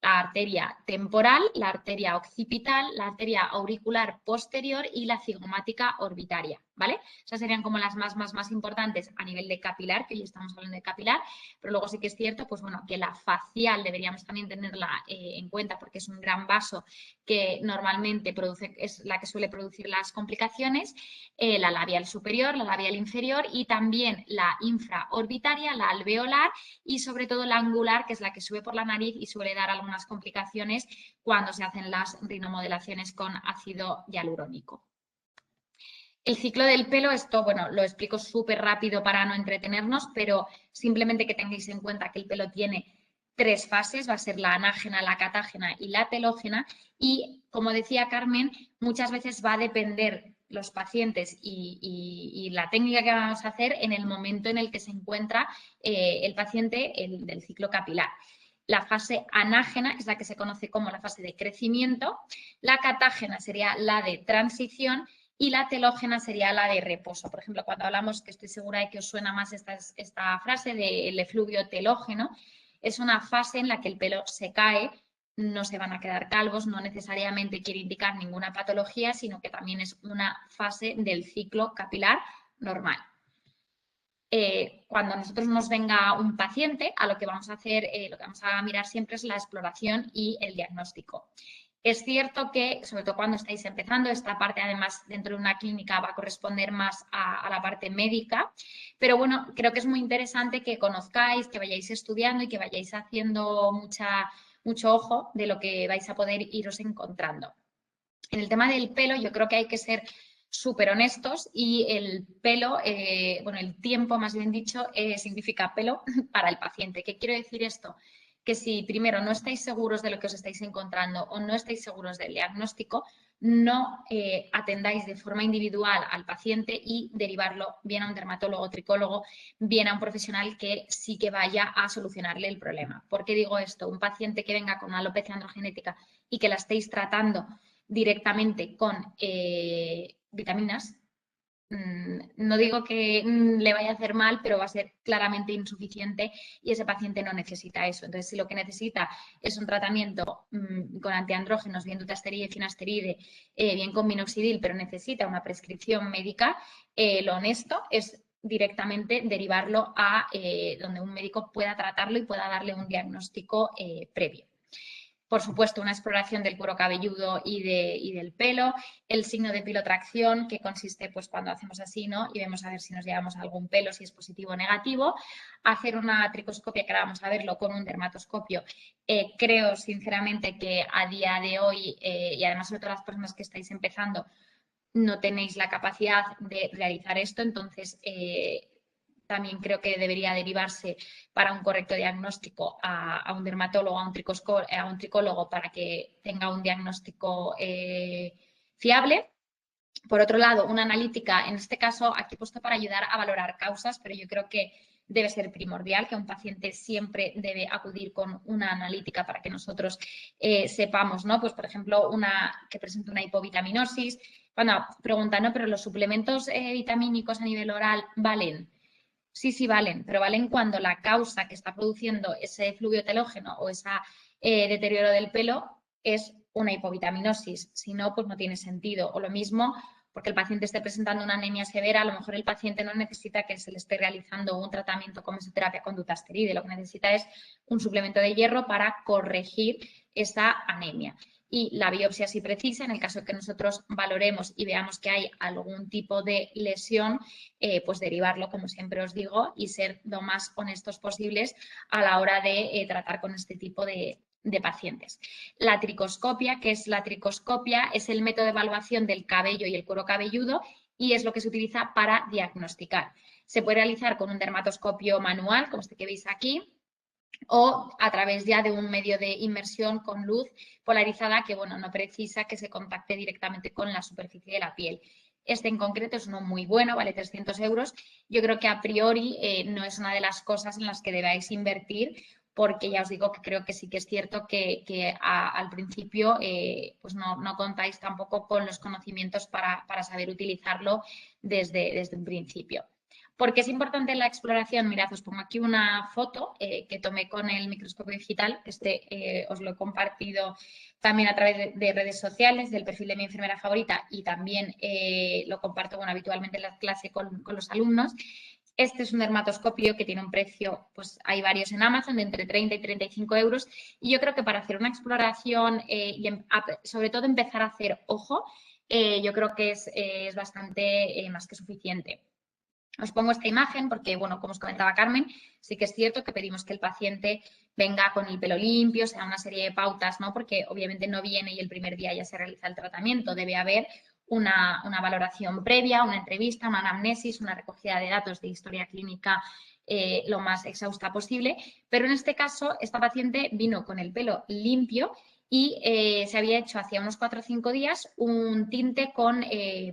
La arteria temporal, la arteria occipital, la arteria auricular posterior y la cigomática orbitaria, ¿vale? Esas serían como las más importantes a nivel de capilar, que hoy estamos hablando de capilar, pero luego sí que es cierto, pues bueno, que la facial deberíamos también tenerla en cuenta porque es un gran vaso que normalmente es la que suele producir las complicaciones, la labial superior, la labial inferior y también la infraorbitaria, la alveolar y sobre todo la angular, que es la que sube por la nariz y suele dar algunas complicaciones cuando se hacen las rinomodelaciones con ácido hialurónico. El ciclo del pelo, esto, bueno, lo explico súper rápido para no entretenernos, pero simplemente que tengáis en cuenta que el pelo tiene 3 fases, va a ser la anágena, la catágena y la telógena y, como decía Carmen, muchas veces va a depender los pacientes y la técnica que vamos a hacer en el momento en el que se encuentra el paciente del ciclo capilar. La fase anágena es la que se conoce como la fase de crecimiento, la catágena sería la de transición y la telógena sería la de reposo. Por ejemplo, cuando hablamos, que estoy segura de que os suena más esta frase del efluvio telógeno, es una fase en la que el pelo se cae, no se van a quedar calvos, no necesariamente quiere indicar ninguna patología, sino que también es una fase del ciclo capilar normal. Cuando a nosotros nos venga un paciente, a lo que vamos a hacer, lo que vamos a mirar siempre es la exploración y el diagnóstico. Es cierto que, sobre todo cuando estáis empezando, esta parte además dentro de una clínica va a corresponder más a la parte médica, pero bueno, creo que es muy interesante que conozcáis, que vayáis estudiando y que vayáis haciendo mucho ojo de lo que vais a poder iros encontrando. En el tema del pelo, yo creo que hay que ser súper honestos y el pelo, bueno, el tiempo más bien dicho, significa pelo para el paciente. ¿Qué quiero decir esto? Que si primero no estáis seguros de lo que os estáis encontrando o no estáis seguros del diagnóstico, no atendáis de forma individual al paciente y derivarlo bien a un dermatólogo, tricólogo, bien a un profesional que sí que vaya a solucionarle el problema. ¿Por qué digo esto? Un paciente que venga con una alopecia androgenética y que la estéis tratando directamente con vitaminas, no digo que le vaya a hacer mal, pero va a ser claramente insuficiente y ese paciente no necesita eso. Entonces, si lo que necesita es un tratamiento con antiandrógenos, bien dutasteride, finasteride, bien con minoxidil, pero necesita una prescripción médica, lo honesto es directamente derivarlo a donde un médico pueda tratarlo y pueda darle un diagnóstico previo. Por supuesto, una exploración del cuero cabelludo y del pelo, el signo de pilotracción, que consiste pues cuando hacemos así, ¿no? Y vemos a ver si nos llevamos algún pelo, si es positivo o negativo. Hacer una tricoscopia, que ahora vamos a verlo con un dermatoscopio. Creo sinceramente que a día de hoy, y además sobre todo las personas que estáis empezando, no tenéis la capacidad de realizar esto, entonces también creo que debería derivarse para un correcto diagnóstico a un dermatólogo, a un tricólogo para que tenga un diagnóstico fiable. Por otro lado, una analítica, en este caso, aquí he puesto para ayudar a valorar causas, pero yo creo que debe ser primordial, que un paciente siempre debe acudir con una analítica para que nosotros sepamos, ¿no? Pues, por ejemplo, que presenta una hipovitaminosis. Cuando preguntan, ¿no? Pero los suplementos vitamínicos a nivel oral valen. Sí, valen, pero valen cuando la causa que está produciendo ese fluvio telógeno o ese deterioro del pelo es una hipovitaminosis. Si no, pues no tiene sentido. O lo mismo, porque el paciente esté presentando una anemia severa, a lo mejor el paciente no necesita que se le esté realizando un tratamiento como mesoterapia con dutasteride. Lo que necesita es un suplemento de hierro para corregir esa anemia. Y la biopsia, si precisa, en el caso de que nosotros valoremos y veamos que hay algún tipo de lesión, pues derivarlo, como siempre os digo, y ser lo más honestos posibles a la hora de tratar con este tipo de pacientes. La tricoscopia, ¿qué es la tricoscopia? Es el método de evaluación del cabello y el cuero cabelludo y es lo que se utiliza para diagnosticar. Se puede realizar con un dermatoscopio manual, como este que veis aquí, o a través ya de un medio de inmersión con luz polarizada que, bueno, no precisa que se contacte directamente con la superficie de la piel. Este en concreto es uno muy bueno, vale 300 euros. Yo creo que a priori no es una de las cosas en las que debáis invertir, porque ya os digo que creo que sí que es cierto que al principio pues no contáis tampoco con los conocimientos para saber utilizarlo desde un principio. ¿Por qué es importante la exploración? Mirad, os pongo aquí una foto que tomé con el microscopio digital. Os lo he compartido también a través de redes sociales, del perfil de mi enfermera favorita, y también lo comparto habitualmente en la clase con los alumnos. Este es un dermatoscopio que tiene un precio, pues hay varios en Amazon, de entre 30 y 35 euros. Y yo creo que para hacer una exploración y sobre todo empezar a hacer ojo, yo creo que es bastante más que suficiente. Os pongo esta imagen porque, bueno, como os comentaba Carmen, sí que es cierto que pedimos que el paciente venga con el pelo limpio, sea una serie de pautas, ¿no? Porque obviamente no viene y el primer día ya se realiza el tratamiento. Debe haber una valoración previa, una entrevista, una anamnesis, una recogida de datos de historia clínica lo más exhausta posible. Pero en este caso, esta paciente vino con el pelo limpio y se había hecho hacía unos 4 o 5 días un tinte con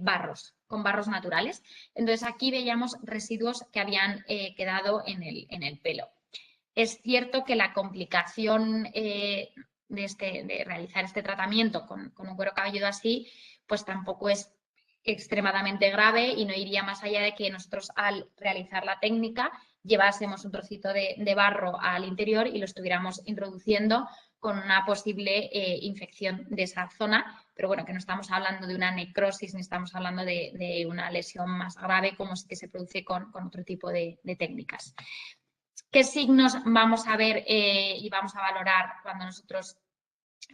barros naturales. Entonces aquí veíamos residuos que habían quedado en el pelo. Es cierto que la complicación de realizar este tratamiento con un cuero cabelludo así, pues tampoco es extremadamente grave y no iría más allá de que nosotros al realizar la técnica llevásemos un trocito de barro al interior y lo estuviéramos introduciendo con una posible infección de esa zona, pero bueno, que no estamos hablando de una necrosis ni estamos hablando de una lesión más grave como sí que se produce con otro tipo de técnicas. ¿Qué signos vamos a ver y vamos a valorar cuando nosotros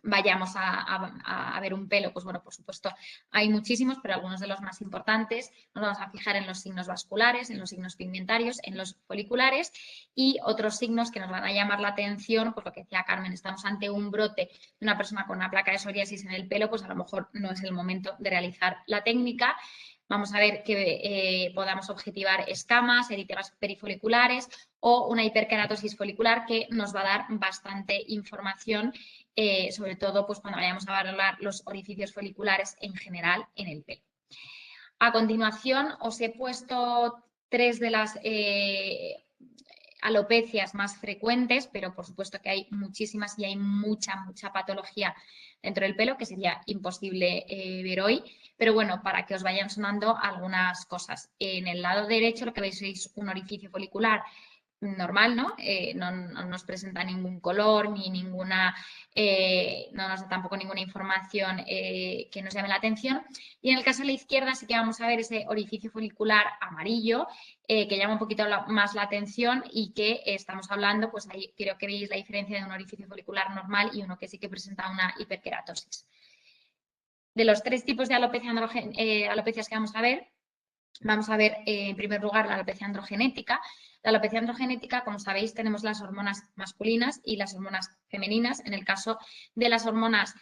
vayamos a ver un pelo? Pues bueno, por supuesto, hay muchísimos, pero algunos de los más importantes nos vamos a fijar en los signos vasculares, en los signos pigmentarios, en los foliculares y otros signos que nos van a llamar la atención, pues lo que decía Carmen, estamos ante un brote de una persona con una placa de psoriasis en el pelo, pues a lo mejor no es el momento de realizar la técnica. Vamos a ver que podamos objetivar escamas, eritemas perifoliculares o una hiperkeratosis folicular que nos va a dar bastante información, sobre todo pues, cuando vayamos a valorar los orificios foliculares en general en el pelo. A continuación os he puesto 3 de las alopecias más frecuentes, pero por supuesto que hay muchísimas y hay mucha patología dentro del pelo que sería imposible ver hoy. Pero bueno, para que os vayan sonando algunas cosas. En el lado derecho lo que veis es un orificio folicular normal, ¿no? No nos presenta ningún color ni ninguna, no nos da tampoco ninguna información que nos llame la atención. Y en el caso de la izquierda sí que vamos a ver ese orificio folicular amarillo que llama un poquito más la atención y que estamos hablando, pues ahí creo que veis la diferencia de un orificio folicular normal y uno que sí que presenta una hiperkeratosis. De los 3 tipos de alopecias que vamos a ver en primer lugar la alopecia androgenética. La alopecia androgenética, como sabéis, tenemos las hormonas masculinas y las hormonas femeninas. En el caso de las hormonas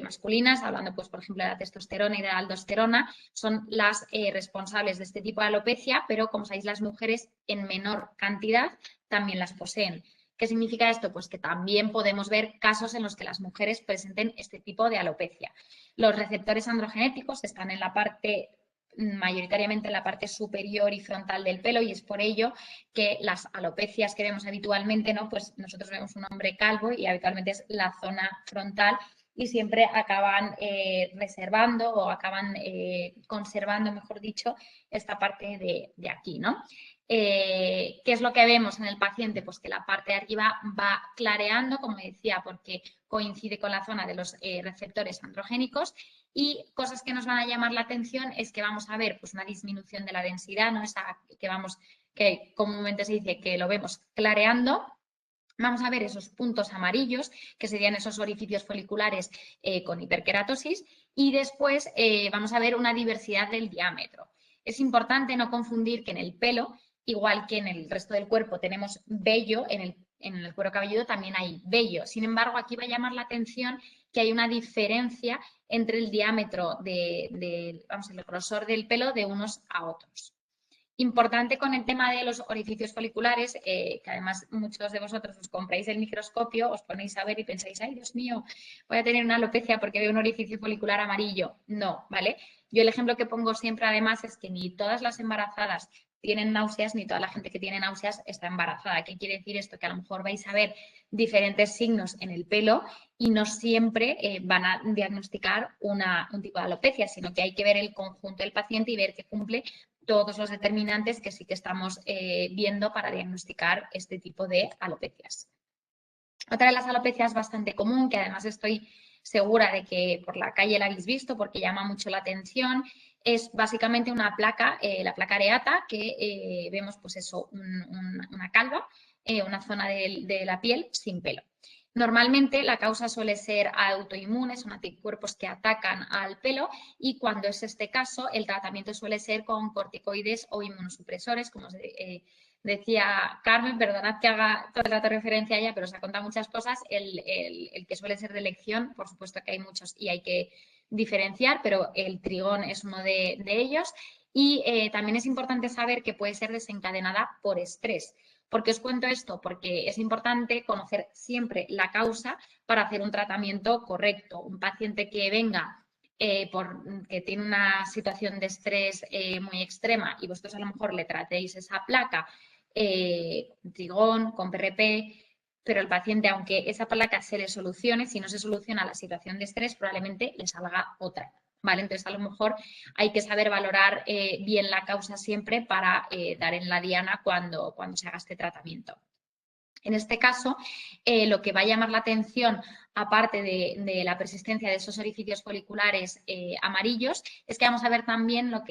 masculinas, hablando pues por ejemplo de la testosterona y de la aldosterona, son las responsables de este tipo de alopecia, pero como sabéis las mujeres en menor cantidad también las poseen. ¿Qué significa esto? Pues que también podemos ver casos en los que las mujeres presenten este tipo de alopecia. Los receptores androgenéticos están en la parte mayoritariamente en la parte superior y frontal del pelo y es por ello que las alopecias que vemos habitualmente, ¿no? Pues nosotros vemos un hombre calvo y habitualmente es la zona frontal y siempre acaban reservando o acaban conservando, mejor dicho, esta parte de aquí, ¿no? ¿Qué es lo que vemos en el paciente? Pues que la parte de arriba va clareando, como decía, porque coincide con la zona de los receptores androgénicos y cosas que nos van a llamar la atención es que vamos a ver pues, una disminución de la densidad, ¿no? Esa que comúnmente se dice que lo vemos clareando. Vamos a ver esos puntos amarillos, que serían esos orificios foliculares con hiperkeratosis, y después vamos a ver una diversidad del diámetro. Es importante no confundir que en el pelo, igual que en el resto del cuerpo tenemos vello, en el cuero cabelludo también hay vello. Sin embargo, aquí va a llamar la atención que hay una diferencia entre el diámetro el grosor del pelo de unos a otros. Importante con el tema de los orificios foliculares, que además muchos de vosotros os compráis el microscopio, os ponéis a ver y pensáis, ay Dios mío, voy a tener una alopecia porque veo un orificio folicular amarillo. No, ¿vale? Yo el ejemplo que pongo siempre además es que ni todas las embarazadas tienen náuseas, ni toda la gente que tiene náuseas está embarazada. ¿Qué quiere decir esto? Que a lo mejor vais a ver diferentes signos en el pelo y no siempre van a diagnosticar un tipo de alopecia, sino que hay que ver el conjunto del paciente y ver que cumple todos los determinantes que sí que estamos viendo para diagnosticar este tipo de alopecias. Otra de las alopecias bastante común, que además estoy segura de que por la calle la habéis visto porque llama mucho la atención, es básicamente una placa, la placa areata, que vemos pues eso, una calva, una zona de la piel sin pelo. Normalmente la causa suele ser autoinmune, son anticuerpos que atacan al pelo y cuando es este caso el tratamiento suele ser con corticoides o inmunosupresores, como decía Carmen, perdonad que haga todo el rato referencia a ella, pero os ha contado muchas cosas. El que suele ser de elección, por supuesto que hay muchos y hay que diferenciar, pero el trigón es uno de ellos. Y también es importante saber que puede ser desencadenada por estrés. ¿Por qué os cuento esto? Porque es importante conocer siempre la causa para hacer un tratamiento correcto. Un paciente que venga que tiene una situación de estrés muy extrema y vosotros a lo mejor le tratéis esa placa trigón, con PRP, pero el paciente, aunque esa placa se le solucione, si no se soluciona la situación de estrés, probablemente le salga otra. ¿Vale? Entonces, a lo mejor hay que saber valorar bien la causa siempre para dar en la diana cuando se haga este tratamiento. En este caso, lo que va a llamar la atención, aparte de la persistencia de esos orificios foliculares amarillos, es que vamos a ver también los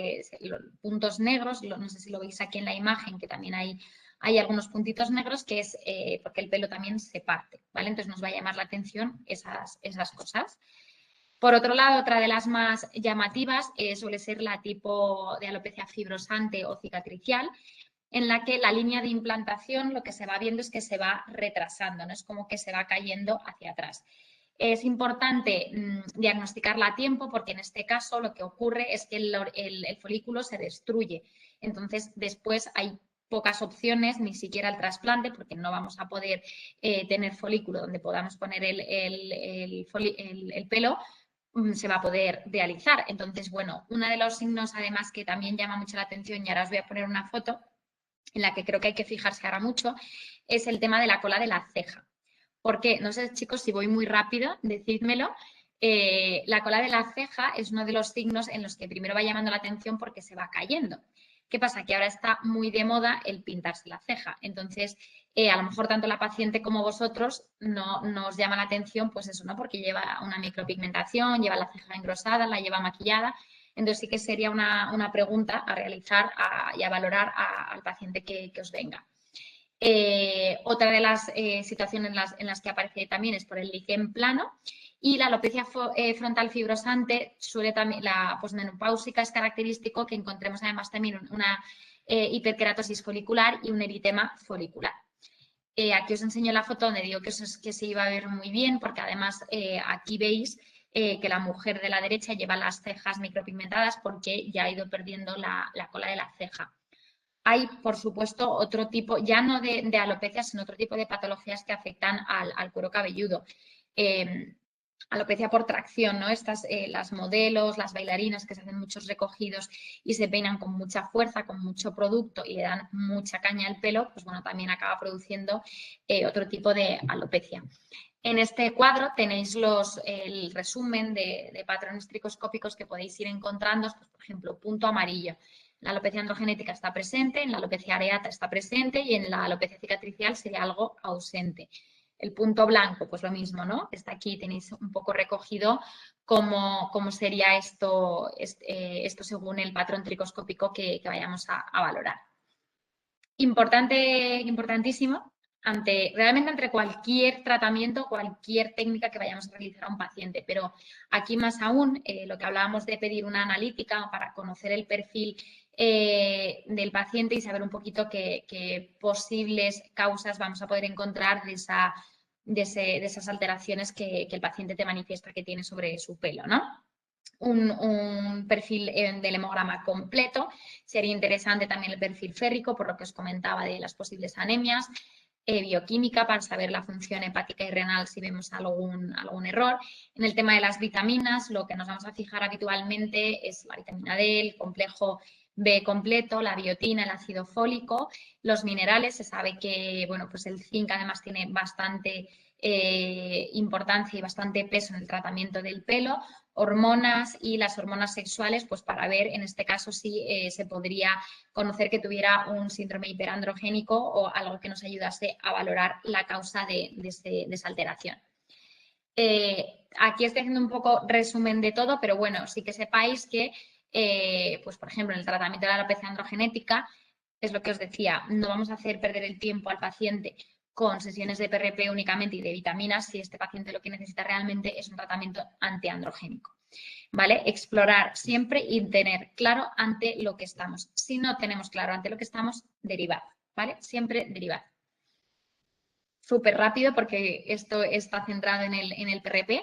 puntos negros, no sé si lo veis aquí en la imagen, que también hay algunos puntitos negros, que es porque el pelo también se parte, ¿vale? Entonces nos va a llamar la atención esas cosas. Por otro lado, otra de las más llamativas suele ser la tipo de alopecia fibrosante o cicatricial, en la que la línea de implantación lo que se va viendo es que se va retrasando, ¿no? Es como que se va cayendo hacia atrás. Es importante diagnosticarla a tiempo porque en este caso lo que ocurre es que el folículo se destruye. Entonces, después hay pocas opciones, ni siquiera el trasplante, porque no vamos a poder tener folículo donde podamos poner el pelo, se va a poder realizar. Entonces, bueno, uno de los signos además que también llama mucho la atención, y ahora os voy a poner una foto, en la que creo que hay que fijarse ahora mucho, es el tema de la cola de la ceja. Porque, no sé, chicos, si voy muy rápido, decídmelo. La cola de la ceja es uno de los signos en los que primero va llamando la atención porque se va cayendo. ¿Qué pasa? Que ahora está muy de moda el pintarse la ceja. Entonces, a lo mejor tanto la paciente como vosotros no os llama la atención, pues eso, ¿no? Porque lleva una micropigmentación, lleva la ceja engrosada, la lleva maquillada. Entonces sí que sería una pregunta a realizar y a valorar al paciente que os venga. Otra de las situaciones en las que aparece también es por el liquen plano y la alopecia frontal fibrosante suele también, la posmenopáusica es característico que encontremos además también una hiperkeratosis folicular y un eritema folicular. Aquí os enseño la foto donde digo que se iba a ver muy bien porque además aquí veis que la mujer de la derecha lleva las cejas micropigmentadas porque ya ha ido perdiendo la cola de la ceja. Hay, por supuesto, otro tipo, ya no de alopecia, sino otro tipo de patologías que afectan al cuero cabelludo. Alopecia por tracción, ¿no? Estas, las modelos, las bailarinas que se hacen muchos recogidos y se peinan con mucha fuerza, con mucho producto y le dan mucha caña al pelo, pues bueno, también acaba produciendo otro tipo de alopecia. En este cuadro tenéis el resumen de patrones tricoscópicos que podéis ir encontrando, pues, por ejemplo, punto amarillo. La alopecia androgenética está presente, en la alopecia areata está presente y en la alopecia cicatricial sería algo ausente. El punto blanco, pues lo mismo, ¿no? Está aquí, tenéis un poco recogido cómo sería esto según el patrón tricoscópico que vayamos a valorar. Importantísimo, realmente entre cualquier tratamiento, cualquier técnica que vayamos a realizar a un paciente, pero aquí más aún, lo que hablábamos de pedir una analítica para conocer el perfil del paciente y saber un poquito qué posibles causas vamos a poder encontrar de esas alteraciones que el paciente te manifiesta que tiene sobre su pelo, ¿no? un perfil del hemograma completo. Sería interesante también el perfil férrico, por lo que os comentaba de las posibles anemias. Bioquímica para saber la función hepática y renal si vemos algún error. En el tema de las vitaminas, lo que nos vamos a fijar habitualmente es la vitamina D, el complejo B completo, la biotina, el ácido fólico, los minerales. Se sabe que bueno, pues el zinc además tiene bastante importancia y bastante peso en el tratamiento del pelo. Hormonas y las hormonas sexuales, pues para ver en este caso si se podría conocer que tuviera un síndrome hiperandrogénico o algo que nos ayudase a valorar la causa de esa alteración. Aquí estoy haciendo un poco resumen de todo, pero bueno, sí que sepáis que, pues por ejemplo, en el tratamiento de la alopecia androgenética, es lo que os decía, no vamos a hacer perder el tiempo al paciente con sesiones de PRP únicamente y de vitaminas si este paciente lo que necesita realmente es un tratamiento antiandrogénico. ¿Vale? Explorar siempre y tener claro ante lo que estamos. Si no tenemos claro ante lo que estamos, derivar, ¿vale? Siempre derivar. Súper rápido porque esto está centrado en el PRP,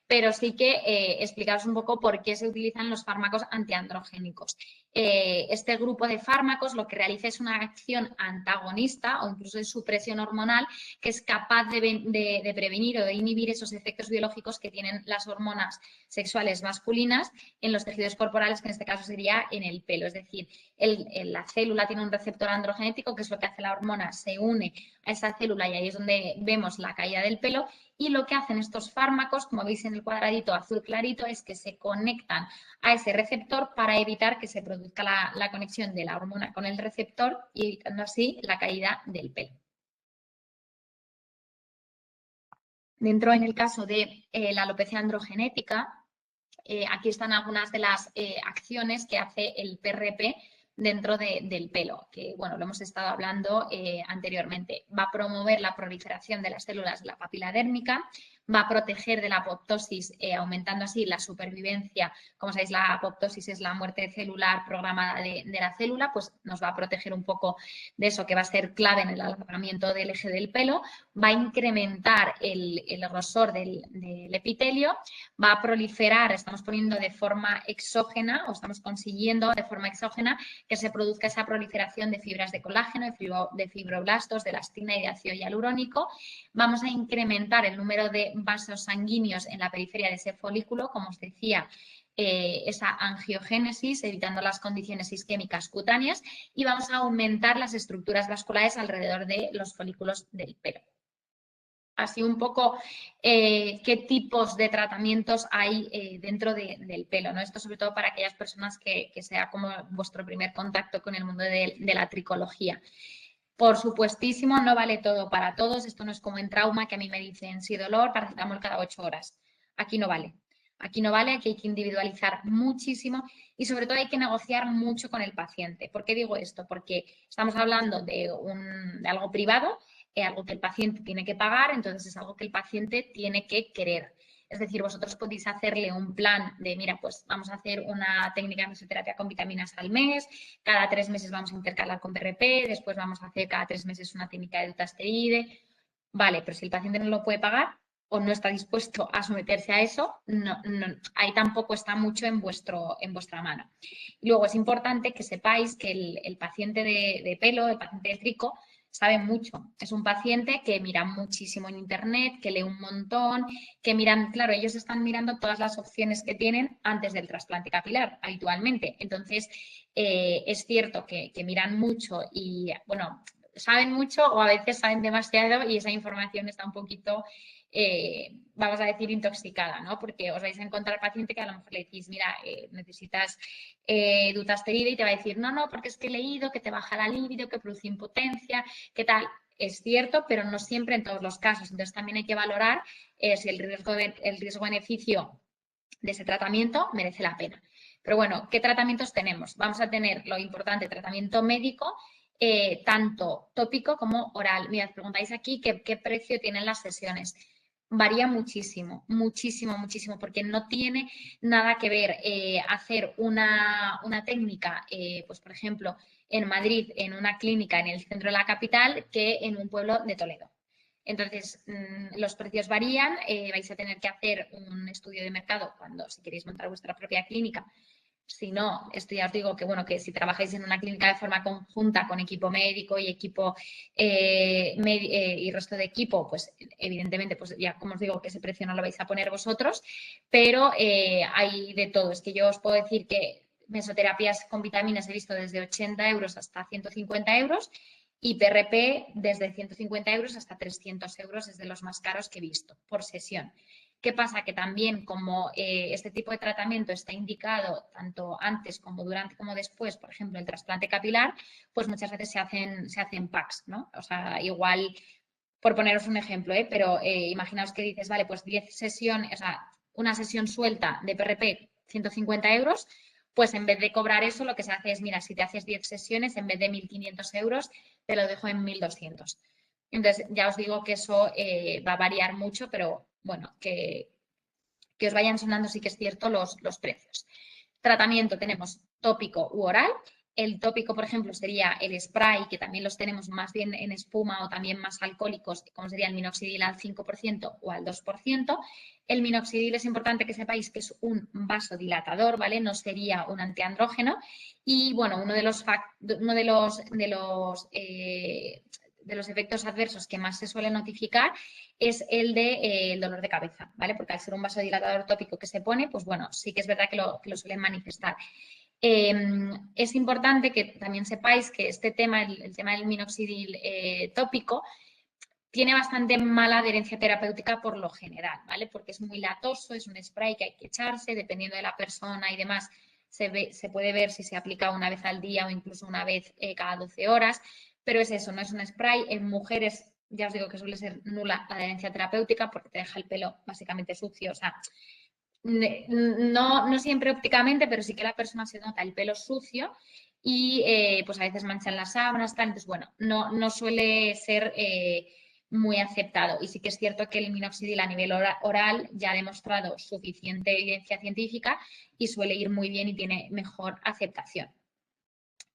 pero sí que explicaros un poco por qué se utilizan los fármacos antiandrogénicos. Este grupo de fármacos lo que realiza es una acción antagonista o incluso de supresión hormonal que es capaz de prevenir o de inhibir esos efectos biológicos que tienen las hormonas sexuales masculinas en los tejidos corporales, que en este caso sería en el pelo. Es decir, la célula tiene un receptor androgenético, que es lo que hace la hormona, se une a esa célula y ahí es donde vemos la caída del pelo. Y lo que hacen estos fármacos, como veis en el cuadradito azul clarito, es que se conectan a ese receptor para evitar que se produzca la conexión de la hormona con el receptor y evitando así la caída del pelo. Dentro, en el caso de la alopecia androgenética, aquí están algunas de las acciones que hace el PRP dentro del pelo, que bueno, lo hemos estado hablando anteriormente. Va a promover la proliferación de las células de la papila dérmica, va a proteger de la apoptosis, aumentando así la supervivencia. Como sabéis, la apoptosis es la muerte celular programada de la célula, pues nos va a proteger un poco de eso, que va a ser clave en el alargamiento del eje del pelo, va a incrementar el grosor del epitelio, va a proliferar, estamos poniendo de forma exógena o estamos consiguiendo de forma exógena que se produzca esa proliferación de fibras de colágeno, de fibroblastos, de elastina y de ácido hialurónico. Vamos a incrementar el número de vasos sanguíneos en la periferia de ese folículo, como os decía, esa angiogénesis, evitando las condiciones isquémicas cutáneas, y vamos a aumentar las estructuras vasculares alrededor de los folículos del pelo. Así un poco qué tipos de tratamientos hay dentro del pelo, ¿no? Esto sobre todo para aquellas personas que sea como vuestro primer contacto con el mundo de la tricología. Por supuestísimo, no vale todo para todos. Esto no es como en trauma, que a mí me dicen, sí, dolor, paracetamol cada 8 horas. Aquí no vale. Aquí no vale, aquí hay que individualizar muchísimo y sobre todo hay que negociar mucho con el paciente. ¿Por qué digo esto? Porque estamos hablando de algo privado, algo que el paciente tiene que pagar, entonces es algo que el paciente tiene que querer. Es decir, vosotros podéis hacerle un plan de, mira, pues vamos a hacer una técnica de mesoterapia con vitaminas al mes, cada 3 meses vamos a intercalar con PRP, después vamos a hacer cada 3 meses una técnica de dutasteride. Vale, pero si el paciente no lo puede pagar o no está dispuesto a someterse a eso, ahí tampoco está mucho en vuestra mano. Y luego es importante que sepáis que el paciente de pelo, el paciente de trico, sabe mucho. Es un paciente que mira muchísimo en internet, que lee un montón, que miran, claro, ellos están mirando todas las opciones que tienen antes del trasplante capilar habitualmente. Entonces, es cierto que miran mucho y, bueno, saben mucho o a veces saben demasiado y esa información está un poquito, vamos a decir, intoxicada, ¿no? Porque os vais a encontrar paciente que a lo mejor le decís, mira, necesitas dutasteride y te va a decir, no, porque es que he leído que te baja la libido, que produce impotencia, ¿qué tal? Es cierto, pero no siempre en todos los casos. Entonces también hay que valorar si el riesgo-beneficio de ese tratamiento merece la pena. Pero bueno, ¿qué tratamientos tenemos? Vamos a tener lo importante, tratamiento médico, tanto tópico como oral. Mirad, preguntáis aquí qué precio tienen las sesiones. Varía muchísimo, muchísimo, muchísimo, porque no tiene nada que ver hacer una técnica, pues por ejemplo, en Madrid, en una clínica en el centro de la capital, que en un pueblo de Toledo. Entonces, los precios varían, vais a tener que hacer un estudio de mercado si queréis montar vuestra propia clínica. Si no, esto ya os digo que, bueno, que si trabajáis en una clínica de forma conjunta con equipo médico y equipo y resto de equipo, pues evidentemente, pues ya como os digo, que ese precio no lo vais a poner vosotros, pero hay de todo. Es que yo os puedo decir que mesoterapias con vitaminas he visto desde 80 euros hasta 150 euros y PRP desde 150 euros hasta 300 euros es de los más caros que he visto por sesión. ¿Qué pasa? Que también como este tipo de tratamiento está indicado tanto antes como durante como después, por ejemplo, el trasplante capilar, pues muchas veces se hacen packs, ¿no? O sea, igual, por poneros un ejemplo, pero imaginaos que dices, vale, pues 10 sesiones, o sea, una sesión suelta de PRP, 150 euros, pues en vez de cobrar eso, lo que se hace es, mira, si te haces 10 sesiones, en vez de 1.500 euros, te lo dejo en 1.200. Entonces, ya os digo que eso va a variar mucho, pero bueno, que os vayan sonando sí que es cierto los precios. Tratamiento tenemos tópico u oral. El tópico, por ejemplo, sería el spray, que también los tenemos más bien en espuma o también más alcohólicos, como sería el minoxidil al 5% o al 2%. El minoxidil es importante que sepáis que es un vasodilatador, ¿vale? No sería un antiandrógeno. Y bueno, uno de los efectos adversos que más se suele notificar es el de el dolor de cabeza, ¿vale? Porque al ser un vasodilatador tópico que se pone, pues bueno, sí que es verdad que lo suelen manifestar. Es importante que también sepáis que este tema, el tema del minoxidil tópico, tiene bastante mala adherencia terapéutica por lo general, ¿vale? Porque es muy latoso, es un spray que hay que echarse, dependiendo de la persona y demás, se puede ver si se aplica una vez al día o incluso una vez cada 12 horas, pero es eso, no es un spray. En mujeres, ya os digo que suele ser nula la adherencia terapéutica porque te deja el pelo básicamente sucio, o sea, no siempre ópticamente, pero sí que la persona se nota el pelo sucio y pues a veces manchan las sábanas, tal. Entonces, bueno, no suele ser muy aceptado. Y sí que es cierto que el minoxidil a nivel oral ya ha demostrado suficiente evidencia científica y suele ir muy bien y tiene mejor aceptación.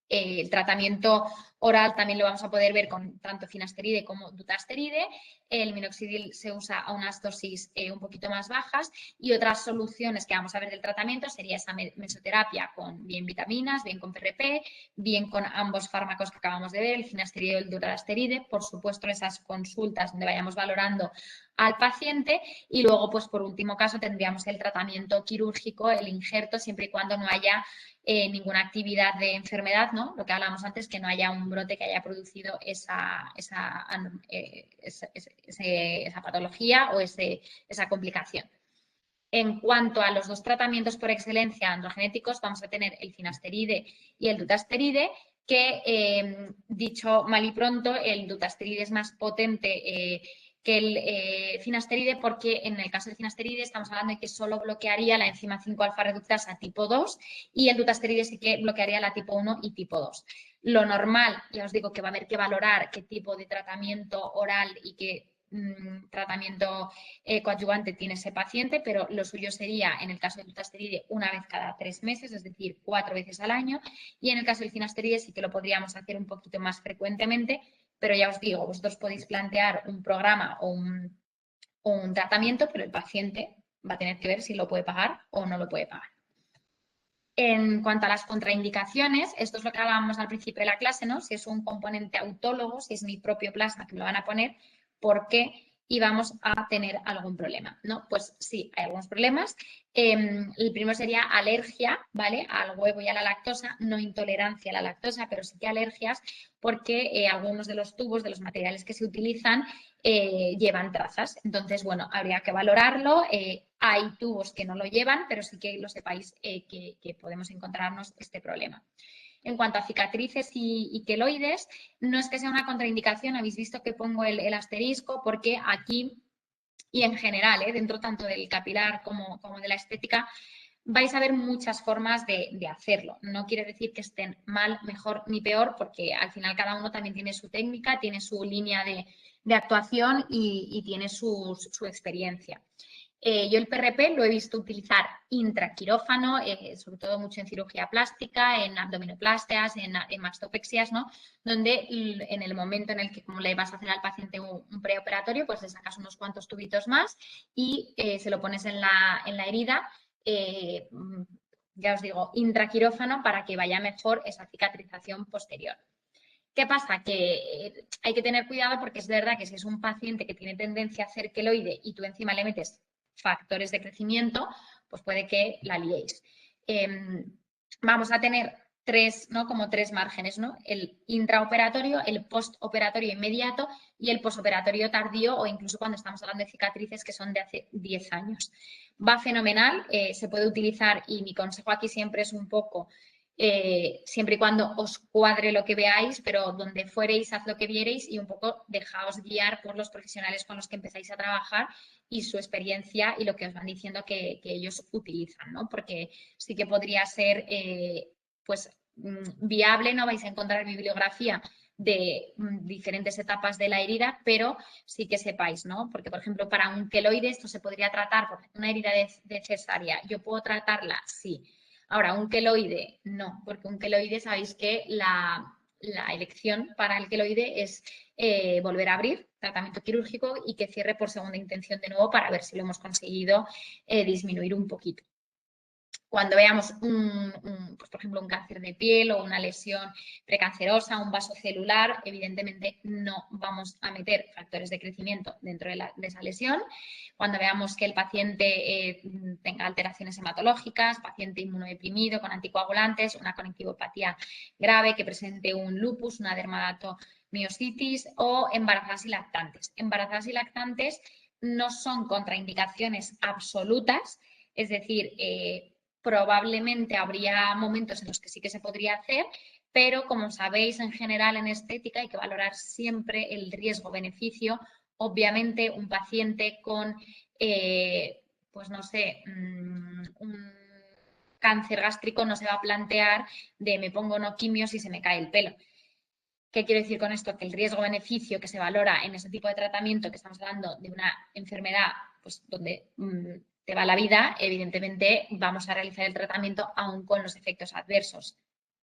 El tratamiento oral también lo vamos a poder ver con tanto finasteride como dutasteride. El minoxidil se usa a unas dosis un poquito más bajas y otras soluciones que vamos a ver del tratamiento sería esa mesoterapia con bien vitaminas, bien con PRP, bien con ambos fármacos que acabamos de ver, el finasteride y el dutasteride. Por supuesto, esas consultas donde vayamos valorando al paciente y luego, pues por último caso, tendríamos el tratamiento quirúrgico, el injerto, siempre y cuando no haya ninguna actividad de enfermedad, ¿no? Lo que hablábamos antes, que no haya un brote que haya producido esa patología o esa complicación. En cuanto a los dos tratamientos por excelencia androgenéticos, vamos a tener el finasteride y el dutasteride, que dicho mal y pronto, el dutasteride es más potente que el finasteride, porque en el caso del finasteride estamos hablando de que solo bloquearía la enzima 5-alfa reductasa tipo 2 y el dutasteride sí que bloquearía la tipo 1 y tipo 2. Lo normal, ya os digo que va a haber que valorar qué tipo de tratamiento oral y qué tratamiento coadyuvante tiene ese paciente, pero lo suyo sería, en el caso del dutasteride, una vez cada 3 meses, es decir, 4 veces al año, y en el caso del finasteride sí que lo podríamos hacer un poquito más frecuentemente, pero ya os digo, vosotros podéis plantear un programa o un tratamiento, pero el paciente va a tener que ver si lo puede pagar o no lo puede pagar. En cuanto a las contraindicaciones, esto es lo que hablábamos al principio de la clase, ¿no? Si es un componente autólogo, si es mi propio plasma que me lo van a poner, ¿por qué íbamos a tener algún problema? ¿No? Pues sí, hay algunos problemas. El primero sería alergia, ¿vale? Al huevo y a la lactosa, no intolerancia a la lactosa, pero sí que alergias, porque algunos de los tubos, de los materiales que se utilizan, llevan trazas. Entonces, bueno, habría que valorarlo. Hay tubos que no lo llevan, pero sí que lo sepáis que podemos encontrarnos este problema. En cuanto a cicatrices y queloides, no es que sea una contraindicación, habéis visto que pongo el asterisco, porque aquí y en general, dentro tanto del capilar como de la estética, vais a ver muchas formas de hacerlo. No quiere decir que estén mal, mejor ni peor, porque al final cada uno también tiene su técnica, tiene su línea de actuación y tiene su experiencia. Yo el PRP lo he visto utilizar intraquirófano, sobre todo mucho en cirugía plástica, en abdominoplastias, en mastopexias, ¿no? Donde en el momento en el que como le vas a hacer al paciente un preoperatorio, pues le sacas unos cuantos tubitos más y se lo pones en la herida, ya os digo, intraquirófano para que vaya mejor esa cicatrización posterior. ¿Qué pasa? Que hay que tener cuidado porque es verdad que si es un paciente que tiene tendencia a hacer queloide y tú encima le metes factores de crecimiento, pues puede que la liéis. Vamos a tener como tres márgenes, ¿no? El intraoperatorio, el postoperatorio inmediato y el posoperatorio tardío o incluso cuando estamos hablando de cicatrices que son de hace 10 años. Va fenomenal, se puede utilizar y mi consejo aquí siempre es un poco siempre y cuando os cuadre lo que veáis, pero donde fuereis, haz lo que viereis y un poco dejaos guiar por los profesionales con los que empezáis a trabajar y su experiencia y lo que os van diciendo que ellos utilizan, ¿no? Porque sí que podría ser pues viable, no vais a encontrar bibliografía de diferentes etapas de la herida, pero sí que sepáis, ¿no? Porque, por ejemplo, para un queloide esto se podría tratar por una herida de cesárea. ¿Yo puedo tratarla? Sí. Ahora, un queloide no, porque un queloide sabéis que la elección para el queloide es volver a abrir, tratamiento quirúrgico y que cierre por segunda intención de nuevo para ver si lo hemos conseguido disminuir un poquito. Cuando veamos, pues por ejemplo, un cáncer de piel o una lesión precancerosa, un vaso celular, evidentemente no vamos a meter factores de crecimiento dentro de esa lesión. Cuando veamos que el paciente tenga alteraciones hematológicas, paciente inmunodeprimido con anticoagulantes, una conectivopatía grave, que presente un lupus, una dermatomiositis o embarazadas y lactantes. Embarazadas y lactantes no son contraindicaciones absolutas, es decir, probablemente habría momentos en los que sí que se podría hacer, pero como sabéis, en general en estética hay que valorar siempre el riesgo-beneficio. Obviamente, un paciente con, pues no sé, un cáncer gástrico no se va a plantear de me pongo no quimios y se me cae el pelo. ¿Qué quiero decir con esto? Que el riesgo-beneficio que se valora en ese tipo de tratamiento, que estamos hablando de una enfermedad pues, donde te va la vida, evidentemente vamos a realizar el tratamiento aún con los efectos adversos.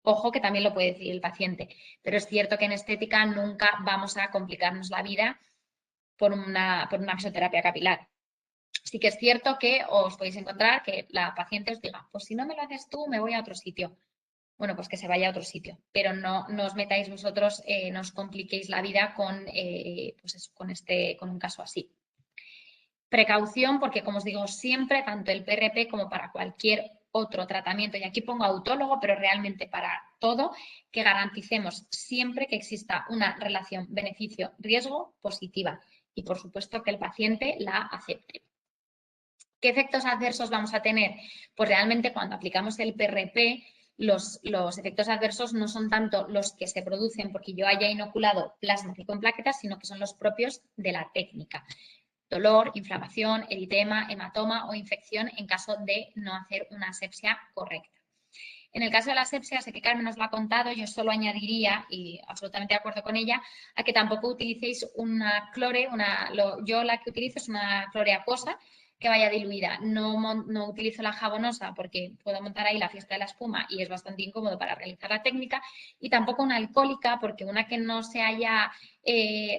Ojo que también lo puede decir el paciente, pero es cierto que en estética nunca vamos a complicarnos la vida por una mesoterapia capilar. Sí que es cierto que os podéis encontrar que la paciente os diga, pues si no me lo haces tú, me voy a otro sitio. Bueno, pues que se vaya a otro sitio, pero no os metáis vosotros, no os compliquéis la vida con, pues eso, con un caso así. Precaución, porque como os digo, siempre, tanto el PRP como para cualquier otro tratamiento, y aquí pongo autólogo, pero realmente para todo, que garanticemos siempre que exista una relación beneficio-riesgo positiva y, por supuesto, que el paciente la acepte. ¿Qué efectos adversos vamos a tener? Pues realmente cuando aplicamos el PRP, los efectos adversos no son tanto los que se producen porque yo haya inoculado plasma rico en plaquetas, sino que son los propios de la técnica. Dolor, inflamación, eritema, hematoma o infección en caso de no hacer una asepsia correcta. En el caso de la asepsia, sé que Carmen nos lo ha contado, yo solo añadiría, y absolutamente de acuerdo con ella, a que tampoco utilicéis una clore, yo la que utilizo es una clore acuosa que vaya diluida. No utilizo la jabonosa porque puedo montar ahí la fiesta de la espuma y es bastante incómodo para realizar la técnica, y tampoco una alcohólica porque una que no se haya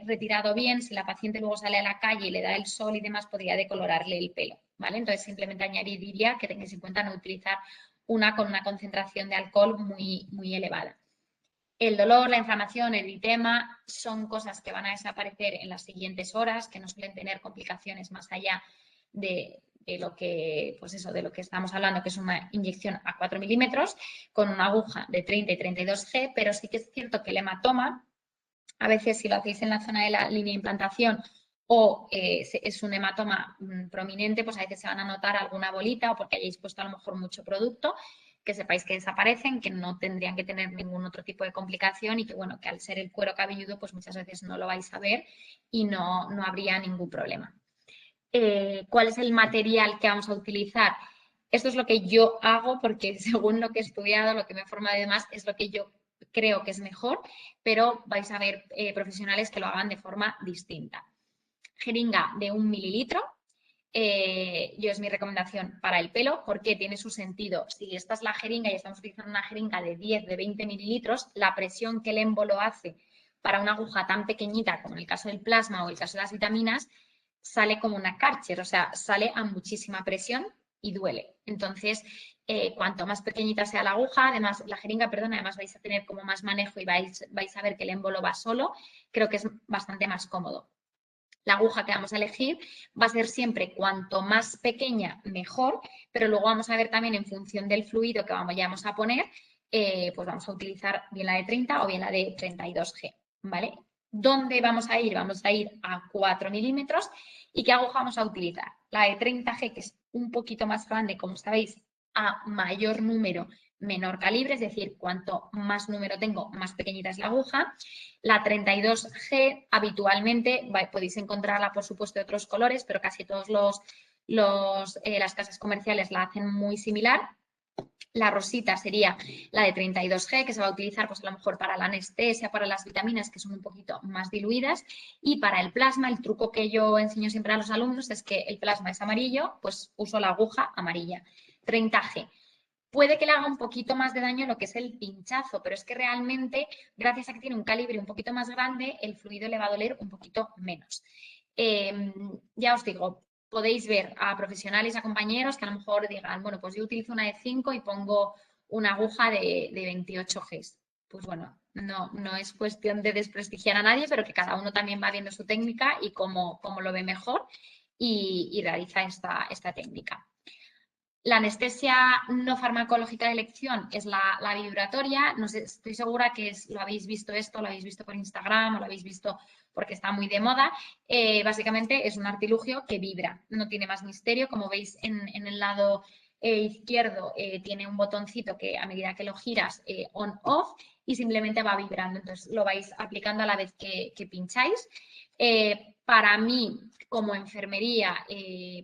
retirado bien, si la paciente luego sale a la calle y le da el sol y demás, podría decolorarle el pelo, ¿vale? Entonces simplemente añadiría que tengáis en cuenta no utilizar una con una concentración de alcohol muy, muy elevada. El dolor, la inflamación, el eritema son cosas que van a desaparecer en las siguientes horas, que no suelen tener complicaciones más allá de lo que, pues eso, de lo que estamos hablando, que es una inyección a 4 milímetros con una aguja de 30 y 32 G, pero sí que es cierto que el hematoma, a veces si lo hacéis en la zona de la línea de implantación o es un hematoma prominente, pues a veces se van a notar alguna bolita o porque hayáis puesto a lo mejor mucho producto, que sepáis que desaparecen, que no tendrían que tener ningún otro tipo de complicación y que, bueno, que al ser el cuero cabelludo, pues muchas veces no lo vais a ver y no habría ningún problema. ¿Cuál es el material que vamos a utilizar? Esto es lo que yo hago porque según lo que he estudiado, lo que me he formado y demás, es lo que yo creo que es mejor, pero vais a ver profesionales que lo hagan de forma distinta. Jeringa de 1 mililitro, yo es mi recomendación para el pelo porque tiene su sentido. Si esta es la jeringa y estamos utilizando una jeringa de 10, de 20 mililitros, la presión que el émbolo hace para una aguja tan pequeñita como en el caso del plasma o el caso de las vitaminas, sale como una Karcher, o sea, sale a muchísima presión y duele. Entonces, cuanto más pequeñita sea la aguja, además, la jeringa, perdón, además vais a tener como más manejo y vais a ver que el émbolo va solo, creo que es bastante más cómodo. La aguja que vamos a elegir va a ser siempre cuanto más pequeña, mejor, pero luego vamos a ver también en función del fluido que vamos a poner, pues vamos a utilizar bien la de 30 o bien la de 32G, ¿vale? ¿Dónde vamos a ir? Vamos a ir a 4 milímetros. ¿Y qué aguja vamos a utilizar? La de 30G, que es un poquito más grande, como sabéis, a mayor número, menor calibre, es decir, cuanto más número tengo, más pequeñita es la aguja. La 32G habitualmente podéis encontrarla, por supuesto, de otros colores, pero casi todos las casas comerciales la hacen muy similar. La rosita sería la de 32G, que se va a utilizar pues, a lo mejor para la anestesia, para las vitaminas, que son un poquito más diluidas. Y para el plasma, el truco que yo enseño siempre a los alumnos es que el plasma es amarillo, pues uso la aguja amarilla. 30G. Puede que le haga un poquito más de daño lo que es el pinchazo, pero es que realmente, gracias a que tiene un calibre un poquito más grande, el fluido le va a doler un poquito menos. Ya os digo, podéis ver a profesionales, a compañeros que a lo mejor digan, bueno, pues yo utilizo una de 5 y pongo una aguja de 28 Gs. Pues bueno, no es cuestión de desprestigiar a nadie, pero que cada uno también va viendo su técnica y cómo lo ve mejor y realiza esta técnica. La anestesia no farmacológica de elección es la vibratoria. No sé, estoy segura que lo habéis visto esto, lo habéis visto por Instagram o lo habéis visto porque está muy de moda. Básicamente es un artilugio que vibra, no tiene más misterio. Como veis en el lado izquierdo tiene un botoncito que a medida que lo giras on-off y simplemente va vibrando. Entonces lo vais aplicando a la vez que pincháis. Para mí, como enfermería,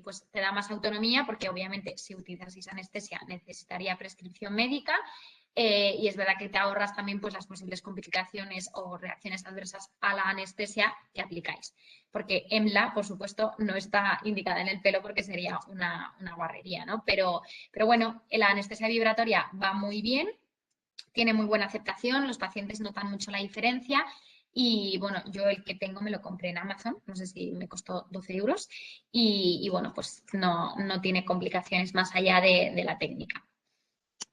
pues te da más autonomía porque obviamente si utilizaseis anestesia necesitaría prescripción médica y es verdad que te ahorras también pues las posibles complicaciones o reacciones adversas a la anestesia que aplicáis. Porque EMLA, por supuesto, no está indicada en el pelo porque sería una guarrería, ¿no? Pero bueno, la anestesia vibratoria va muy bien, tiene muy buena aceptación, los pacientes notan mucho la diferencia y bueno, yo el que tengo me lo compré en Amazon, no sé si me costó 12 euros y bueno, pues no tiene complicaciones más allá de la técnica.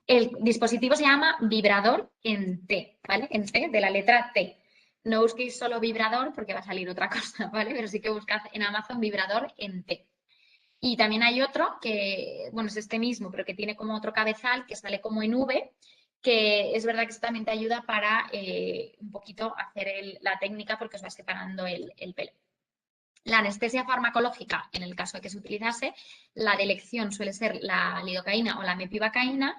El dispositivo se llama vibrador en T, ¿vale? En T, de la letra T. No busquéis solo vibrador porque va a salir otra cosa, ¿vale? Pero sí que buscad en Amazon vibrador en T. Y también hay otro que, bueno, es este mismo, pero que tiene como otro cabezal que sale como en V, que es verdad que esto también te ayuda para un poquito hacer la técnica porque os va separando el pelo. La anestesia farmacológica, en el caso de que se utilizase, la de elección suele ser la lidocaína o la mepivacaína,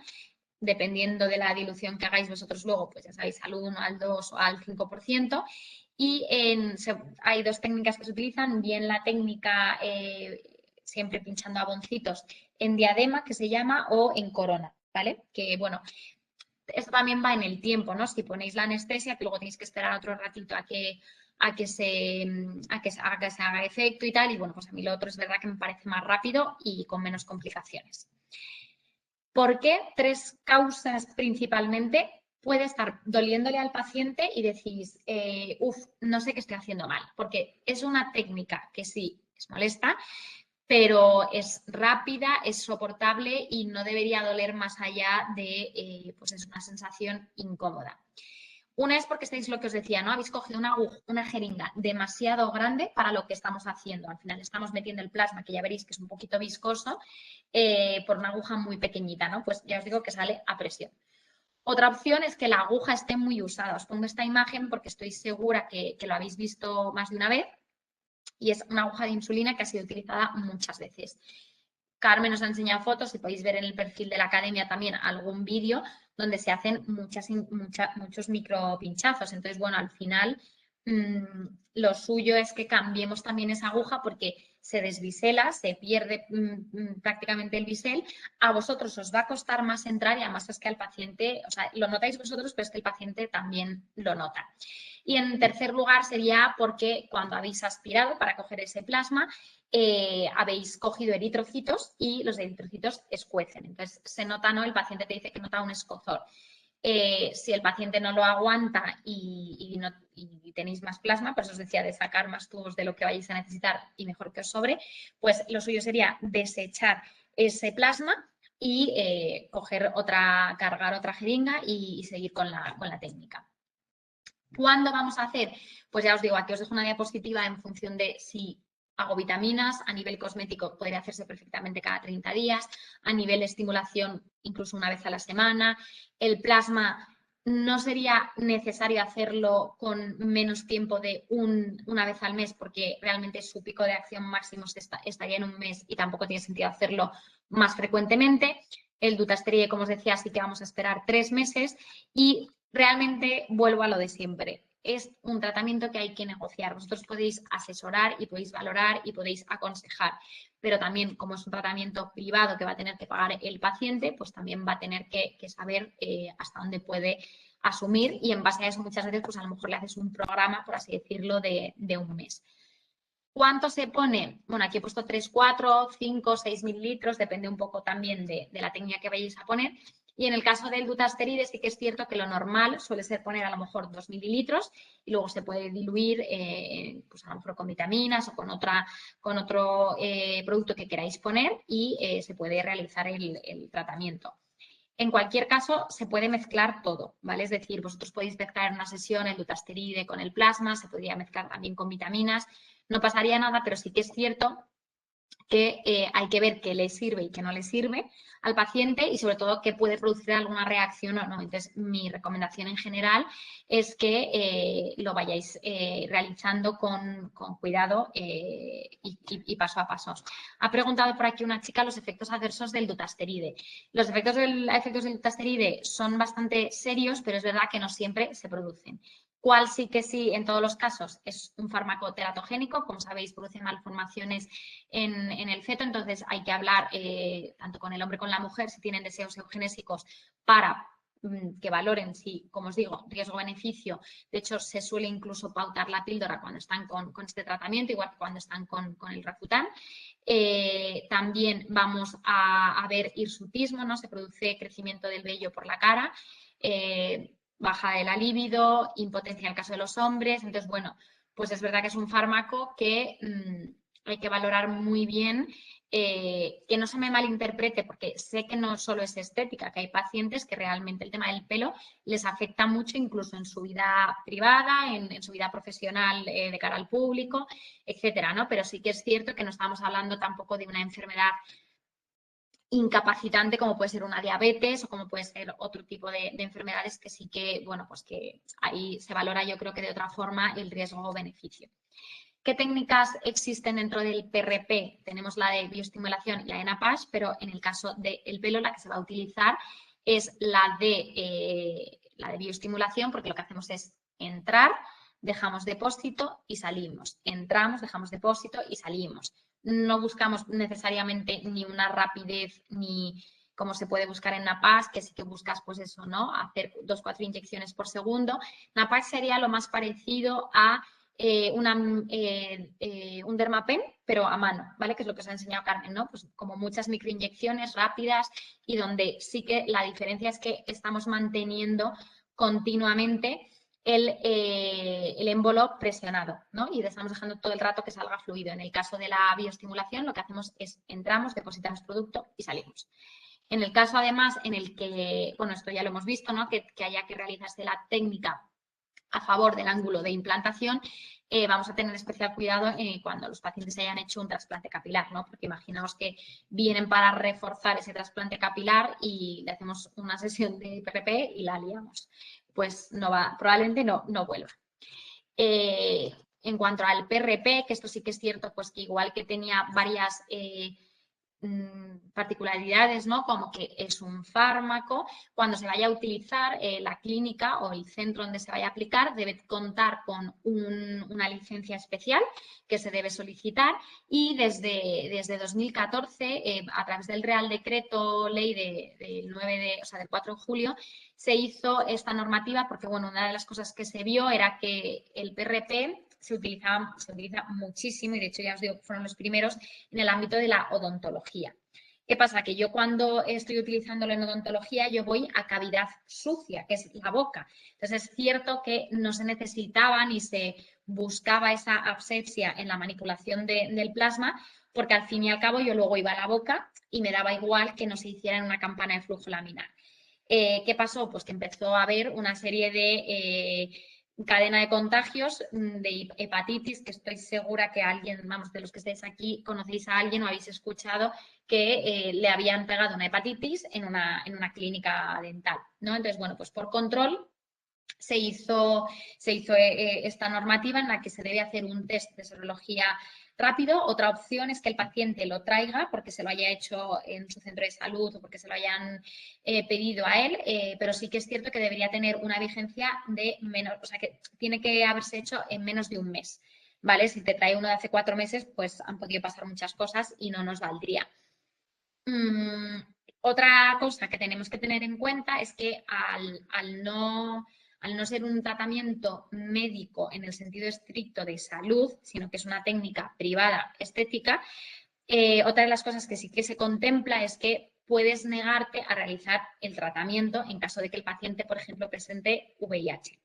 dependiendo de la dilución que hagáis vosotros luego, pues ya sabéis, al 1, al 2 o al 5%. Y hay dos técnicas que se utilizan, bien la técnica siempre pinchando a boncitos en diadema, que se llama, o en corona, ¿vale? Que bueno, esto también va en el tiempo, ¿no? Si ponéis la anestesia, que luego tenéis que esperar otro ratito a que se haga efecto y tal, y bueno, pues a mí lo otro es verdad que me parece más rápido y con menos complicaciones. ¿Por qué? 3 causas principalmente. Puede estar doliéndole al paciente y decís, no sé qué estoy haciendo mal, porque es una técnica que sí es molesta, pero es rápida, es soportable y no debería doler más allá de, pues es una sensación incómoda. Una es porque estáis lo que os decía, ¿no? Habéis cogido una jeringa demasiado grande para lo que estamos haciendo. Al final estamos metiendo el plasma, que ya veréis que es un poquito viscoso, por una aguja muy pequeñita, ¿no? Pues ya os digo que sale a presión. Otra opción es que la aguja esté muy usada. Os pongo esta imagen porque estoy segura que lo habéis visto más de una vez y es una aguja de insulina que ha sido utilizada muchas veces. Carmen os ha enseñado fotos, si podéis ver en el perfil de la academia también algún vídeo donde se hacen muchos micropinchazos. Entonces, bueno, al final lo suyo es que cambiemos también esa aguja porque se desbisela, se pierde prácticamente el bisel, a vosotros os va a costar más entrar y además es que al paciente, o sea, lo notáis vosotros, pero es que el paciente también lo nota. Y en tercer lugar sería porque cuando habéis aspirado para coger ese plasma, habéis cogido eritrocitos y los eritrocitos escuecen. Entonces se nota, ¿no? El paciente te dice que nota un escozor. Si el paciente no lo aguanta y tenéis más plasma, pues os decía de sacar más tubos de lo que vais a necesitar y mejor que os sobre, pues lo suyo sería desechar ese plasma y cargar otra jeringa y seguir con la técnica. ¿Cuándo vamos a hacer? Pues ya os digo, aquí os dejo una diapositiva en función de si hago vitaminas, a nivel cosmético podría hacerse perfectamente cada 30 días, a nivel de estimulación incluso una vez a la semana. El plasma no sería necesario hacerlo con menos tiempo de una vez al mes porque realmente su pico de acción máximo estaría en un mes y tampoco tiene sentido hacerlo más frecuentemente. El dutasteride, como os decía, sí que vamos a esperar 3 meses y realmente vuelvo a lo de siempre. Es un tratamiento que hay que negociar. Vosotros podéis asesorar y podéis valorar y podéis aconsejar, pero también como es un tratamiento privado que va a tener que pagar el paciente, pues también va a tener que saber hasta dónde puede asumir y en base a eso muchas veces pues a lo mejor le haces un programa, por así decirlo, de un mes. ¿Cuánto se pone? Bueno, aquí he puesto 3, 4, 5, 6 mililitros, depende un poco también de la técnica que vayáis a poner. Y en el caso del dutasteride sí que es cierto que lo normal suele ser poner a lo mejor 2 mililitros y luego se puede diluir pues a lo mejor con vitaminas o con otro producto que queráis poner y se puede realizar el tratamiento. En cualquier caso, se puede mezclar todo, ¿vale? Es decir, vosotros podéis mezclar en una sesión el dutasteride con el plasma, se podría mezclar también con vitaminas, no pasaría nada, pero sí que es cierto que hay que ver qué le sirve y qué no le sirve al paciente y sobre todo qué puede producir alguna reacción o no. Entonces, mi recomendación en general es que lo vayáis realizando con cuidado y paso a paso. Ha preguntado por aquí una chica los efectos adversos del dutasteride. Los efectos del dutasteride son bastante serios, pero es verdad que no siempre se producen. ¿Cuál sí que sí, en todos los casos, es un fármaco teratogénico? Como sabéis, produce malformaciones en el feto, entonces hay que hablar tanto con el hombre como con la mujer si tienen deseos eugenésicos para que valoren si, como os digo, riesgo-beneficio. De hecho, se suele incluso pautar la píldora cuando están con este tratamiento, igual que cuando están con el Rafutan. También vamos a ver hirsutismo, ¿no? Se produce crecimiento del vello por la cara, baja de la libido, impotencia en el caso de los hombres. Entonces, bueno, pues es verdad que es un fármaco que hay que valorar muy bien, que no se me malinterprete, porque sé que no solo es estética, que hay pacientes que realmente el tema del pelo les afecta mucho, incluso en su vida privada, en su vida profesional de cara al público, etcétera, ¿no? Pero sí que es cierto que no estamos hablando tampoco de una enfermedad incapacitante como puede ser una diabetes o como puede ser otro tipo de enfermedades que sí que, bueno, pues que ahí se valora yo creo que de otra forma el riesgo o beneficio. ¿Qué técnicas existen dentro del PRP? Tenemos la de bioestimulación y la de NAPASH, pero en el caso del pelo la que se va a utilizar es la de bioestimulación, porque lo que hacemos es entrar, dejamos depósito y salimos. Entramos, dejamos depósito y salimos. No buscamos necesariamente ni una rapidez ni como se puede buscar en NAPASH, que sí que buscas pues eso, ¿no? Hacer 2-4 inyecciones por segundo. NAPASH sería lo más parecido a un Dermapen, pero a mano, ¿vale? Que es lo que os ha enseñado Carmen, ¿no? Pues como muchas microinyecciones rápidas y donde sí que la diferencia es que estamos manteniendo continuamente el envelope presionado, ¿no? Y estamos dejando todo el rato que salga fluido. En el caso de la bioestimulación, lo que hacemos es entramos, depositamos producto y salimos. En el caso, además, en el que, bueno, esto ya lo hemos visto, ¿no? Que haya que realizarse la técnica a favor del ángulo de implantación, vamos a tener especial cuidado cuando los pacientes hayan hecho un trasplante capilar, ¿no? Porque imaginaos que vienen para reforzar ese trasplante capilar y le hacemos una sesión de PRP y la liamos. Pues no va, probablemente no vuelva. En cuanto al PRP, que esto sí que es cierto, pues que igual que tenía varias particularidades, ¿no? Como que es un fármaco, cuando se vaya a utilizar la clínica o el centro donde se vaya a aplicar debe contar con una licencia especial que se debe solicitar y desde 2014, a través del Real Decreto Ley del 4 de julio, se hizo esta normativa porque, bueno, una de las cosas que se vio era que el PRP se utiliza muchísimo y de hecho ya os digo que fueron los primeros en el ámbito de la odontología. ¿Qué pasa? Que yo cuando estoy utilizándolo en odontología yo voy a cavidad sucia, que es la boca. Entonces es cierto que no se necesitaba ni se buscaba esa asepsia en la manipulación del plasma porque al fin y al cabo yo luego iba a la boca y me daba igual que no se hiciera en una campana de flujo laminar. ¿Qué pasó? Pues que empezó a haber una serie de cadena de contagios de hepatitis, que estoy segura que alguien, vamos, de los que estáis aquí, conocéis a alguien o habéis escuchado que le habían pegado una hepatitis en una clínica dental, ¿no? Entonces, bueno, pues por control se hizo esta normativa en la que se debe hacer un test de serología rápido. Otra opción es que el paciente lo traiga porque se lo haya hecho en su centro de salud o porque se lo hayan pedido a él, pero sí que es cierto que debería tener una vigencia de menos, o sea, que tiene que haberse hecho en menos de un mes, ¿vale? Si te trae uno de hace 4 meses, pues han podido pasar muchas cosas y no nos valdría. Otra cosa que tenemos que tener en cuenta es que al no ser un tratamiento médico en el sentido estricto de salud, sino que es una técnica privada estética, otra de las cosas que sí que se contempla es que puedes negarte a realizar el tratamiento en caso de que el paciente, por ejemplo, presente VIH.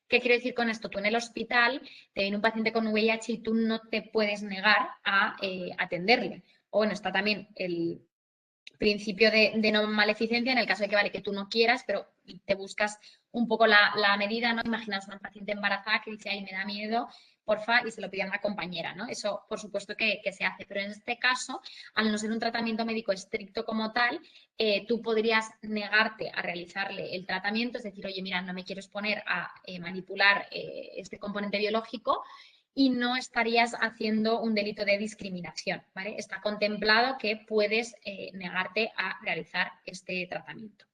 ¿Qué quiero decir con esto? Tú en el hospital te viene un paciente con VIH y tú no te puedes negar a atenderle. O bueno, está también el principio de no maleficencia en el caso de que, vale, que tú no quieras, pero te buscas un poco la medida, ¿no? Imaginaos una paciente embarazada que dice, ay, me da miedo, porfa, y se lo pide a una compañera, ¿no? Eso, por supuesto, que se hace, pero en este caso, al no ser un tratamiento médico estricto como tal, tú podrías negarte a realizarle el tratamiento, es decir, oye, mira, no me quiero exponer a manipular este componente biológico, y no estarías haciendo un delito de discriminación, ¿vale? Está contemplado que puedes negarte a realizar este tratamiento.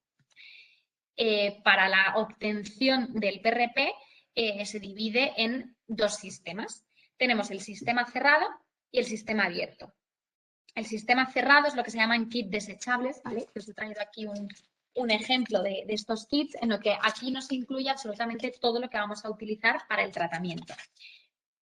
Para la obtención del PRP se divide en 2 sistemas. Tenemos el sistema cerrado y el sistema abierto. El sistema cerrado es lo que se llaman kits desechables, ¿vale? Os he traído aquí un ejemplo de estos kits en lo que aquí no se incluye absolutamente todo lo que vamos a utilizar para el tratamiento.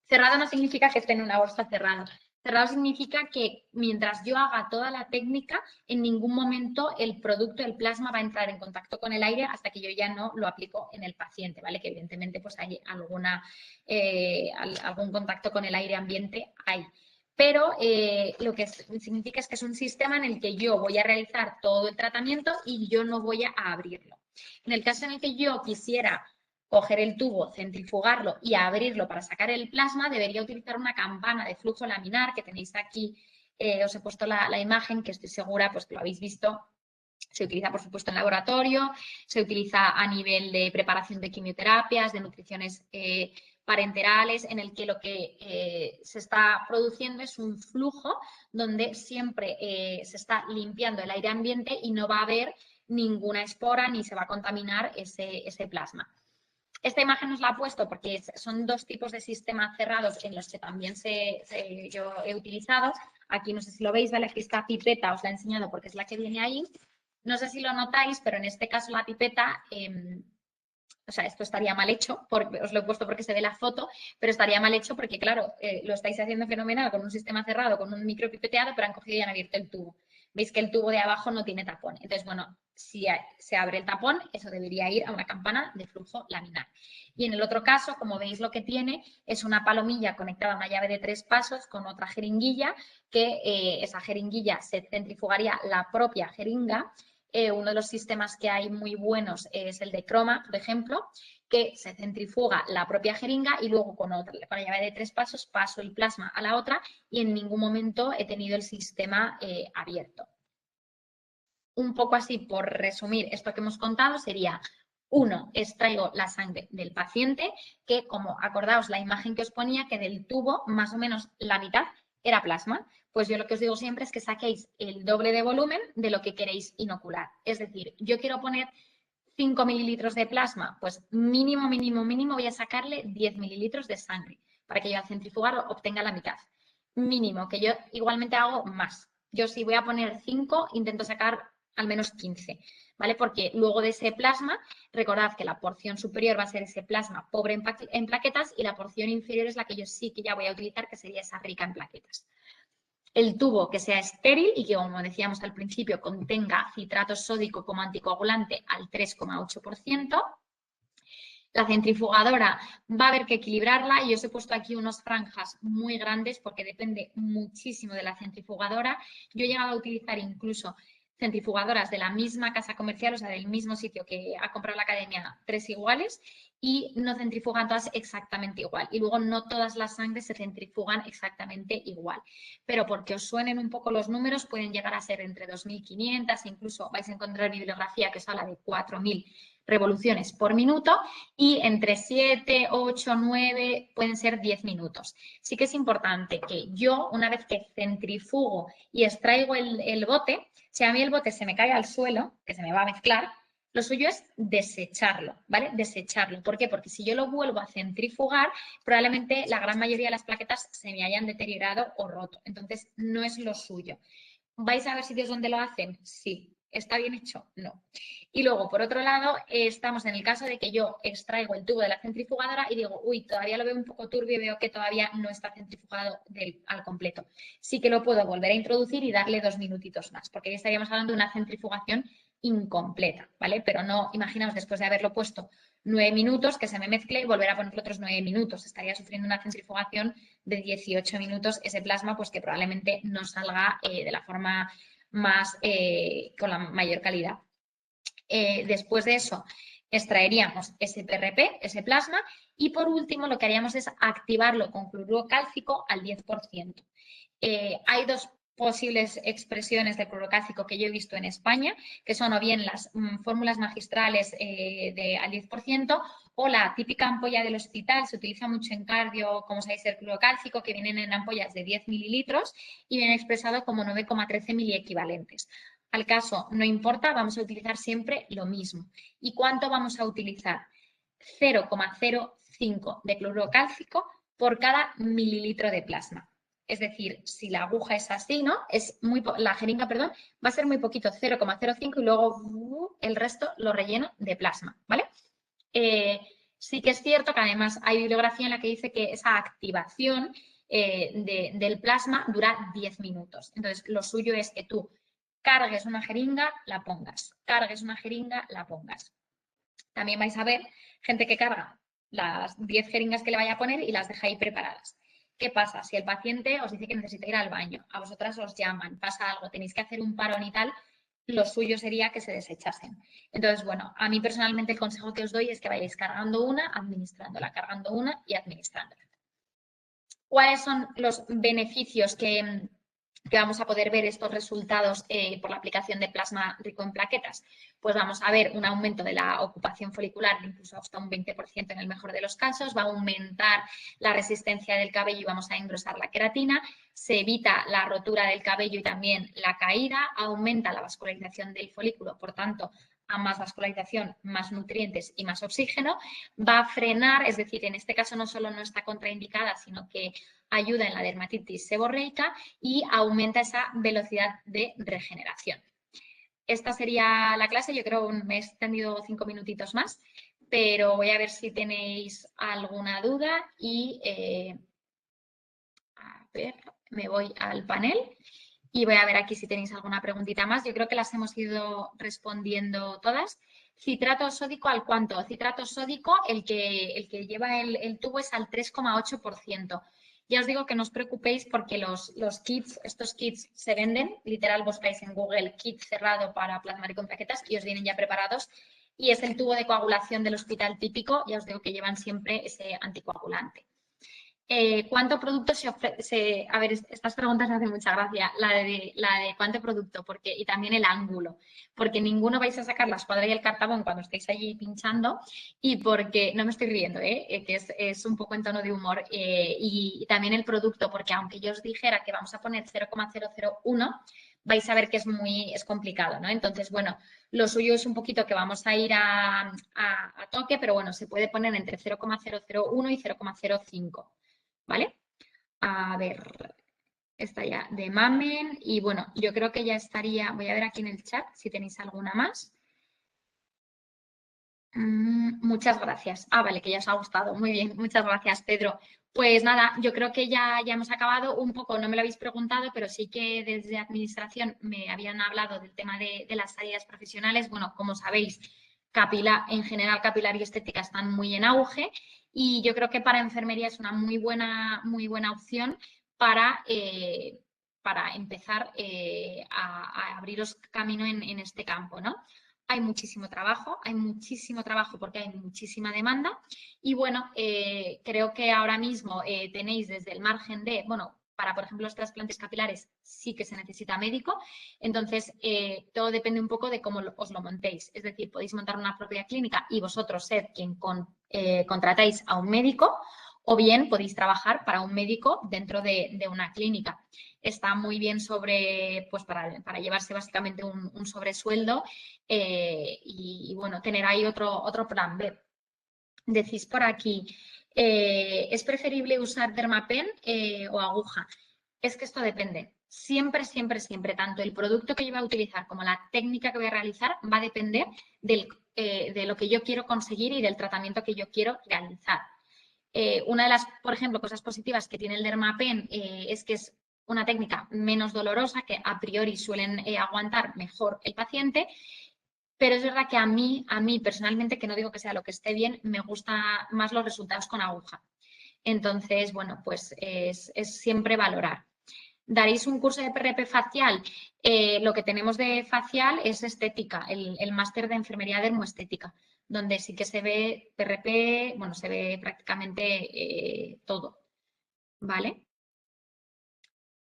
Cerrado no significa que esté en una bolsa cerrada. Cerrado significa que mientras yo haga toda la técnica, en ningún momento el producto, el plasma, va a entrar en contacto con el aire hasta que yo ya no lo aplico en el paciente, ¿vale? Que evidentemente pues hay algún contacto con el aire ambiente hay. Pero lo que significa es que es un sistema en el que yo voy a realizar todo el tratamiento y yo no voy a abrirlo. En el caso en el que yo quisiera coger el tubo, centrifugarlo y abrirlo para sacar el plasma, debería utilizar una campana de flujo laminar que tenéis aquí. Os he puesto la imagen que estoy segura pues que lo habéis visto. Se utiliza, por supuesto, en laboratorio, se utiliza a nivel de preparación de quimioterapias, de nutriciones parenterales, en el que lo que se está produciendo es un flujo donde siempre se está limpiando el aire ambiente y no va a haber ninguna espora ni se va a contaminar ese plasma. Esta imagen os la he puesto porque son 2 tipos de sistemas cerrados en los que también yo he utilizado. Aquí no sé si lo veis, ¿vale? Aquí esta pipeta os la he enseñado porque es la que viene ahí. No sé si lo notáis, pero en este caso la pipeta, o sea, esto estaría mal hecho, os lo he puesto porque se ve la foto, pero estaría mal hecho porque, claro, lo estáis haciendo fenomenal con un sistema cerrado, con un micropipeteado, pero han cogido y han abierto el tubo. Veis que el tubo de abajo no tiene tapón. Entonces, bueno, si se abre el tapón, eso debería ir a una campana de flujo laminar. Y en el otro caso, como veis, lo que tiene es una palomilla conectada a una llave de 3 pasos con otra jeringuilla, que esa jeringuilla se centrifugaría la propia jeringa. Uno de los sistemas que hay muy buenos es el de Croma, por ejemplo, que se centrifuga la propia jeringa y luego con la llave de 3 pasos paso el plasma a la otra y en ningún momento he tenido el sistema abierto. Un poco así, por resumir, esto que hemos contado sería: 1, extraigo la sangre del paciente, que como acordaos la imagen que os ponía, que del tubo más o menos la mitad era plasma. Pues yo lo que os digo siempre es que saquéis el doble de volumen de lo que queréis inocular. Es decir, yo quiero poner 5 mililitros de plasma, pues mínimo, mínimo, mínimo voy a sacarle 10 mililitros de sangre para que yo al centrifugar obtenga la mitad. Mínimo, que yo igualmente hago más. Yo si voy a poner 5, intento sacar al menos 15, ¿vale? Porque luego de ese plasma, recordad que la porción superior va a ser ese plasma pobre en plaquetas y la porción inferior es la que yo sí que ya voy a utilizar, que sería esa rica en plaquetas. El tubo que sea estéril y que, como decíamos al principio, contenga citrato sódico como anticoagulante al 3,8%. La centrifugadora va a haber que equilibrarla y os he puesto aquí unas franjas muy grandes porque depende muchísimo de la centrifugadora. Yo he llegado a utilizar incluso centrifugadoras de la misma casa comercial, o sea, del mismo sitio que ha comprado la academia, 3 iguales, y no centrifugan todas exactamente igual. Y luego no todas las sangres se centrifugan exactamente igual. Pero porque os suenen un poco los números, pueden llegar a ser entre 2.500, incluso vais a encontrar bibliografía que os habla de 4.000 revoluciones por minuto y entre 7, 8, 9 pueden ser 10 minutos. Sí que es importante que yo, una vez que centrifugo y extraigo el bote, si a mí el bote se me cae al suelo, que se me va a mezclar, lo suyo es desecharlo, ¿vale? Desecharlo. ¿Por qué? Porque si yo lo vuelvo a centrifugar, probablemente la gran mayoría de las plaquetas se me hayan deteriorado o roto. Entonces, no es lo suyo. ¿Vais a ver sitios donde lo hacen? Sí. ¿Está bien hecho? No. Y luego, por otro lado, estamos en el caso de que yo extraigo el tubo de la centrifugadora y digo, uy, todavía lo veo un poco turbio y veo que todavía no está centrifugado al completo. Sí que lo puedo volver a introducir y darle 2 minutitos más, porque ya estaríamos hablando de una centrifugación incompleta, ¿vale? Pero no, imaginaos, después de haberlo puesto 9 minutos, que se me mezcle y volver a poner otros 9 minutos. Estaría sufriendo una centrifugación de 18 minutos ese plasma, pues que probablemente no salga de la forma más, con la mayor calidad. Después de eso, extraeríamos ese PRP, ese plasma, y por último lo que haríamos es activarlo con cloruro cálcico al 10%. Hay dos posibles expresiones de cloruro cálcico que yo he visto en España, que son o bien las fórmulas magistrales al 10% o la típica ampolla del hospital. Se utiliza mucho en cardio, como sabéis, el cloruro cálcico, que vienen en ampollas de 10 mililitros y viene expresado como 9,13 miliequivalentes. Al caso, no importa, vamos a utilizar siempre lo mismo. ¿Y cuánto vamos a utilizar? 0,05 de cloruro cálcico por cada mililitro de plasma. Es decir, si la aguja es así, ¿no? La jeringa, perdón, va a ser muy poquito, 0,05 y luego el resto lo relleno de plasma, ¿vale? Sí que es cierto que además hay bibliografía en la que dice que esa activación del plasma dura 10 minutos. Entonces, lo suyo es que tú cargues una jeringa, la pongas. Cargues una jeringa, la pongas. También vais a ver gente que carga las 10 jeringas que le vaya a poner y las deja ahí preparadas. ¿Qué pasa? Si el paciente os dice que necesita ir al baño, a vosotras os llaman, pasa algo, tenéis que hacer un parón y tal, lo suyo sería que se desechasen. Entonces, bueno, a mí personalmente el consejo que os doy es que vayáis cargando una, administrándola, cargando una y administrándola. ¿Cuáles son los beneficios que vamos a poder ver estos resultados por la aplicación de plasma rico en plaquetas? Pues vamos a ver un aumento de la ocupación folicular, incluso hasta un 20% en el mejor de los casos, va a aumentar la resistencia del cabello y vamos a engrosar la queratina, se evita la rotura del cabello y también la caída, aumenta la vascularización del folículo, por tanto, a más vascularización, más nutrientes y más oxígeno, va a frenar, es decir, en este caso no solo no está contraindicada, sino que ayuda en la dermatitis seborreica y aumenta esa velocidad de regeneración. Esta sería la clase, yo creo que me he extendido 5 minutitos más, pero voy a ver si tenéis alguna duda y a ver, me voy al panel. Y voy a ver aquí si tenéis alguna preguntita más. Yo creo que las hemos ido respondiendo todas. Citrato sódico, ¿al cuánto? Citrato sódico, el que lleva el tubo es al 3,8%. Ya os digo que no os preocupéis porque los kits, estos kits se venden. Literal, buscáis en Google kit cerrado para plasma rico en plaquetas y os vienen ya preparados. Y es el tubo de coagulación del hospital típico. Ya os digo que llevan siempre ese anticoagulante. ¿Cuánto producto se ofrece? A ver, estas preguntas me hacen mucha gracia. La de cuánto producto y también el ángulo. Porque ninguno vais a sacar la escuadra y el cartabón cuando estéis allí pinchando y porque, no me estoy riendo, que es un poco en tono de humor. Y también el producto, porque aunque yo os dijera que vamos a poner 0,001, vais a ver que es complicado, ¿no? Entonces, bueno, lo suyo es un poquito que vamos a ir a toque, pero bueno, se puede poner entre 0,001 y 0,05. ¿Vale? A ver, está ya de Mamen y bueno, yo creo que ya estaría, voy a ver aquí en el chat si tenéis alguna más. Muchas gracias. Ah, vale, que ya os ha gustado. Muy bien, muchas gracias, Pedro. Pues nada, yo creo que ya hemos acabado un poco, no me lo habéis preguntado, pero sí que desde administración me habían hablado del tema de las salidas profesionales. Bueno, como sabéis, en general capilar y estética están muy en auge y yo creo que para enfermería es una muy buena opción para empezar a abriros camino en este campo, ¿no? Hay muchísimo trabajo porque hay muchísima demanda y bueno, creo que ahora mismo tenéis desde el margen de, bueno, para por ejemplo los trasplantes capilares sí que se necesita médico, entonces todo depende un poco de cómo os lo montéis, es decir, podéis montar una propia clínica y vosotros ser quien contratáis a un médico o bien podéis trabajar para un médico dentro de una clínica. Está muy bien pues para llevarse básicamente un sobresueldo y bueno, tener ahí otro plan B. Decís por aquí, ¿es preferible usar Dermapen o aguja? Es que esto depende. Siempre, siempre, siempre, tanto el producto que yo voy a utilizar como la técnica que voy a realizar va a depender de lo que yo quiero conseguir y del tratamiento que yo quiero realizar. Una de las, por ejemplo, cosas positivas que tiene el Dermapen es que es una técnica menos dolorosa, que a priori suelen aguantar mejor el paciente, pero es verdad que a mí personalmente, que no digo que sea lo que esté bien, me gustan más los resultados con aguja. Entonces, bueno, pues es siempre valorar. ¿Daréis un curso de PRP facial? Lo que tenemos de facial es estética, el máster de enfermería dermoestética, donde sí que se ve PRP, bueno, se ve prácticamente todo, ¿vale?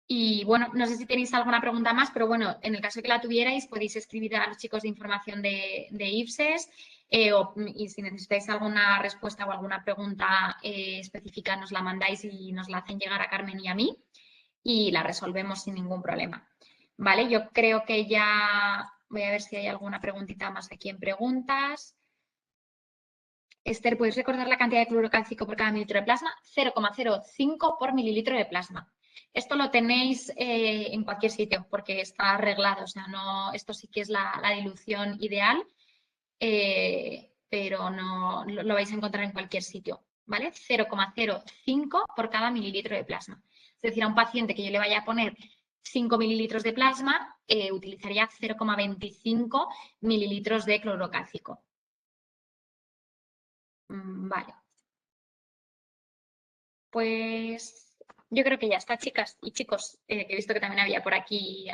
Y bueno, no sé si tenéis alguna pregunta más, pero bueno, en el caso de que la tuvierais, podéis escribir a los chicos de información de IPSES y si necesitáis alguna respuesta o alguna pregunta específica, nos la mandáis y nos la hacen llegar a Carmen y a mí y la resolvemos sin ningún problema. Vale, yo creo que ya voy a ver si hay alguna preguntita más aquí en preguntas. Esther, ¿puedes recordar la cantidad de cloruro cálcico por cada mililitro de plasma? 0,05 por mililitro de plasma. Esto lo tenéis en cualquier sitio porque está arreglado, o sea, no, esto sí que es la dilución ideal, pero no lo vais a encontrar en cualquier sitio, ¿vale? 0,05 por cada mililitro de plasma. Es decir, a un paciente que yo le vaya a poner 5 mililitros de plasma, utilizaría 0,25 mililitros de cloruro cálcico. Vale. Pues yo creo que ya está, chicas y chicos, que he visto que también había por aquí,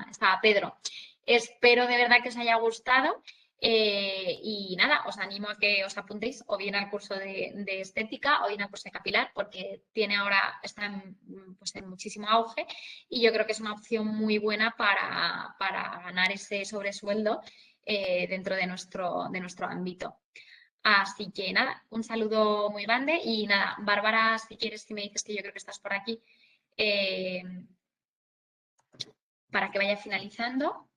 estaba Pedro. Espero de verdad que os haya gustado y nada, os animo a que os apuntéis o bien al curso de estética o bien al curso de capilar porque está pues en muchísimo auge y yo creo que es una opción muy buena para ganar ese sobresueldo dentro de nuestro ámbito. Así que nada, un saludo muy grande y nada, Bárbara, si quieres, si me dices que yo creo que estás por aquí, eh, para que vaya finalizando.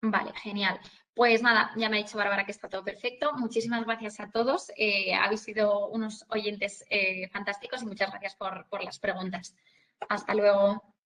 Vale, genial. Pues nada, ya me ha dicho Bárbara que está todo perfecto. Muchísimas gracias a todos. Habéis sido unos oyentes fantásticos y muchas gracias por las preguntas. Hasta luego.